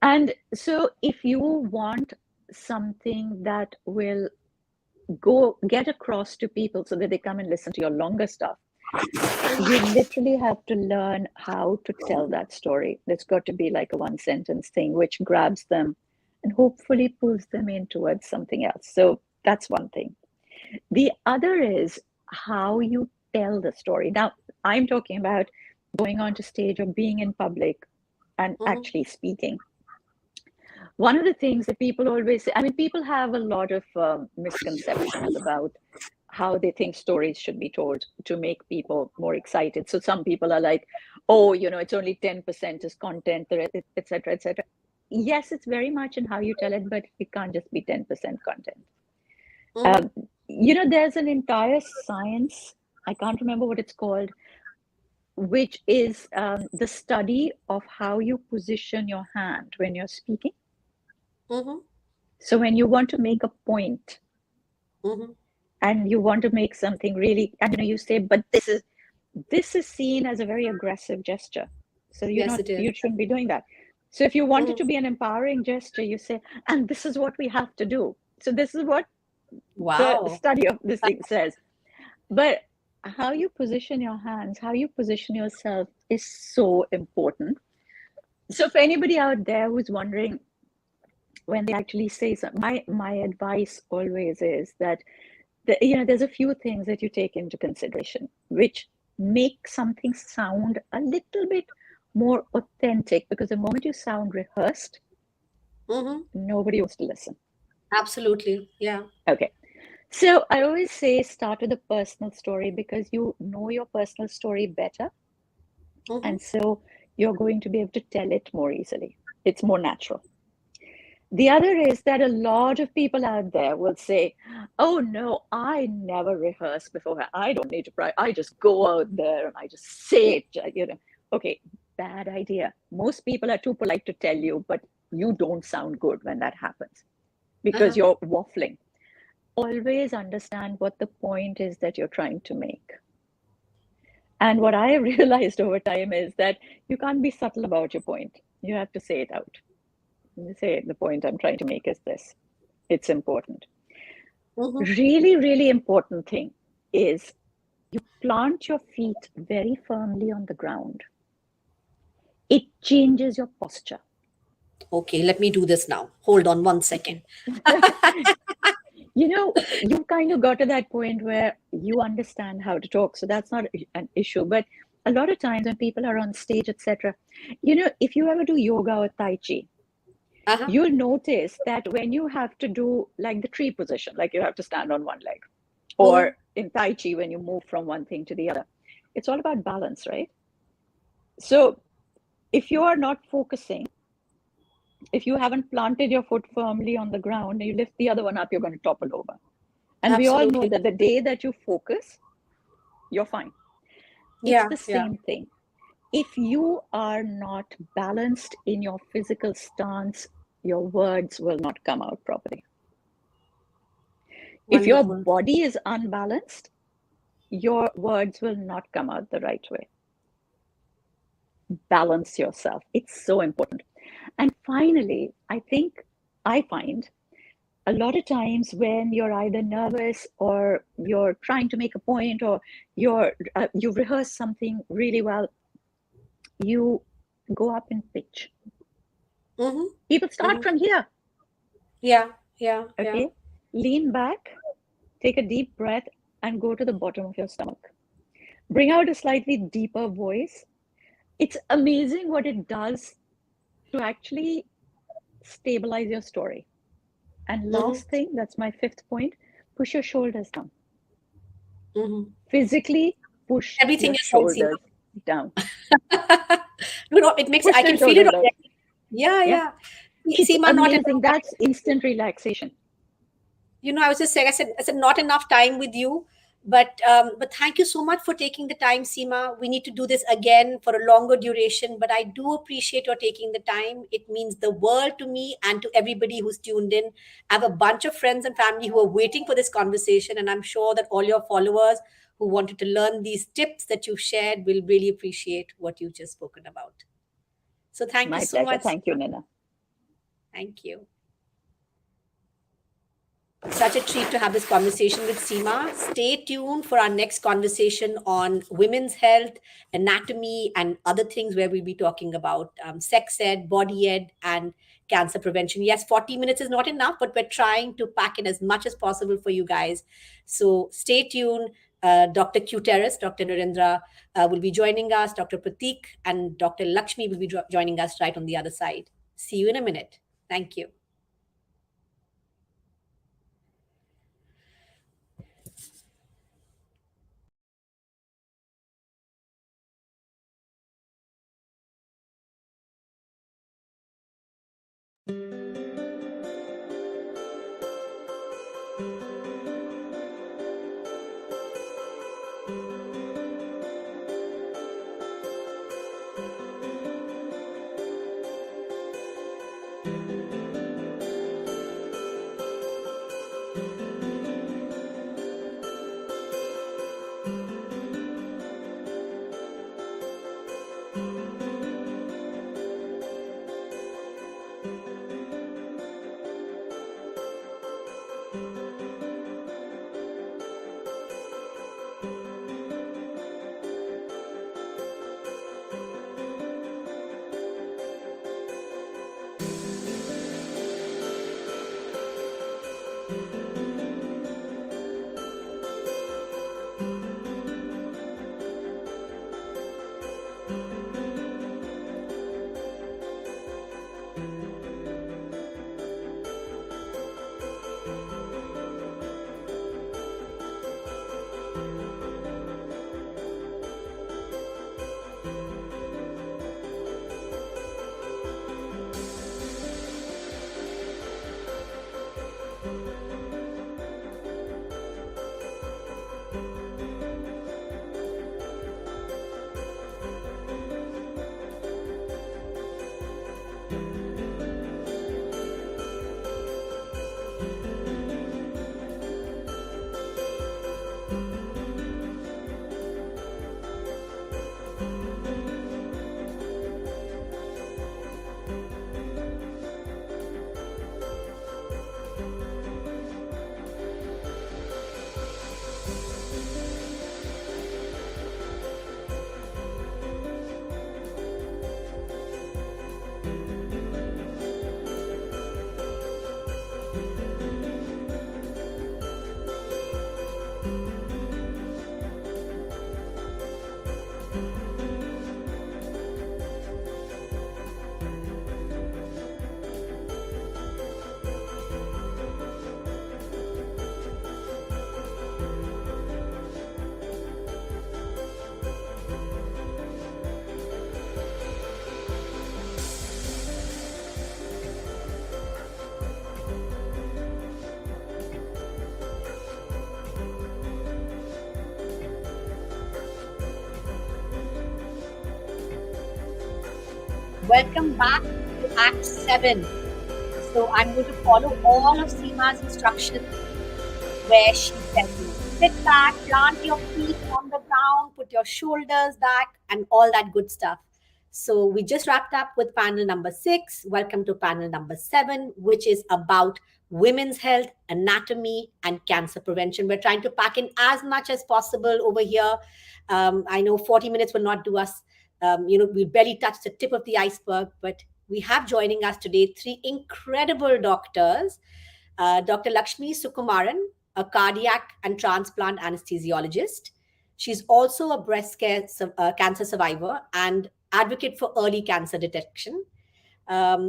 And so if you want something that will get across to people so that they come and listen to your longer stuff, you literally have to learn how to tell that story. There's got to be like a one sentence thing which grabs them and hopefully pulls them in towards something else. So that's one thing. The other is how you tell the story. Now, I'm talking about going onto stage or being in public and actually speaking. One of the things that people always say, I mean, people have a lot of misconceptions about how they think stories should be told to make people more excited. So some people are like, oh, it's only 10% is content, etc., etc. Yes, it's very much in how you tell it, but it can't just be 10% content. There's an entire science, I can't remember what it's called, which is the study of how you position your hand when you're speaking. So when you want to make a point, and you want to make something really, and you say, but this is seen as a very aggressive gesture. So you shouldn't be doing that. So if you want it to be an empowering gesture, you say, and this is what we have to do. So this is what the study of this thing says. But how you position your hands, how you position yourself is so important. So for anybody out there who's wondering when they actually say something, my advice always is that there's a few things that you take into consideration which make something sound a little bit more authentic, because the moment you sound rehearsed, nobody wants to listen. Absolutely. Yeah. Okay. So I always say start with a personal story, because you know your personal story better. And so you're going to be able to tell it more easily. It's more natural. The other is that a lot of people out there will say, oh no, I never rehearse beforehand. I don't need to practice. I just go out there and I just say it, Okay, bad idea. Most people are too polite to tell you, but you don't sound good when that happens because you're waffling. Always understand what the point is that you're trying to make. And what I realized over time is that you can't be subtle about your point. You have to say it out. You say, the point I'm trying to make is this. It's important. Really, really important thing is you plant your feet very firmly on the ground. It changes your posture. Okay, let me do this now. Hold on 1 second. You kind of got to that point where you understand how to talk, so that's not an issue. But a lot of times when people are on stage, etc., if you ever do yoga or Tai Chi, you'll notice that when you have to do like the tree position, like you have to stand on one leg, or in Tai Chi, when you move from one thing to the other, it's all about balance, right? So if you are not focusing, if you haven't planted your foot firmly on the ground and you lift the other one up, you're going to topple over. And we all know that the day that you focus, you're fine. It's the same thing. If you are not balanced in your physical stance, your words will not come out properly. Wonderful. If your body is unbalanced, your words will not come out the right way. Balance yourself. It's so important. And finally, I find a lot of times when you're either nervous or you're trying to make a point, or you've rehearsed something really well, you go up in pitch. People start from here. Yeah. Okay. Lean back, take a deep breath, and go to the bottom of your stomach. Bring out a slightly deeper voice. It's amazing what it does to actually stabilize your story. And last thing, that's my 5th point, push your shoulders down. Physically push everything your shoulders down. It makes, I can feel it already. Yeah. It's amazing. That's instant relaxation. I was just saying, I said not enough time with you, but thank you so much for taking the time, Seema. We need to do this again for a longer duration, but I do appreciate your taking the time. It means the world to me and to everybody who's tuned in. I have a bunch of friends and family who are waiting for this conversation, and I'm sure that all your followers who wanted to learn these tips that you've shared will really appreciate what you've just spoken about. So thank you so much. Thank you, Nina. Thank you. Such a treat to have this conversation with Seema. Stay tuned for our next conversation on women's health, anatomy, and other things where we'll be talking about sex ed, body ed, and cancer prevention. Yes, 40 minutes is not enough, but we're trying to pack in as much as possible for you guys. So stay tuned. Dr. Kuteris, Dr. Narendra will be joining us. Dr. Pratik and Dr. Lakshmi will be joining us right on the other side. See you in a minute. Thank you. Welcome back to Act 7. So I'm going to follow all of Seema's instructions where she said to sit back, plant your feet on the ground, put your shoulders back, and all that good stuff. So we just wrapped up with panel number 6. Welcome to panel number 7, which is about women's health, anatomy, and cancer prevention. We're trying to pack in as much as possible over here. I know 40 minutes will not do us. We barely touched the tip of the iceberg, but we have joining us today 3 incredible doctors. Dr. Lakshmi Sukumaran, a cardiac and transplant anesthesiologist. She's also a cancer survivor and advocate for early cancer detection.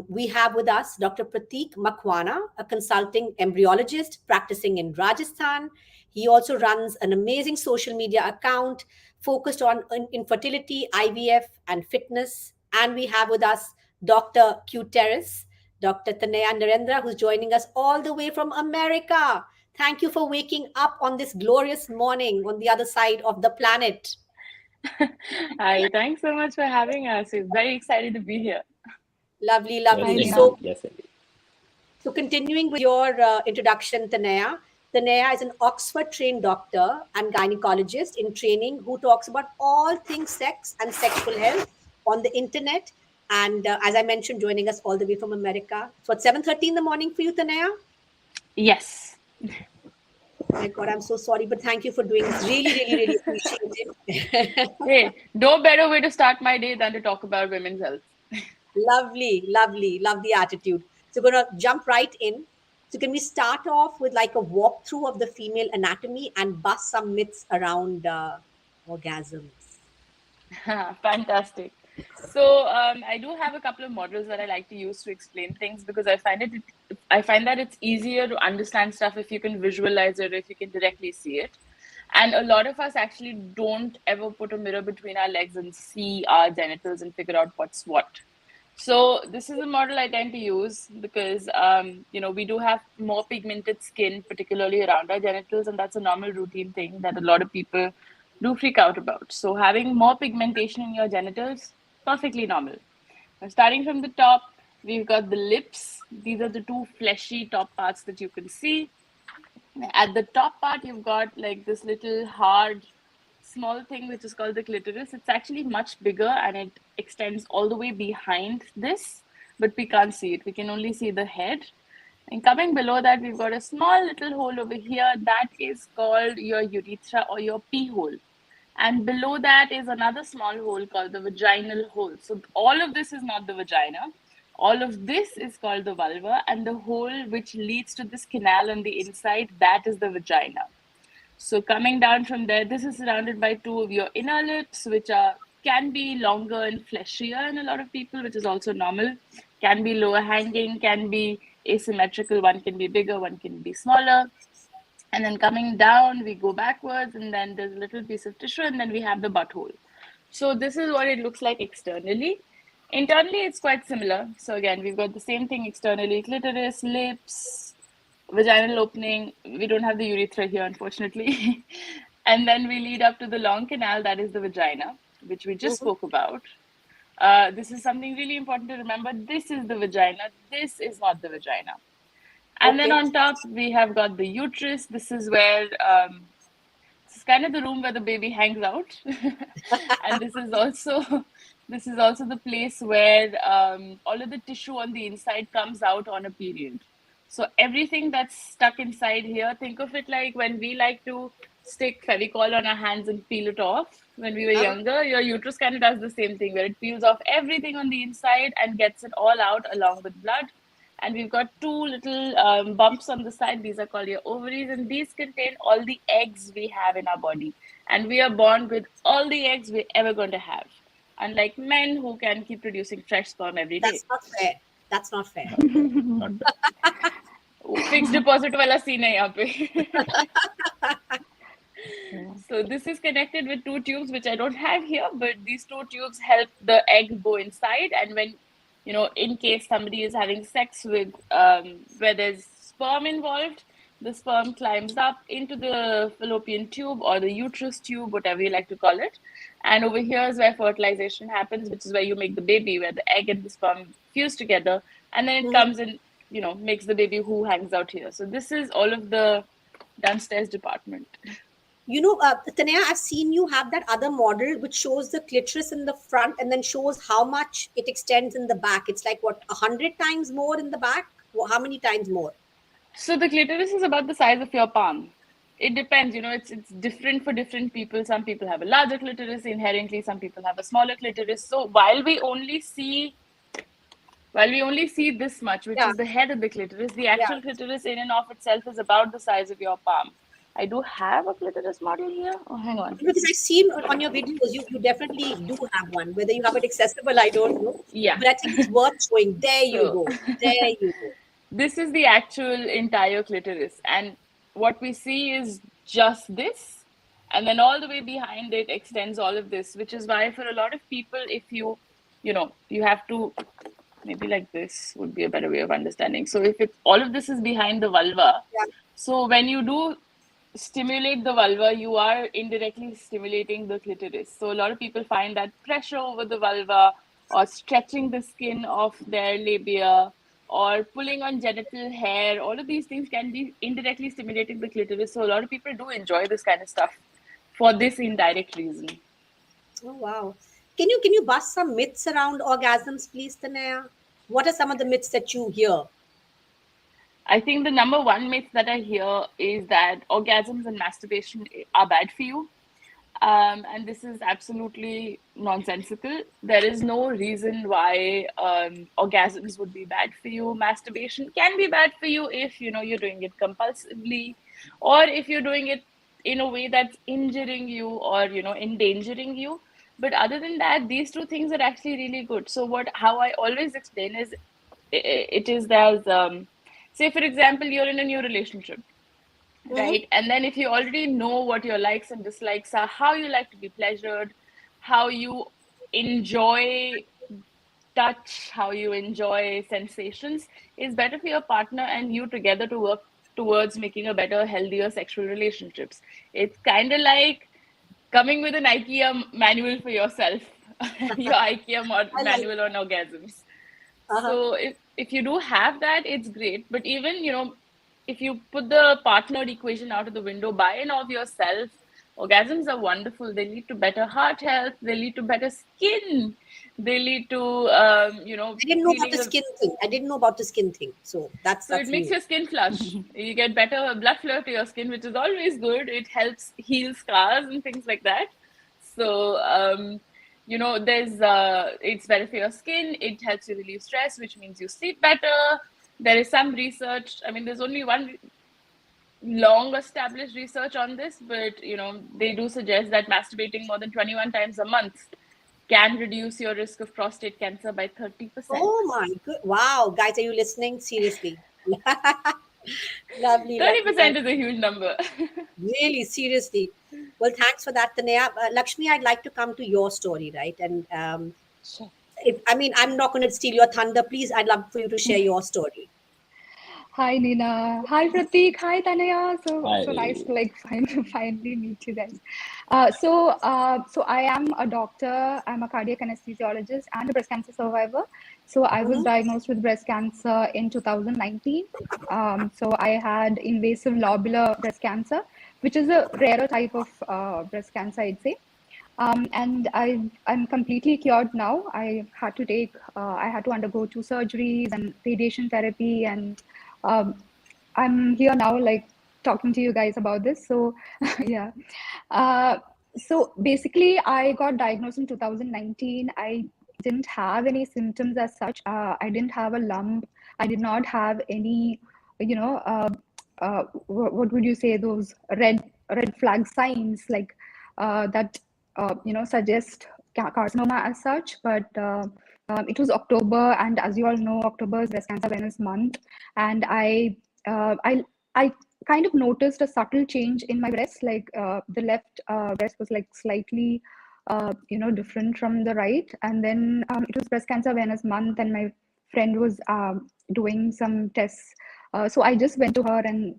We have with us Dr. Prateek Makwana, a consulting embryologist practicing in Rajasthan. He also runs an amazing social media account focused on infertility, IVF, and fitness. And we have with us Dr. Q Terrace, Dr. Tanaya Narendra, who's joining us all the way from America. Thank you for waking up on this glorious morning on the other side of the planet. Hi, thanks so much for having us. We're very excited to be here. Lovely, lovely. So continuing with your introduction, Tanaya. Tanaya is an Oxford-trained doctor and gynecologist in training who talks about all things sex and sexual health on the internet. And as I mentioned, joining us all the way from America. So at 7:30 in the morning for you, Tanaya? Yes. Oh my God, I'm so sorry, but thank you for doing this. Really, really, really appreciate it. Hey, no better way to start my day than to talk about women's health. Lovely, lovely. Love the attitude. So we're going to jump right in. So can we start off with like a walkthrough of the female anatomy and bust some myths around orgasms? Fantastic. So I do have a couple of models that I like to use to explain things because I find that it's easier to understand stuff if you can visualize it, if you can directly see it. And a lot of us actually don't ever put a mirror between our legs and see our genitals and figure out what's what. So this is a model I tend to use because, we do have more pigmented skin, particularly around our genitals, and that's a normal routine thing that a lot of people do freak out about. So having more pigmentation in your genitals, perfectly normal. Now, starting from the top, we've got the lips. These are the 2 fleshy top parts that you can see. At the top part, you've got like this little hard, small thing which is called the clitoris. It's actually much bigger and it extends all the way behind this, but we can't see it. We can only see the head. And coming below that, we've got a small little hole over here that is called your urethra or your pee hole. And below that is another small hole called the vaginal hole. So all of this is not the vagina. All of this is called the vulva, and the hole which leads to this canal on the inside, that is the vagina. So coming down from there, this is surrounded by 2 of your inner lips, which can be longer and fleshier in a lot of people, which is also normal. Can be lower hanging, can be asymmetrical. One can be bigger, one can be smaller. And then coming down, we go backwards, and then there's a little piece of tissue, and then we have the butthole. So this is what it looks like externally. Internally, it's quite similar. So again, we've got the same thing externally: clitoris, lips, vaginal opening. We don't have the urethra here, unfortunately. And then we lead up to the long canal, that is the vagina, which we just spoke about. This is something really important to remember. This is the vagina. This is not the vagina. And then on top, we have got the uterus. This is where, this is kind of the room where the baby hangs out. And this is also the place where all of the tissue on the inside comes out on a period. So everything that's stuck inside here, think of it like when we like to stick Fevicol on our hands and peel it off. When we were younger, your uterus kind of does the same thing, where it peels off everything on the inside and gets it all out along with blood. And we've got 2 little bumps on the side. These are called your ovaries, and these contain all the eggs we have in our body. And we are born with all the eggs we're ever going to have. Unlike men who can keep producing fresh sperm every day. That's not fair. That's not fair. Fixed deposit wala scene hai yahan pe. So this is connected with 2 tubes, which I don't have here, but these 2 tubes help the egg go inside. And when, in case somebody is having sex with, where there's sperm involved, the sperm climbs up into the fallopian tube or the uterus tube, whatever you like to call it. And over here is where fertilization happens, which is where you make the baby, where the egg and the sperm fuse together. And then it comes and, makes the baby who hangs out here. So this is all of the downstairs department. Tanaya, I've seen you have that other model which shows the clitoris in the front and then shows how much it extends in the back. It's like, what, 100 times more in the back? How many times more? So the clitoris is about the size of your palm. It depends, it's different for different people. Some people have a larger clitoris inherently, some people have a smaller clitoris. So while we only see this much, which is the head of the clitoris, the actual clitoris in and of itself is about the size of your palm. I do have a clitoris model here. Oh, hang on. Because I've seen on your videos, you definitely do have one. Whether you have it accessible, I don't know. Yeah. But I think it's worth showing. There you go. There you go. This is the actual entire clitoris. And what we see is just this. And then all the way behind it extends all of this, which is why for a lot of people, if you have to, maybe like this would be a better way of understanding. So if all of this is behind the vulva, so when you do stimulate the vulva, you are indirectly stimulating the clitoris. So a lot of people find that pressure over the vulva or stretching the skin of their labia or pulling on genital hair, all of these things can be indirectly stimulating the clitoris. So a lot of people do enjoy this kind of stuff for this indirect reason. Oh, wow. Can you bust some myths around orgasms, please, Tanaya? What are some of the myths that you hear? I think the number one myth that I hear is that orgasms and masturbation are bad for you. And this is absolutely nonsensical. There is no reason why orgasms would be bad for you. Masturbation can be bad for you if you're doing it compulsively, or if you're doing it in a way that's injuring you or endangering you. But other than that, these two things are actually really good. So how I always explain is, it is there's say for example, you're in a new relationship. Right. And then if you already know what your likes and dislikes are, how you like to be pleasured, how you enjoy touch, how you enjoy sensations, is better for your partner and you together to work towards making a better, healthier sexual relationships. It's kind of like coming with an IKEA manual for yourself, your IKEA manual on orgasms. So if you do have that, it's great. But even, if you put the partner equation out of the window, by and of yourself, orgasms are wonderful. They lead to better heart health. They lead to better skin. They lead to, I didn't know about the skin thing. I didn't know about the skin thing. So that's it makes your skin flush. You get better blood flow to your skin, which is always good. It helps heal scars and things like that. So, it's better for your skin. It helps you relieve stress, which means you sleep better. There is some research. I mean, there's only one long established research on this, but they do suggest that masturbating more than 21 times a month can reduce your risk of prostate cancer by 30%. Oh my god! Wow, guys, are you listening? Seriously, lovely. 30% is a huge number. Really, seriously. Well, thanks for that, Tanaya. Lakshmi, I'd like to come to your story, right? And sure. I'm not going to steal your thunder. Please, I'd love for you to share your story. Hi, Nina. Hi, Pratik. Hi, Tanaya. So nice to finally meet you guys. So I am a doctor. I'm a cardiac anesthesiologist and a breast cancer survivor. So I was diagnosed with breast cancer in 2019. So I had invasive lobular breast cancer, which is a rarer type of breast cancer, I'd say. And I'm completely cured now. I had to undergo 2 surgeries and radiation therapy, and I'm here now, talking to you guys about this. So yeah. So basically, I got diagnosed in 2019. I didn't have any symptoms as such. I didn't have a lump. I did not have any, what would you say, those red flag signs that suggest carcinoma as such. But it was October, and as you all know, October is Breast Cancer Awareness Month, and I kind of noticed a subtle change in my breast. The left breast was slightly different from the right. And then it was Breast Cancer Awareness Month, and my friend was doing some tests So I just went to her and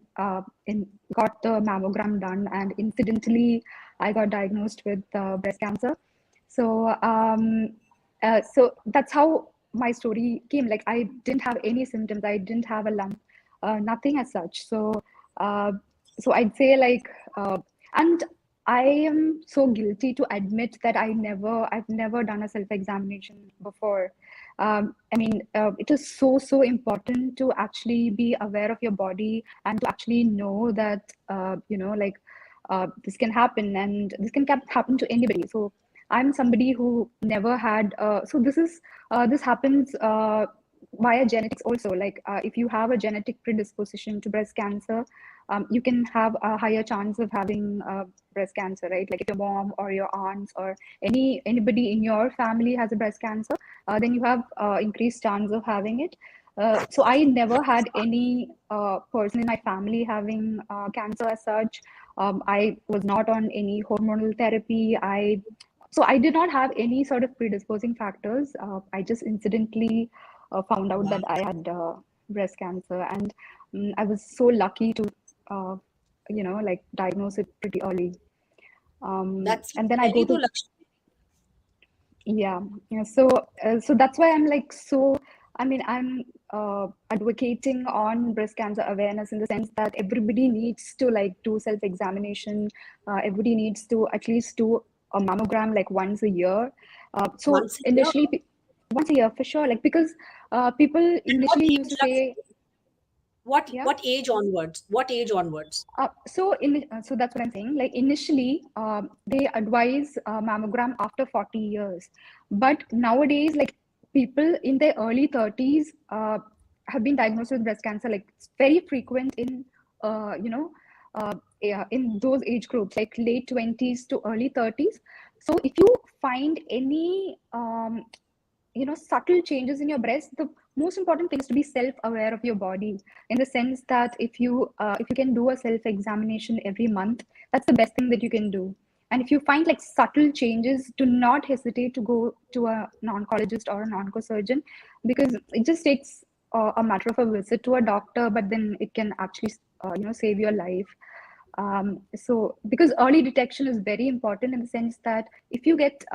got the mammogram done, and incidentally, I got diagnosed with breast cancer. So so that's how my story came. Like, I didn't have any symptoms. I didn't have a lump, nothing as such. So so I'd say, like, and I am so guilty to admit that I've never done a self-examination before. I mean, it is so important to actually be aware of your body and to actually know that, like, this can happen, and this can happen to anybody. So I'm somebody who never had. So this happens via genetics also. Like, if you have a genetic predisposition to breast cancer, you can have a higher chance of having breast cancer, right? Like, if your mom or your aunts or anybody in your family has a breast cancer, then you have increased chance of having it. So I never had any person in my family having cancer as such. I was not on any hormonal therapy. So I did not have any sort of predisposing factors. I just incidentally found out that I had breast cancer, and I was so lucky to like, diagnose it pretty early. That's And then I go very to Lakshmi. yeah. So that's why I'm like, so I mean, I'm advocating on breast cancer awareness in the sense that everybody needs to, like, do self-examination. Everybody needs to at least do a mammogram, like, once a year. So Once a year. initially, once a year for sure, like, because people What initially age, used to say, yeah. what age onwards? What age onwards? So that's what I'm saying. Like, initially, they advise mammogram after 40 years, but nowadays, like, people in their early 30s have been diagnosed with breast cancer. Like, it's very frequent in yeah, in those age groups, like late 20s to early 30s. So if you find any subtle changes in your breast, the most important thing is to be self-aware of your body, in the sense that if you can do a self-examination every month, that's the best thing that you can do. And if you find, like, subtle changes, do not hesitate to go to an oncologist or an oncosurgeon, because it just takes a matter of a visit to a doctor, but then it can actually save your life. So because early detection is very important, in the sense that if you get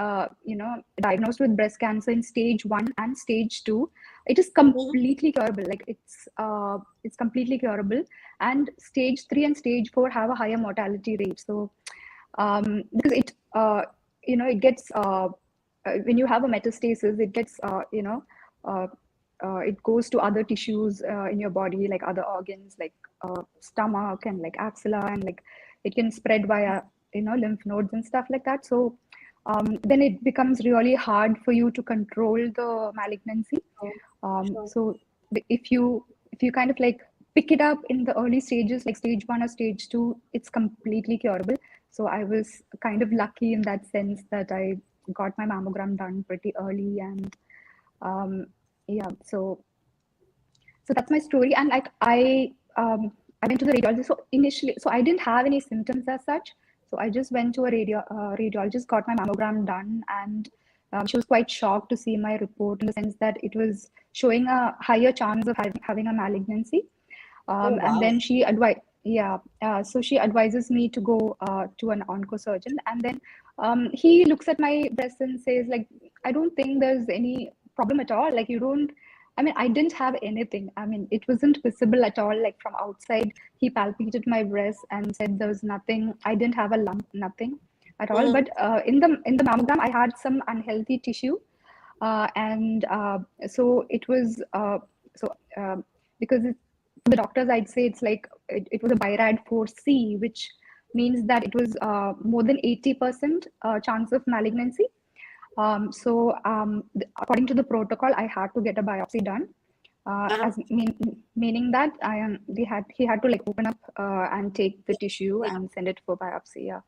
diagnosed with breast cancer in stage 1 and stage 2, it is completely curable. Like, it's completely curable. And stage 3 and stage 4 have a higher mortality rate. So because it gets when you have a metastasis, it gets it goes to other tissues in your body, like other organs, like stomach and, like, axilla, and, like, it can spread via lymph nodes and stuff like that. So then it becomes really hard for you to control the malignancy. So if you kind of, like, pick it up in the early stages, like stage 1 or stage 2, it's completely curable. So I was kind of lucky in that sense that I got my mammogram done pretty early. And yeah, so that's my story. And, like, I went to the radiologist. So initially, so I didn't have any symptoms as such. So I just went to a radiologist, got my mammogram done, and she was quite shocked to see my report, in the sense that it was showing a higher chance of having a malignancy. Wow. And then she advised, so she advises me to go to an oncosurgeon, and then he looks at my breast and says, like, I don't think there's any problem at all. Like, I mean, I didn't have anything. I mean, it wasn't visible at all. Like, from outside, he palpated my breast and said there was nothing. I didn't have a lump, nothing at all. But in the mammogram, I had some unhealthy tissue, and so it was because the doctors, I'd say it's like it was a BIRAD 4C, which means that it was more than 80% chance of malignancy. So according to the protocol, I had to get a biopsy done, meaning that he had to, like, open up and take the tissue and send it for biopsy. Yeah.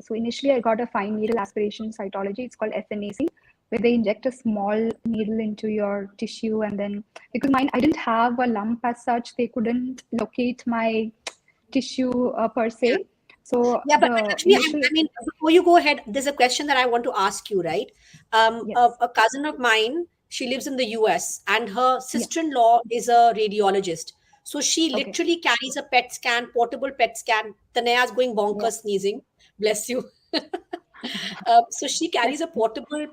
So initially, I got a fine needle aspiration cytology. It's called FNAC, where they inject a small needle into your tissue, and then, because I didn't have a lump as such, they couldn't locate my tissue per se. So yeah, but actually, I mean, before you go ahead, there's a question that I want to ask you, right? Yes. A cousin of mine, she lives in the US, and her sister-in-law is a radiologist. So she Okay. literally carries a PET scan, portable PET scan. Tanaya's going bonkers Yeah. sneezing. Bless you. So she carries a portable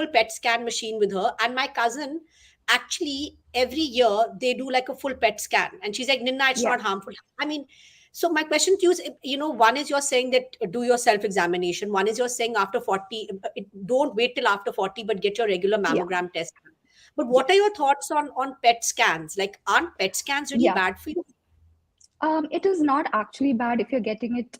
PET scan machine with her. And my cousin, actually, every year they do like a full PET scan. And she's like, Ninna, it's Yeah. not harmful. I mean, so my question to you is, one is you're saying that do your self-examination. One is you're saying after 40, don't wait till after 40, but get your regular Yeah. mammogram test. But what are your thoughts on PET scans? Like, aren't PET scans really Yeah. bad for you? It is not actually bad if you're getting it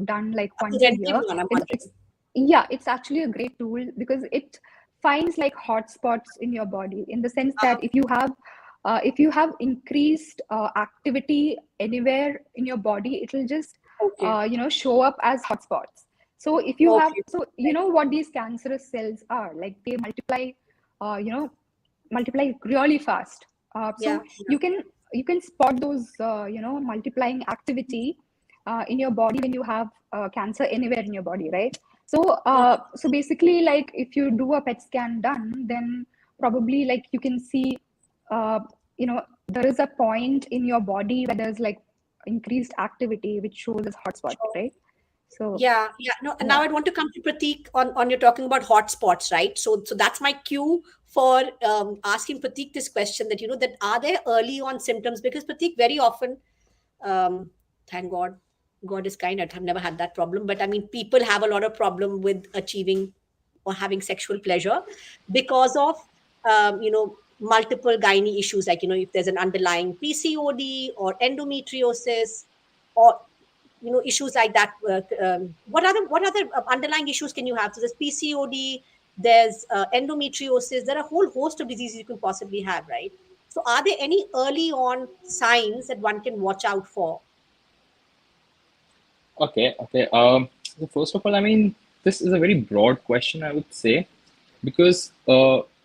done like once a Preventive year. one, I'm It's yeah, it's actually a great tool because it finds like hotspots in your body, in the sense that if you have increased activity anywhere in your body, it will just Okay. show up as hotspots. So if you have, Okay. so you know what these cancerous cells are, like they multiply, multiply really fast. Yeah. So you can spot those multiplying activity in your body when you have cancer anywhere in your body, right? So so basically, like if you do a PET scan done, then probably like you can see there is a point in your body where there's like increased activity which shows as hotspot, right? So Yeah, yeah. No, and now I want to come to Prateek on you're talking about hotspots, right? So that's my cue for asking Prateek this question, that that are there early on symptoms? Because Prateek, very often, thank God, God is kind. I've never had that problem, but I mean, people have a lot of problem with achieving or having sexual pleasure because of multiple gynae issues, like if there's an underlying PCOD or endometriosis, or issues like that. What other underlying issues can you have? So there's PCOD, there's endometriosis. There are a whole host of diseases you can possibly have, right? So are there any early on signs that one can watch out for? Okay. So first of all, I mean, this is a very broad question, I would say, because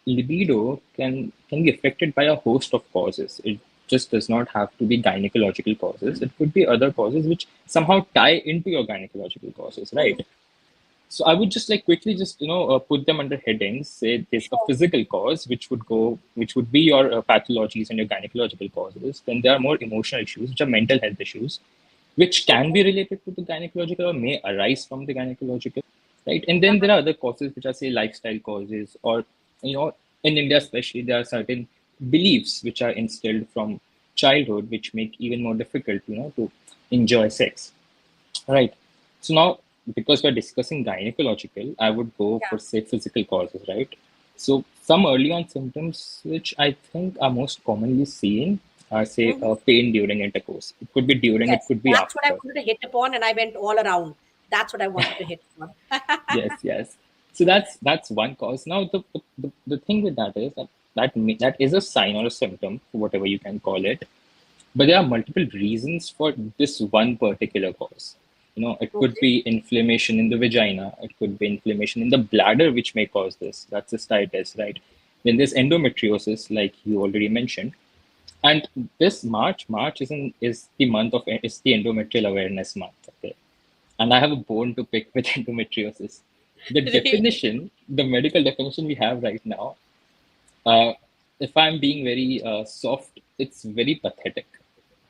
libido can be affected by a host of causes. It just does not have to be gynecological causes. It could be other causes which somehow tie into your gynecological causes, right? So I would just like quickly just put them under headings. Say there's a Sure. physical cause which would be your pathologies and your gynecological causes. Then there are more emotional issues, which are mental health issues, which can be related to the gynecological or may arise from the gynecological, right? And then there are other causes which are, say, lifestyle causes, or in India especially, there are certain beliefs which are instilled from childhood which make even more difficult, to enjoy sex, right? So now, because we're discussing gynecological, I would go for, say, physical causes, right? So some early on symptoms which I think are most commonly seen are, say, pain during intercourse. It could be during, it Yes, could be that's what I after. wanted to hit upon, and I went all around. That's what I wanted to hit upon. Yes. So that's one cause. Now the thing with that is that is a sign or a symptom, whatever you can call it. But there are multiple reasons for this one particular cause. It could Okay. be inflammation in the vagina. It could be inflammation in the bladder, which may cause this. That's cystitis, right? Then there's endometriosis, like you already mentioned. And this March is the month of, is the endometrial awareness month. Okay. And I have a bone to pick with endometriosis. The Really? definition, the medical definition we have right now, uh, if I'm being very soft, it's very pathetic.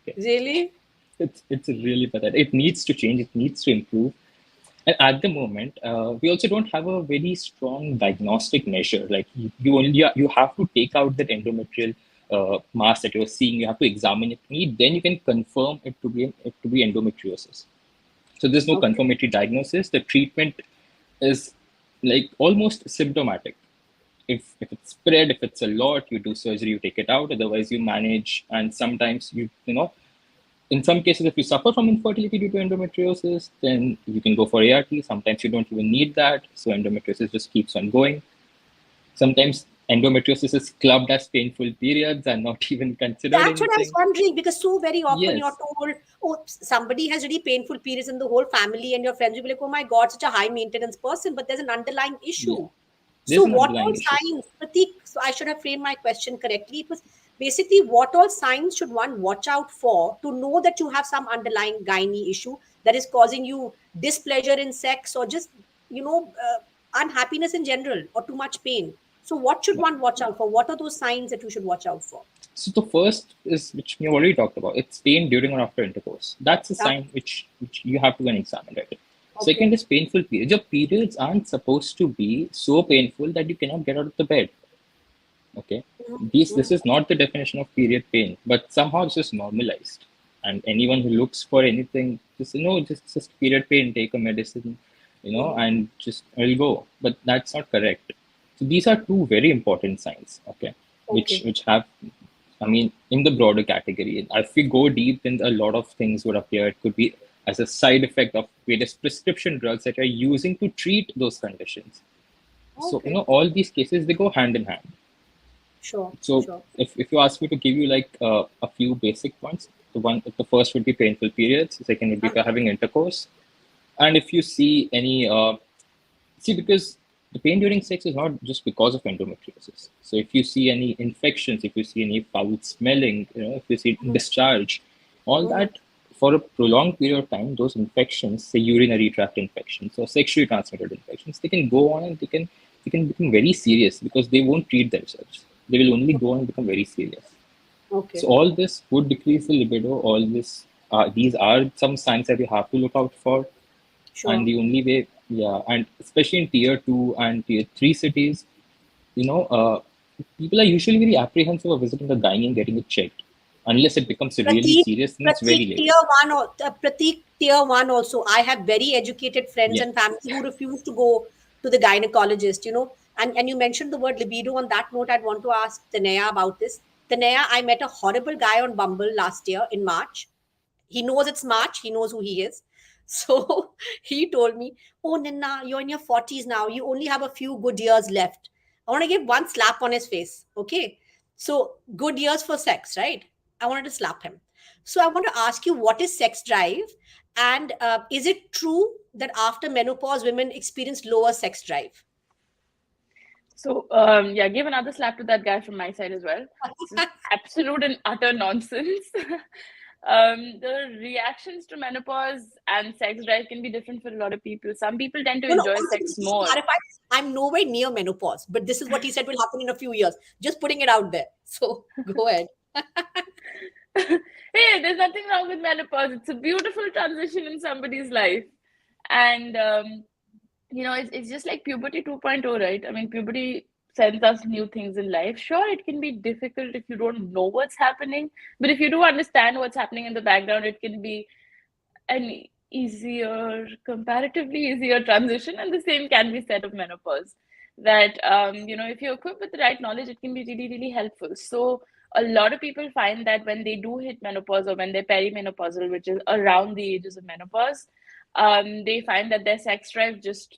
Okay. Really? It's really pathetic. It needs to change. It needs to improve. And at the moment, we also don't have a very strong diagnostic measure. Like you have to take out that endometrial mass that you're seeing. You have to examine it. Then you can confirm it to be endometriosis. So there's no Okay. confirmatory diagnosis. The treatment is like almost symptomatic. If it's spread, if it's a lot, you do surgery, you take it out. Otherwise, you manage. And sometimes in some cases, if you suffer from infertility due to endometriosis, then you can go for ART. Sometimes you don't even need that. So endometriosis just keeps on going. Sometimes endometriosis is clubbed as painful periods and not even considered That's what I was anything. wondering, because so very often you're Yes, told, oh, somebody has really painful periods in the whole family, and your friends will be like, oh my God, such a high maintenance person, but there's an underlying yeah. issue. So, There's an what all underlying issue. signs, Pratik? So, I should have framed my question correctly. It was basically, what all signs should one watch out for to know that you have some underlying gynae issue that is causing you displeasure in sex, or just, unhappiness in general, or too much pain? So, what should one watch out for? What are those signs that you should watch out for? So the first is, which we already talked about, it's pain during or after intercourse. That's a sign which you have to go and examine, right? Second is painful periods. Your periods aren't supposed to be so painful that you cannot get out of the bed. Okay, this is not the definition of period pain, but somehow it's just normalized. And anyone who looks for anything, just period pain, take a medicine, and just it'll go. But that's not correct. So these are two very important signs. Okay, which have, I mean, in the broader category, if we go deep, then a lot of things would appear. It could be as a side effect of various prescription drugs that you're using to treat those conditions. So, all these cases, they go hand in hand. Sure. So if you ask me to give you like a few basic points, the first would be painful periods. The second would be for having intercourse. And if you see any, because the pain during sex is not just because of endometriosis. So if you see any infections, if you see any foul smelling, if you see discharge, all that for a prolonged period of time, those infections, say urinary tract infections or sexually transmitted infections, they can go on and they can become very serious because they won't treat themselves. They will only go on and become very serious. So all this would decrease the libido. All this, these are some signs that you have to look out for. And the only way, and especially in tier 2 and tier 3 cities, people are usually very apprehensive of visiting the gynae and getting it checked. Unless it becomes really serious, then it's very late. Pratik, tier 1 also. I have very educated friends and family who refuse to go to the gynecologist, And you mentioned the word libido. On that note, I'd want to ask Tanaya about this. Tanaya, I met a horrible guy on Bumble last year in March. He knows it's March. He knows who he is. So he told me, "Oh, Ninna, you're in your 40s now. You only have a few good years left." I want to give one slap on his face. Okay. So good years for sex, right? I wanted to slap him. So I want to ask you, what is sex drive? And is it true that after menopause, women experience lower sex drive? So, give another slap to that guy from my side as well. This is absolute and utter nonsense. The reactions to menopause and sex drive can be different for a lot of people. Some people tend to enjoy sex more. I'm nowhere near menopause, but this is what he said will happen in a few years. Just putting it out there. So go ahead. Hey, there's nothing wrong with menopause. It's a beautiful transition in somebody's life. And, it's just like puberty 2.0, right? I mean, puberty sends us new things in life. Sure, it can be difficult if you don't know what's happening. But if you do understand what's happening in the background, it can be an comparatively easier transition. And the same can be said of menopause. That, if you're equipped with the right knowledge, it can be really, really helpful. So a lot of people find that when they do hit menopause or when they're perimenopausal, which is around the ages of menopause, they find that their sex drive just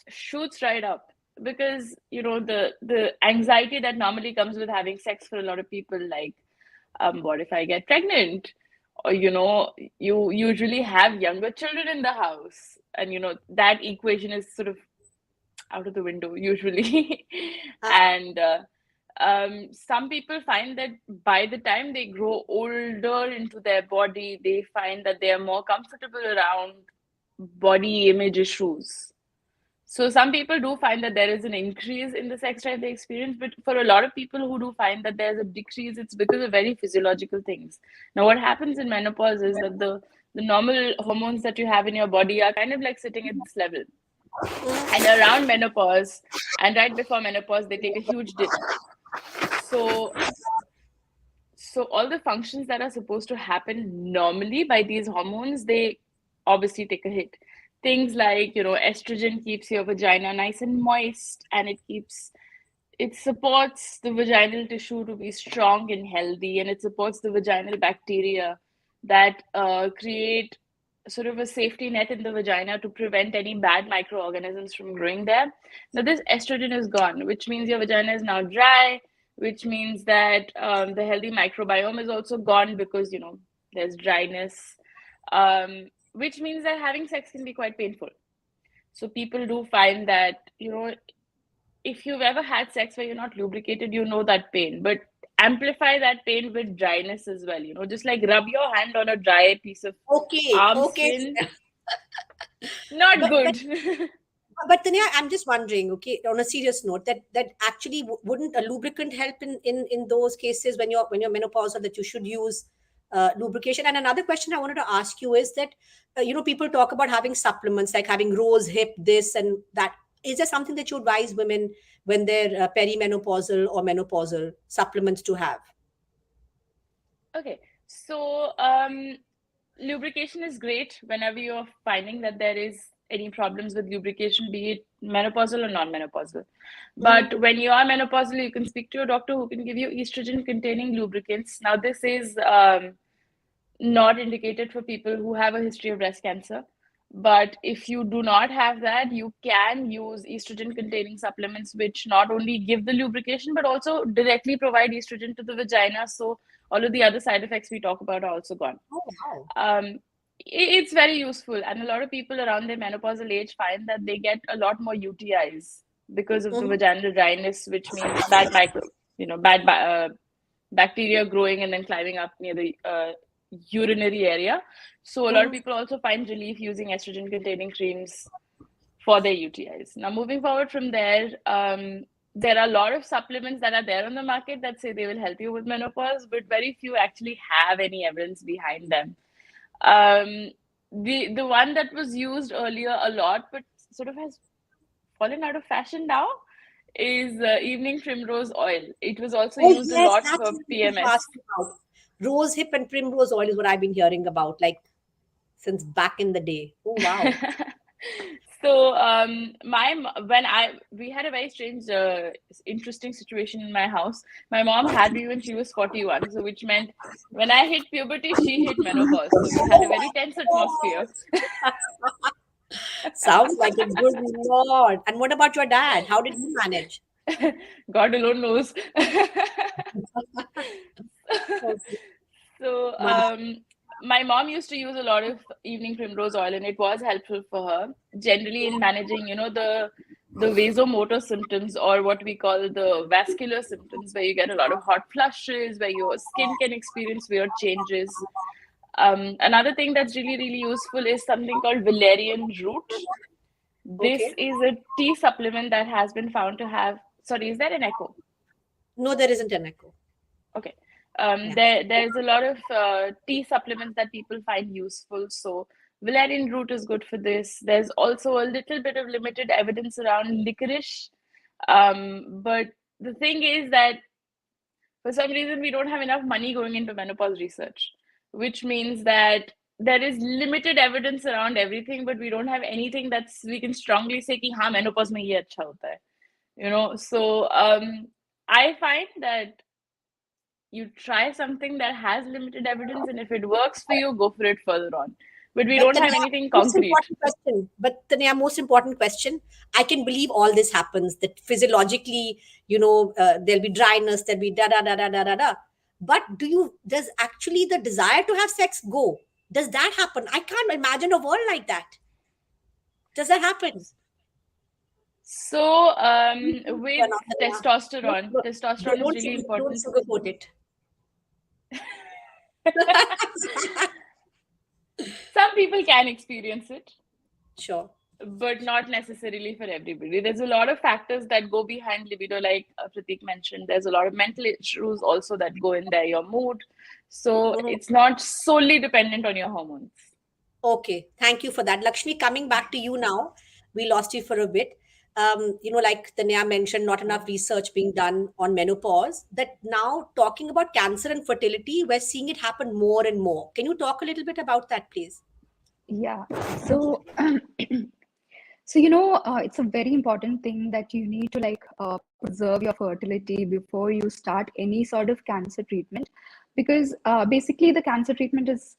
shoots right up because the anxiety that normally comes with having sex for a lot of people, like what if I get pregnant, or you usually have younger children in the house, and that equation is sort of out of the window usually. And some people find that by the time they grow older into their body, they find that they are more comfortable around body image issues. So some people do find that there is an increase in the sex drive they experience, but for a lot of people who do find that there's a decrease, it's because of very physiological things. Now, what happens in menopause is that the normal hormones that you have in your body are kind of like sitting at this level. And around menopause and right before menopause, they take a huge dip. So all the functions that are supposed to happen normally by these hormones, they obviously take a hit. Things like, estrogen keeps your vagina nice and moist, and it supports the vaginal tissue to be strong and healthy, and it supports the vaginal bacteria that create sort of a safety net in the vagina to prevent any bad microorganisms from growing there. Now, this estrogen is gone, which means your vagina is now dry, which means that the healthy microbiome is also gone because, there's dryness, which means that having sex can be quite painful. So people do find that, if you've ever had sex where you're not lubricated, you know that pain, but amplify that pain with dryness as well. Just like rub your hand on a dry piece of arm skin. Not good. But Tanya, I'm just wondering, okay, on a serious note, that actually wouldn't a lubricant help in those cases when you're menopausal, that you should use lubrication? And another question I wanted to ask you is that people talk about having supplements like having rose hip, this and that. Is there something that you advise women when they're perimenopausal or menopausal, supplements to have? Okay, so lubrication is great whenever you're finding that there is any problems with lubrication, be it menopausal or non-menopausal. But when you are menopausal, you can speak to your doctor who can give you estrogen-containing lubricants. Now, this is not indicated for people who have a history of breast cancer. But if you do not have that, you can use estrogen-containing supplements, which not only give the lubrication, but also directly provide estrogen to the vagina. So all of the other side effects we talk about are also gone. Oh, wow. It's very useful. And a lot of people around their menopausal age find that they get a lot more UTIs because of the vaginal dryness, which means bad bacteria growing and then climbing up near the urinary area. So a lot of people also find relief using estrogen containing creams for their UTIs. Now, moving forward from there, there are a lot of supplements that are there on the market that say they will help you with menopause, but very few actually have any evidence behind them. The one that was used earlier a lot, but sort of has fallen out of fashion now, is evening primrose oil. It was also used a lot for PMS. Rose hip and primrose oil is what I've been hearing about, like since back in the day. Oh wow. So we had a very strange, interesting situation in my house. My mom had me when she was 41, so which meant when I hit puberty, she hit menopause. So we had a very tense atmosphere. Sounds like a good Lord. And what about your dad? How did he manage? God alone knows. So my mom used to use a lot of evening primrose oil, and it was helpful for her generally in managing, the vasomotor symptoms, or what we call the vascular symptoms, where you get a lot of hot flushes, where your skin can experience weird changes. Another thing that's really, really useful is something called valerian root. This is a tea supplement that has been found to have... Sorry, is there an echo? No, there isn't an echo. Okay. There's a lot of tea supplements that people find useful. So valerian root is good for this. There's also a little bit of limited evidence around licorice. But the thing is that for some reason, we don't have enough money going into menopause research, which means that there is limited evidence around everything, but we don't have anything that's we can strongly say कि हाँ menopause में ये अच्छा होता है. So I find that you try something that has limited evidence, and if it works for you, go for it further on. But we don't have anything concrete. But Tanya, most important question, I can believe all this happens, that physiologically, there'll be dryness, there'll be da-da-da-da-da-da-da. But does actually the desire to have sex go? Does that happen? I can't imagine a world like that. Does that happen? So with testosterone is really important. Don't sugarcoat it. Some people can experience it. Sure. But not necessarily for everybody. There's a lot of factors that go behind libido, like Pratik mentioned. There's a lot of mental issues also that go in there, your mood. So it's not solely dependent on your hormones. Okay, thank you for that. Lakshmi, coming back to you now. We lost you for a bit. Like Tanya mentioned, not enough research being done on menopause. That now talking about cancer and fertility, we're seeing it happen more and more. Can you talk a little bit about that, please? Yeah. So, it's a very important thing that you need to preserve your fertility before you start any sort of cancer treatment, because basically the cancer treatment is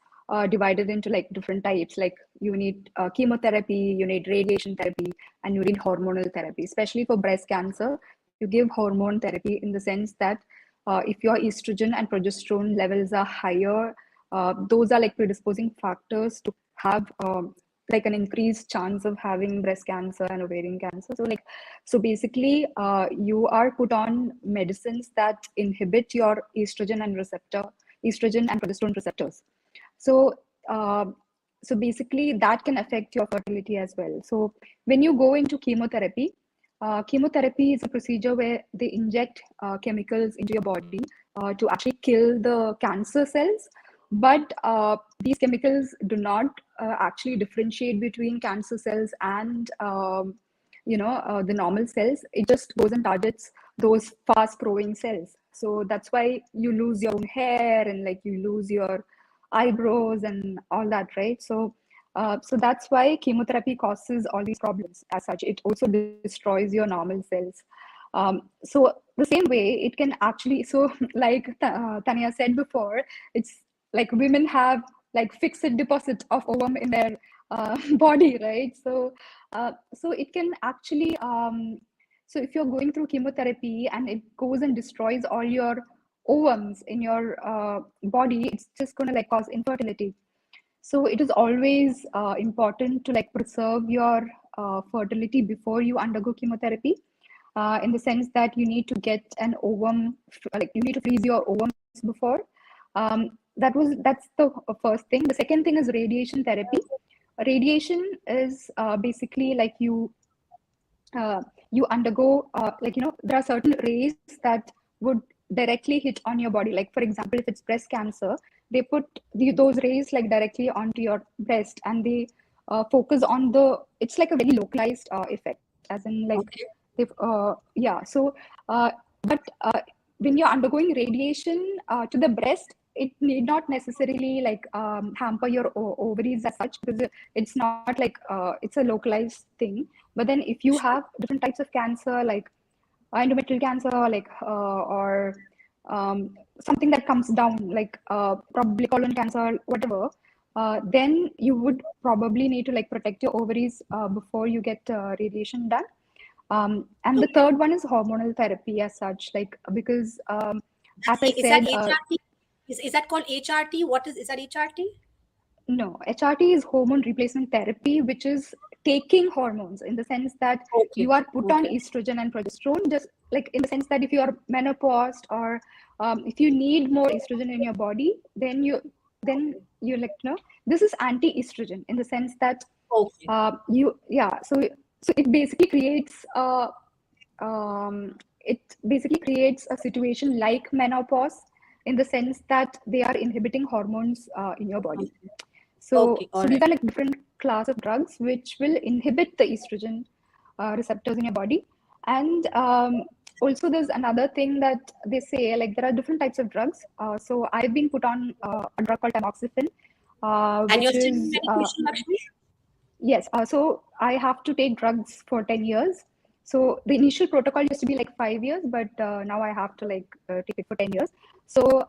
divided into different types. Like you need chemotherapy, you need radiation therapy, and you need hormonal therapy. Especially for breast cancer, you give hormone therapy in the sense that if your estrogen and progesterone levels are higher, those are predisposing factors to have an increased chance of having breast cancer and ovarian cancer. So basically you are put on medicines that inhibit your estrogen and progesterone receptors. So so basically that can affect your fertility as well. So when you go into chemotherapy, chemotherapy is a procedure where they inject chemicals into your body to actually kill the cancer cells. But these chemicals do not actually differentiate between cancer cells and the normal cells. It just goes and targets those fast growing cells. So that's why you lose your own hair and like you lose your eyebrows and all that, right? So that's why chemotherapy causes all these problems as such. It also destroys your normal cells. So the same way it can actually, so like Tanya said before, it's like women have like fixed deposit of ovum in their body, right? So it can actually, so if you're going through chemotherapy and it goes and destroys all your ovums in your body, it's just going to like cause infertility. So it is always important to like preserve your fertility before you undergo chemotherapy, in the sense that you need to get an ovum, like you need to freeze your ovums before. That's the first thing. The second thing is radiation therapy. Radiation is basically like you undergo there are certain rays that would directly hit on your body. Like for example, if it's breast cancer, they put those rays like directly onto your breast, and they focus on it's like a very localized effect, as in like but when you're undergoing radiation to the breast, it need not necessarily like hamper your ovaries as such, because it's not like it's a localized thing. But then if you have different types of cancer, like endometrial cancer, like or something that comes down, like probably colon cancer, whatever, then you would probably need to like protect your ovaries before you get radiation done. And the third one is hormonal therapy as such, like because as I said, is that called HRT? What is that HRT? No, HRT is hormone replacement therapy, which is taking hormones, in the sense that you are put on estrogen and progesterone, just like in the sense that if you are menopaused, or if you need more estrogen in your body, then you like, this is anti-estrogen, in the sense that so it basically creates a situation like menopause, in the sense that they are inhibiting hormones in your body. So these are like different class of drugs which will inhibit the estrogen receptors in your body. And also there's another thing that they say, like there are different types of drugs. So I've been put on a drug called tamoxifen, and you're still in medication, Lakshmi? Yes. So I have to take drugs for 10 years. So the initial protocol used to be like 5 years, but now I have to like take it for 10 years. So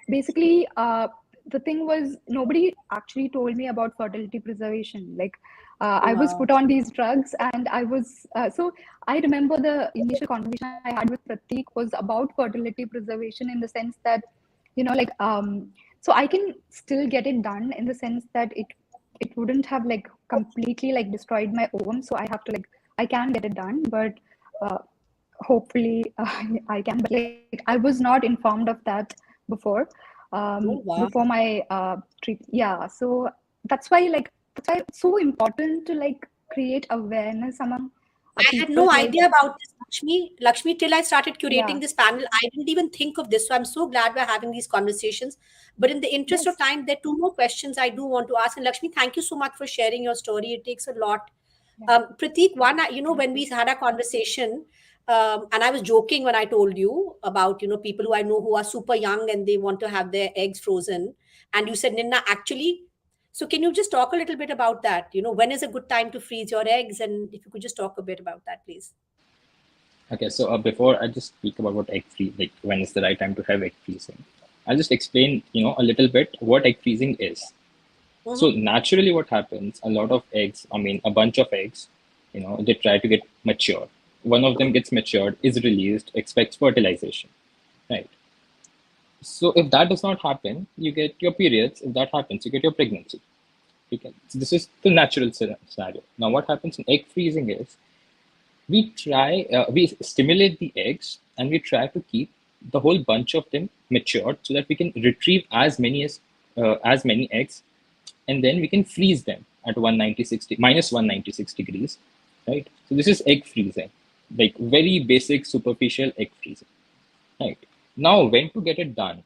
basically, the thing was, nobody actually told me about fertility preservation. Like I was put on these drugs, and I was so I remember the initial conversation I had with Prateek was about fertility preservation, in the sense that like so I can still get it done, in the sense that it wouldn't have like completely like destroyed my ovum. So I can get it done, but hopefully I can. But like I was not informed of that before. Before my treat. Yeah, so that's why it's so important to like create awareness among I had no idea about this, Lakshmi, till I started curating this panel. I didn't even think of this. So I'm so glad we're having these conversations. But in the interest of time, there are two more questions I do want to ask. And Lakshmi, thank you so much for sharing your story. It takes a lot. Prateek, when we had a conversation, and I was joking when I told you about, people who I know who are super young and they want to have their eggs frozen. And you said, Ninna, actually, so can you just talk a little bit about that? When is a good time to freeze your eggs? And if you could just talk a bit about that, please. Okay, so before I just speak about what egg freeze, like when is the right time to have egg freezing, I'll just explain, a little bit what egg freezing is. Mm-hmm. So naturally what happens, a lot of eggs, a bunch of eggs, they try to get mature. One of them gets matured, is released, expects fertilization, right? So if that does not happen, you get your periods. If that happens, you get your pregnancy. Okay. So this is the natural scenario. Now, what happens in egg freezing is we stimulate the eggs and we try to keep the whole bunch of them matured so that we can retrieve as many eggs and then we can freeze them at 196 degrees, right? So this is egg freezing, like very basic superficial egg freezing, right? Now, when to get it done,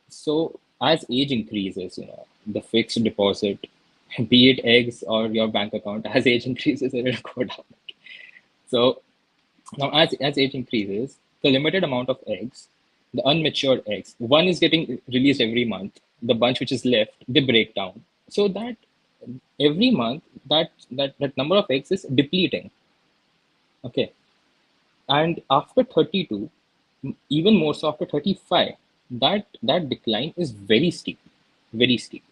so as age increases, the fixed deposit, be it eggs or your bank account, as age increases, it will go down. So now, as age increases, the limited amount of eggs, the unmatured eggs, one is getting released every month. The bunch which is left, they break down. So that every month, that number of eggs is depleting. Okay, and after 32, even more so after 35, that decline is very steep, very steep.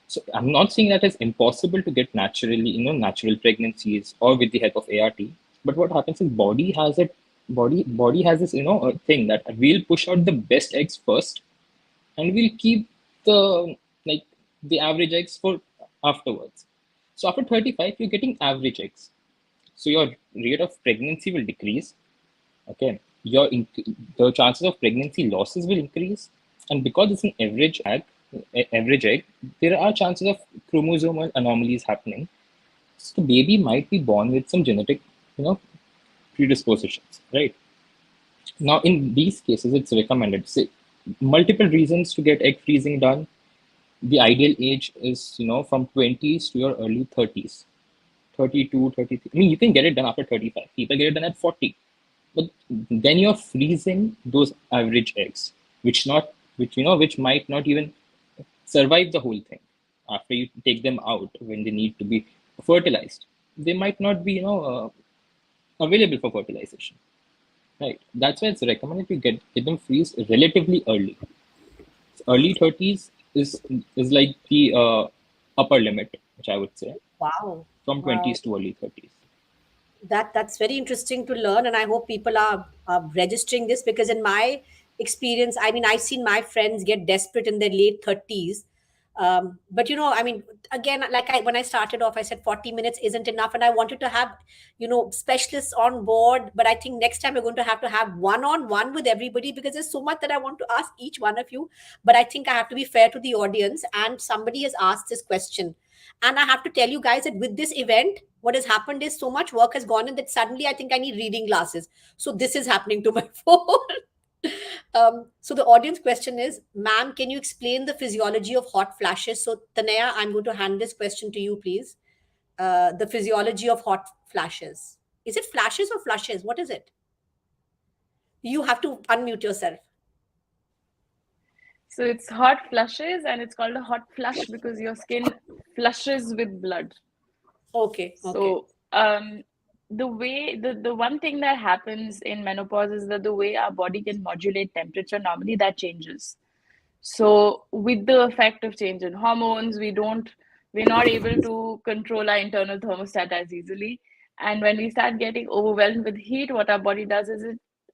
So I'm not saying that it's impossible to get naturally, natural pregnancies or with the help of ART. But what happens is body has this, a thing that we'll push out the best eggs first, and we'll keep the like the average eggs for afterwards. So after 35, you're getting average eggs. So your rate of pregnancy will decrease. Okay, the chances of pregnancy losses will increase, and because it's an average egg, there are chances of chromosomal anomalies happening. So the baby might be born with some genetic, predispositions, right? Now, in these cases, it's recommended. Say, multiple reasons to get egg freezing done. The ideal age is, from 20s to your early 30s, 32, 33. I mean, you can get it done after 35. People get it done at 40. But then you're freezing those average eggs, which might not even survive the whole thing. After you take them out, when they need to be fertilized, they might not be available for fertilization, right? That's why it's recommended to get them freezed relatively early. Early 30s is like the upper limit, which I would say. Wow. From 20s to early 30s. That's very interesting to learn, and I hope people are registering this, because in my experience, I mean, I've seen my friends get desperate in their late 30s. But I mean, again, like when I started off, I said 40 minutes isn't enough, and I wanted to have specialists on board. But I think next time we're going to have one-on-one with everybody, because there's so much that I want to ask each one of you. But I think I have to be fair to the audience, and somebody has asked this question. And I have to tell you guys that with this event, what has happened is so much work has gone in that suddenly I think I need reading glasses. So this is happening to my phone. So the audience question is, ma'am, can you explain the physiology of hot flashes? So Tanaya, I'm going to hand this question to you, please. The physiology of hot flashes. Is it flashes or flushes? What is it? You have to unmute yourself. So it's hot flushes, and it's called a hot flush because your skin flushes with blood. Okay. So the one thing that happens in menopause is that the way our body can modulate temperature normally, that changes. So with the effect of change in hormones, we're not able to control our internal thermostat as easily. And when we start getting overwhelmed with heat, what our body does is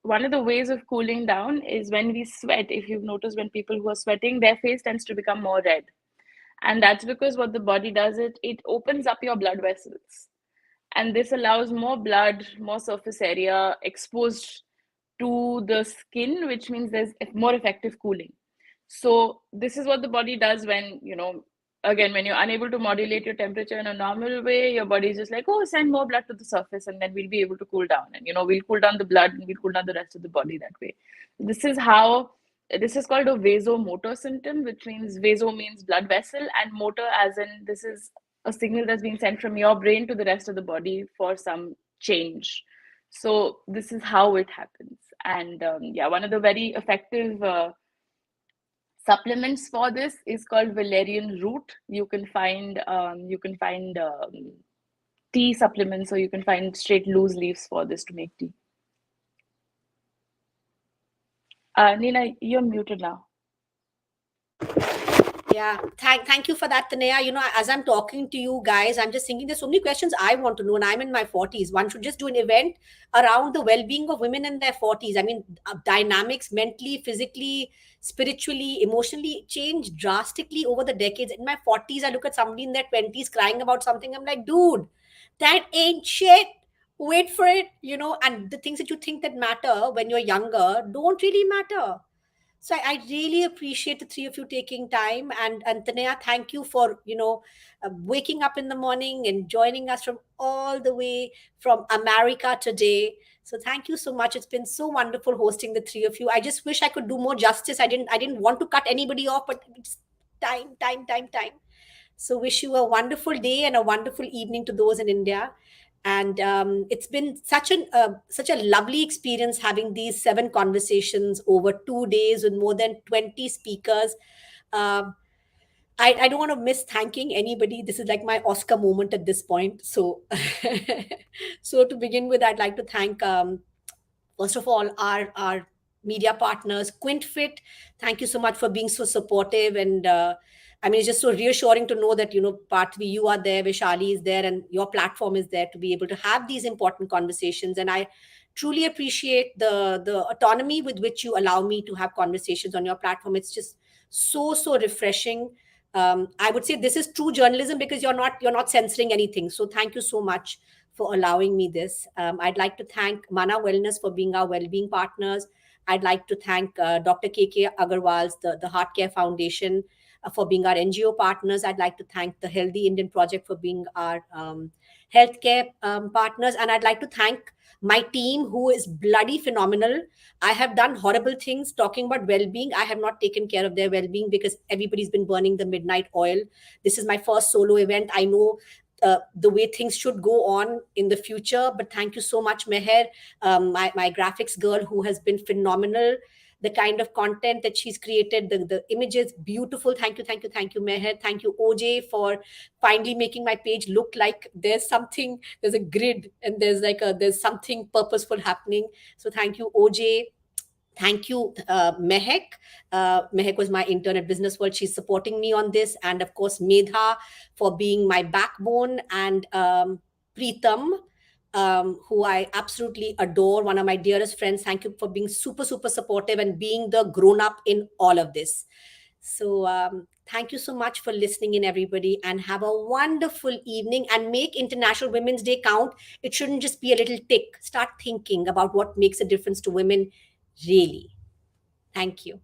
one of the ways of cooling down is when we sweat. If you've noticed, when people who are sweating, their face tends to become more red. And that's because what the body does, it opens up your blood vessels. And this allows more blood, more surface area exposed to the skin, which means there's more effective cooling. So this is what the body does when, again, when you're unable to modulate your temperature in a normal way, your body is just like, oh, send more blood to the surface and then we'll be able to cool down. And, we'll cool down the blood and we'll cool down the rest of the body that way. This is called a vasomotor symptom, which means vaso means blood vessel, and motor as in this is a signal that's being sent from your brain to the rest of the body for some change. So this is how it happens. And one of the very effective supplements for this is called valerian root. You can find tea supplements, or you can find straight loose leaves for this to make tea. Nina, you're muted now. Yeah, thank you for that, Tanaya. As I'm talking to you guys, I'm just thinking there's so many questions I want to know, and I'm in my 40s. One should just do an event around the well-being of women in their 40s. I mean, dynamics mentally, physically, spiritually, emotionally change drastically over the decades. In my 40s, I look at somebody in their 20s crying about something. I'm like, dude, that ain't shit. Wait for it, and the things that you think that matter when you're younger don't really matter. So I really appreciate the three of you taking time. And Tanaya, thank you for, waking up in the morning and joining us from all the way from America today. So thank you so much. It's been so wonderful hosting the three of you. I just wish I could do more justice. I didn't want to cut anybody off, but it's time, time, time, time. So wish you a wonderful day and a wonderful evening to those in India. And it's been such a lovely experience having these 7 conversations over 2 days with more than 20 speakers. Um, I don't want to miss thanking anybody. This is like my Oscar moment at this point. So, so to begin with, I'd like to thank first of all our media partners, QuintFit. Thank you so much for being so supportive. And I mean, it's just so reassuring to know that, partly you are there, Vishali is there, and your platform is there to be able to have these important conversations. And I truly appreciate the autonomy with which you allow me to have conversations on your platform. It's just so refreshing. I would say this is true journalism because you're not censoring anything. So thank you so much for allowing me this. I'd like to thank Mana Wellness for being our well-being partners. I'd like to thank Dr. KK Agarwal's the Heart Care Foundation for being our NGO partners. I'd like to thank the Healthy Indian Project for being our healthcare partners. And I'd like to thank my team, who is bloody phenomenal. I have done horrible things talking about well-being. I have not taken care of their well-being because everybody's been burning the midnight oil. This is my first solo event. I know the way things should go on in the future. But thank you so much, Meher, my graphics girl, who has been phenomenal. The kind of content that she's created, the images, beautiful. Thank you, thank you, thank you, Meher. Thank you, OJ, for finally making my page look like there's a grid and there's something purposeful happening. So thank you, OJ. Thank you, Mehek. Mehek was my intern at Business World. She's supporting me on this. And of course, Medha for being my backbone. And Preetam, who I absolutely adore, one of my dearest friends. Thank you for being super supportive and being the grown up in all of this. So thank you so much for listening in, everybody, and have a wonderful evening, and make International Women's Day count. It shouldn't just be a little tick. Start thinking about what makes a difference to women, really. Thank you.